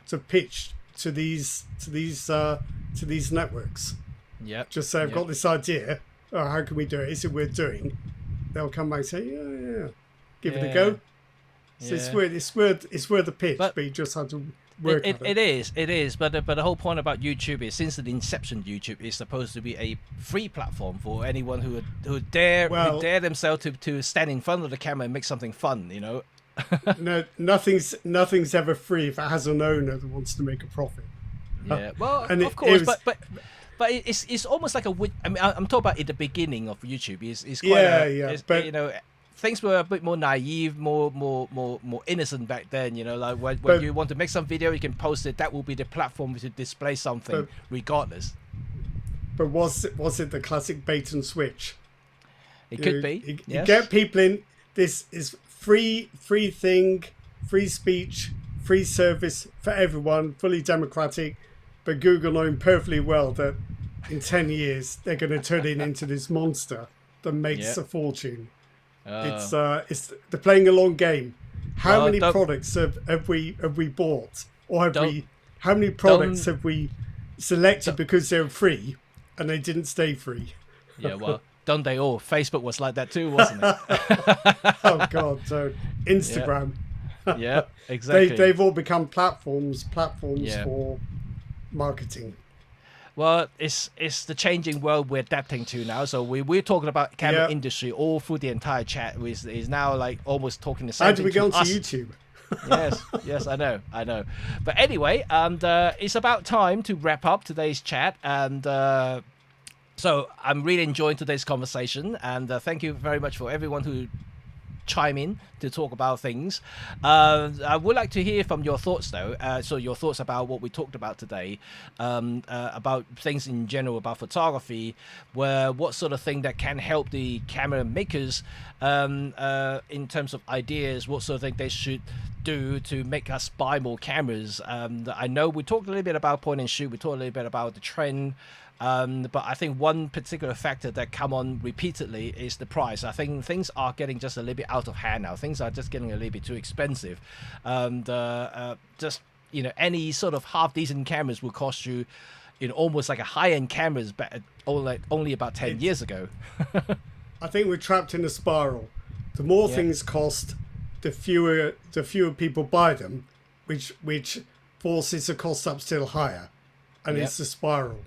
to pitch to these networks. Yeah. Just say, I've got this idea. Oh, how can we do it? Is it worth doing? They'll come back and say, yeah. Give it a go. So it's worth a pitch, but you just have to work on it. It is. But the whole point about YouTube is, since the inception, YouTube is supposed to be a free platform for anyone who dare themselves to stand in front of the camera and make something fun. You know. No, nothing's ever free if it has an owner that wants to make a profit. Yeah, well, of course, but it's almost like I mean, I'm talking about at the beginning of YouTube. It's quite but you know, things were a bit more naive, more innocent back then. You know, like when you want to make some video, you can post it. That will be the platform to display something, regardless. But was it the classic bait and switch? It could be. You get people in. This is free thing, free speech, free service for everyone, fully democratic. But Google knowing perfectly well that in 10 years they're going to turn it into this monster that makes a fortune. It's they're playing a long game. How many products have we bought, or how many products have we selected because they're free and they didn't stay free? Yeah, well, don't they all? Facebook was like that too, wasn't it? Oh God, so Instagram. Yeah, exactly. They've all become platforms for marketing. Well, it's the changing world we're adapting to now. So we're talking about camera industry all through the entire chat. Is now like almost talking the same thing. How do we go onto YouTube? yes, I know. But anyway, and it's about time to wrap up today's chat. And so I'm really enjoying today's conversation. And thank you very much for everyone who chime in to talk about things. I would like to hear from your thoughts though. So your thoughts about what we talked about today, about things in general, about photography, what sort of thing that can help the camera makers in terms of ideas, what sort of thing they should do to make us buy more cameras. I know we talked a little bit about point and shoot, we talked a little bit about the trend. But I think one particular factor that come on repeatedly is the price. I think things are getting just a little bit out of hand now. Things are just getting a little bit too expensive. Just, any sort of half decent cameras will cost you, almost like a high-end cameras, but only about 10 years ago. I think we're trapped in a spiral. The more things cost, the fewer people buy them, which forces the cost up still higher, and it's a spiral.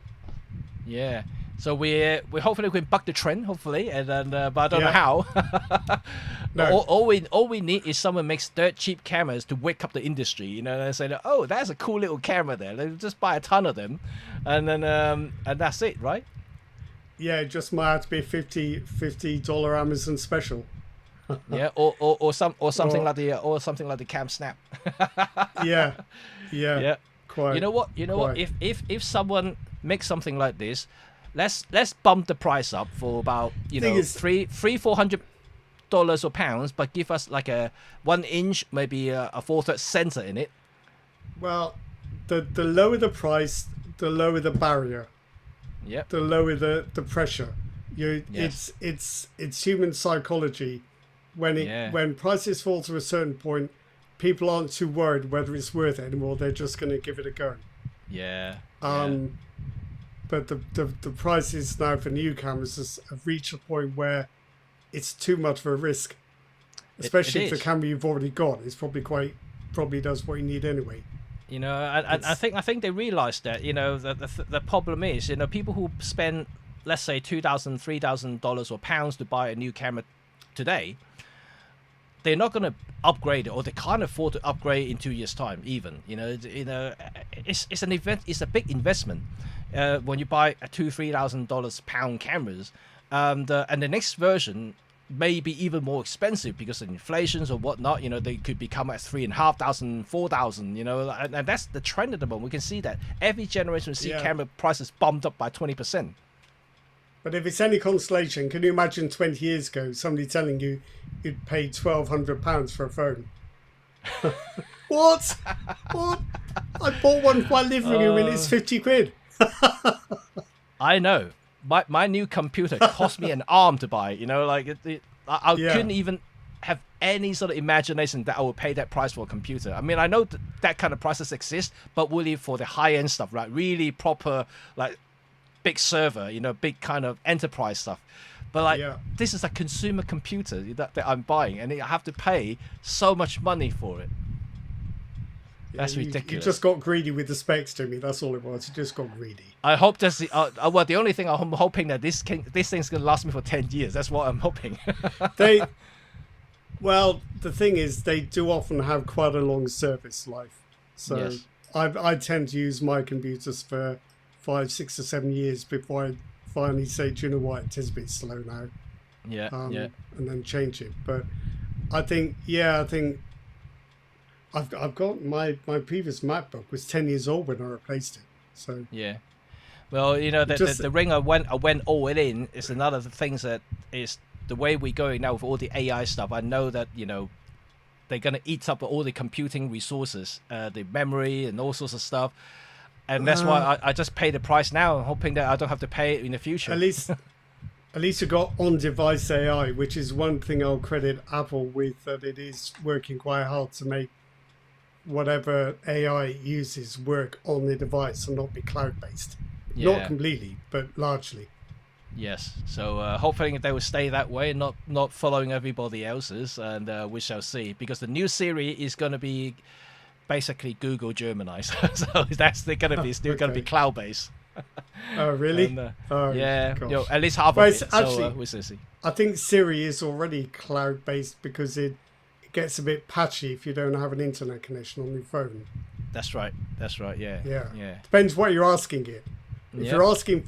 Yeah, so we hopefully we can buck the trend, hopefully, and then but I don't know how. No. all we need is someone makes dirt cheap cameras to wake up the industry, and say, oh, that's a cool little camera there. Let's just buy a ton of them, and then and that's it, right? Yeah, it just might have to be a $50 Amazon special. Yeah, or something like the Cam Snap. yeah. Quite. You know what? If someone makes something like this, let's bump the price up for about $300-400 or pounds, but give us like a 1 inch, maybe a 1/4 sensor in it. Well, the lower the price, the lower the barrier. Yeah. The lower the pressure. It's human psychology. When prices fall to a certain point, people aren't too worried whether it's worth it anymore. They're just going to give it a go. Yeah. But the prices now for new cameras have reached a point where it's too much of a risk, especially if the camera you've already got is probably does what you need anyway. I think they realize that the problem is people who spend, let's say, $2,000-3,000 or pounds to buy a new camera today, they're not going to upgrade it, or they can't afford to upgrade in 2 years' time. Even it's an event. It's a big investment when you buy a $2,000-3,000 pound cameras, and the next version may be even more expensive because of inflations or whatnot. They could become at $3,500, $4,000. And that's the trend at the moment. We can see that every generation we see camera prices bumped up by 20%. But if it's any consolation, can you imagine 20 years ago somebody telling you you'd pay £1,200 for a phone? What? I bought one for my living room and it's 50 quid. I know. My new computer cost me an arm to buy. I couldn't even have any sort of imagination that I would pay that price for a computer. I mean, I know that kind of prices exist, but really for the high-end stuff, right? Really proper, like, big server, big kind of enterprise stuff. But this is a consumer computer that I'm buying, and I have to pay so much money for it. That's ridiculous. You just got greedy with the specs, to me. That's all it was. You just got greedy. I hope that's the only thing I'm hoping that this thing's gonna last me for 10 years. That's what I'm hoping. Well, the thing is, they do often have quite a long service life. So I tend to use my computers for 5, 6 or 7 years before I finally say, do you know what, it is a bit slow now. And then change it. But I think I've got my previous MacBook was 10 years old when I replaced it. So well, the ring I went all in is another of the things that is the way we're going now with all the AI stuff. I know that they're gonna eat up all the computing resources, the memory and all sorts of stuff. And that's why I just pay the price now, hoping that I don't have to pay it in the future. At least you got on-device AI, which is one thing I'll credit Apple with, that it is working quite hard to make whatever AI it uses work on the device and not be cloud-based. Yeah. Not completely, but largely. Yes. So hopefully they will stay that way, not following everybody else's, and we shall see. Because the new Siri is going to be basically Google Germanized, so that's going to be still going to be cloud-based. Oh, really? And, oh, yeah, gosh. at least half Well, of it. actually, So we'll see. I think Siri is already cloud-based because it gets a bit patchy if you don't have an internet connection on your phone. That's right. Yeah. Yeah. Depends what you're asking it. If you're asking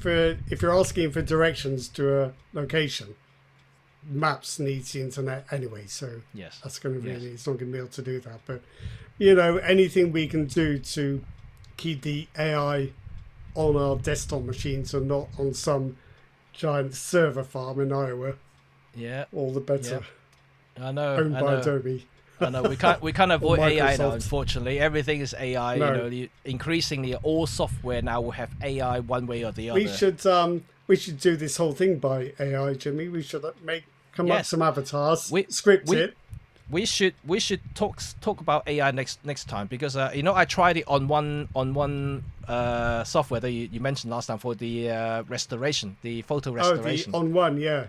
for directions to a location, maps needs the internet anyway, so yes, that's going to really it's not going to be able to do that. But you know, anything we can do to keep the AI on our desktop machines and not on some giant server farm in Iowa, all the better. I know. Owned by Adobe. I know. We can't avoid AI now. Microsoft. Unfortunately, everything is AI. No. You know, increasingly all software now will have AI one way or the other. We should do this whole thing by AI, Jimmy. We should come up with some avatars, script it. We should talk about AI next time, because you know, I tried it on one software that you mentioned last time for the restoration, the photo restoration. Oh, on one, yeah.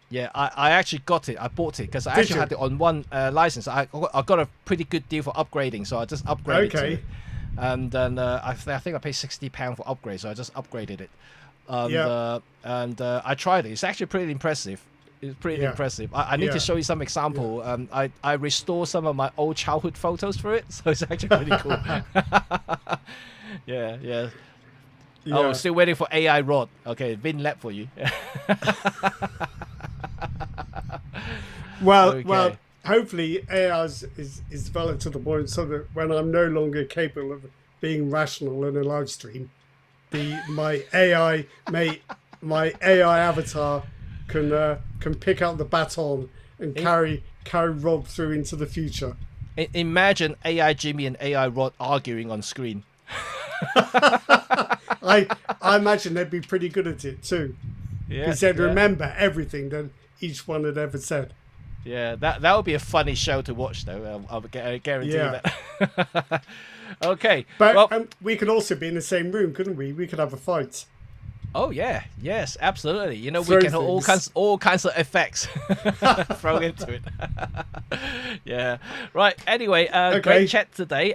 Yeah, I actually got it. I bought it because I actually had it on one license. I got a pretty good deal for upgrading, so I just upgraded to it. And then I think I paid £60 for upgrade, so I just upgraded it. And I tried it. It's actually pretty impressive. It's pretty impressive. I need to show you some example. I restore some of my old childhood photos for it, so it's actually pretty cool. Yeah. Oh, still waiting for AI Rod. Okay, Vin lap for you. Well, hopefully AI is developed to the point so that when I'm no longer capable of being rational in a live stream, my AI avatar can pick up the baton and carry Rob through into the future. Imagine AI Jimmy and AI Rod arguing on screen. I imagine they'd be pretty good at it too. Because they'd remember everything that each one had ever said. Yeah, that would be a funny show to watch, though. I guarantee that. Okay, but we could also be in the same room, couldn't we? We could have a fight. Oh yeah, yes, absolutely. You know, we can have all kinds of effects thrown into it. Yeah. Right. Anyway, great chat today.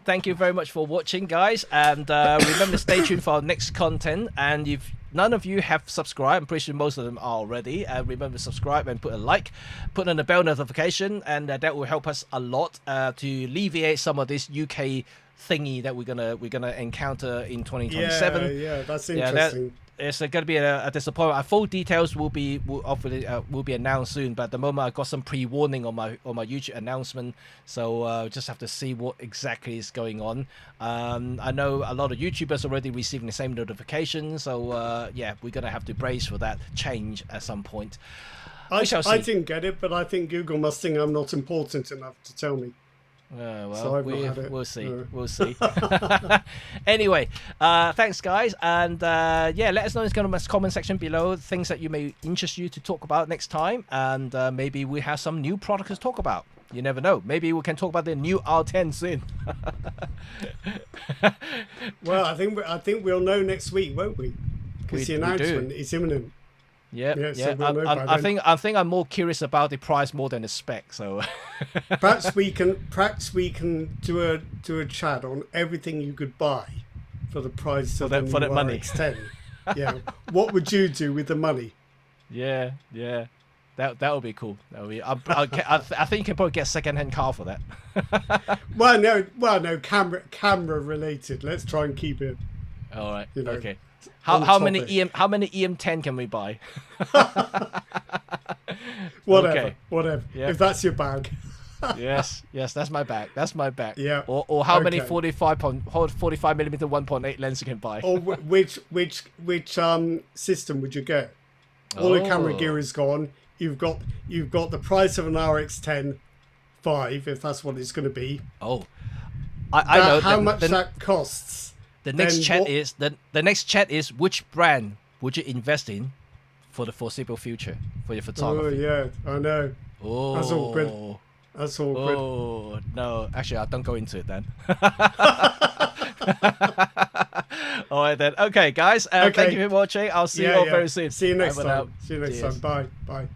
Thank you very much for watching, guys, and remember to stay tuned for our next content. And if none of you have subscribed, I'm pretty sure most of them are already. Remember to subscribe and put a like, put on the bell notification, and that will help us a lot to alleviate some of this UK thingy that we're gonna encounter in 2027. Yeah, that's interesting. It's going to be a disappointment. Full details will be announced soon, but at the moment I got some pre-warning on my YouTube announcement, so just have to see what exactly is going on. I know a lot of YouTubers already receiving the same notification, so yeah, we're going to have to brace for that change at some point. I didn't get it, but I think Google must think I'm not important enough to tell me. Well, so we'll see. We'll see. Anyway, thanks, guys, and yeah, let us know in the comment section below things that you may interest you to talk about next time, and maybe we have some new products to talk about. You never know. Maybe we can talk about the new R10 soon. Well, I think we'll know next week, won't we? Because the announcement is imminent. Yeah. So we'll I think I'm more curious about the price more than the spec. So perhaps we can do a chat on everything you could buy for the price of the new money. RX10. Yeah. What would you do with the money? Yeah. That would be cool. That would be. I think you can probably get a second-hand car for that. Well, no, camera related. Let's try and keep it. All right. Okay. How many EM10 can we buy? Whatever. Yeah. If that's your bag. yes, that's my bag. Yeah. Or how many 45 millimeter 1.8 lens you can buy? Or which system would you get? All the camera gear is gone. You've got the price of an RX10 5, if that's what it's going to be. Oh, I know how much that costs. The next chat is the next chat is which brand would you invest in for the foreseeable future for your photography? Oh yeah, I know. Oh, that's awkward. That's awkward. Oh no, actually, I don't go into it then. All right then. Okay, guys. Thank you for watching. I'll see you all very soon. See you next time. See you next time. Bye. Bye.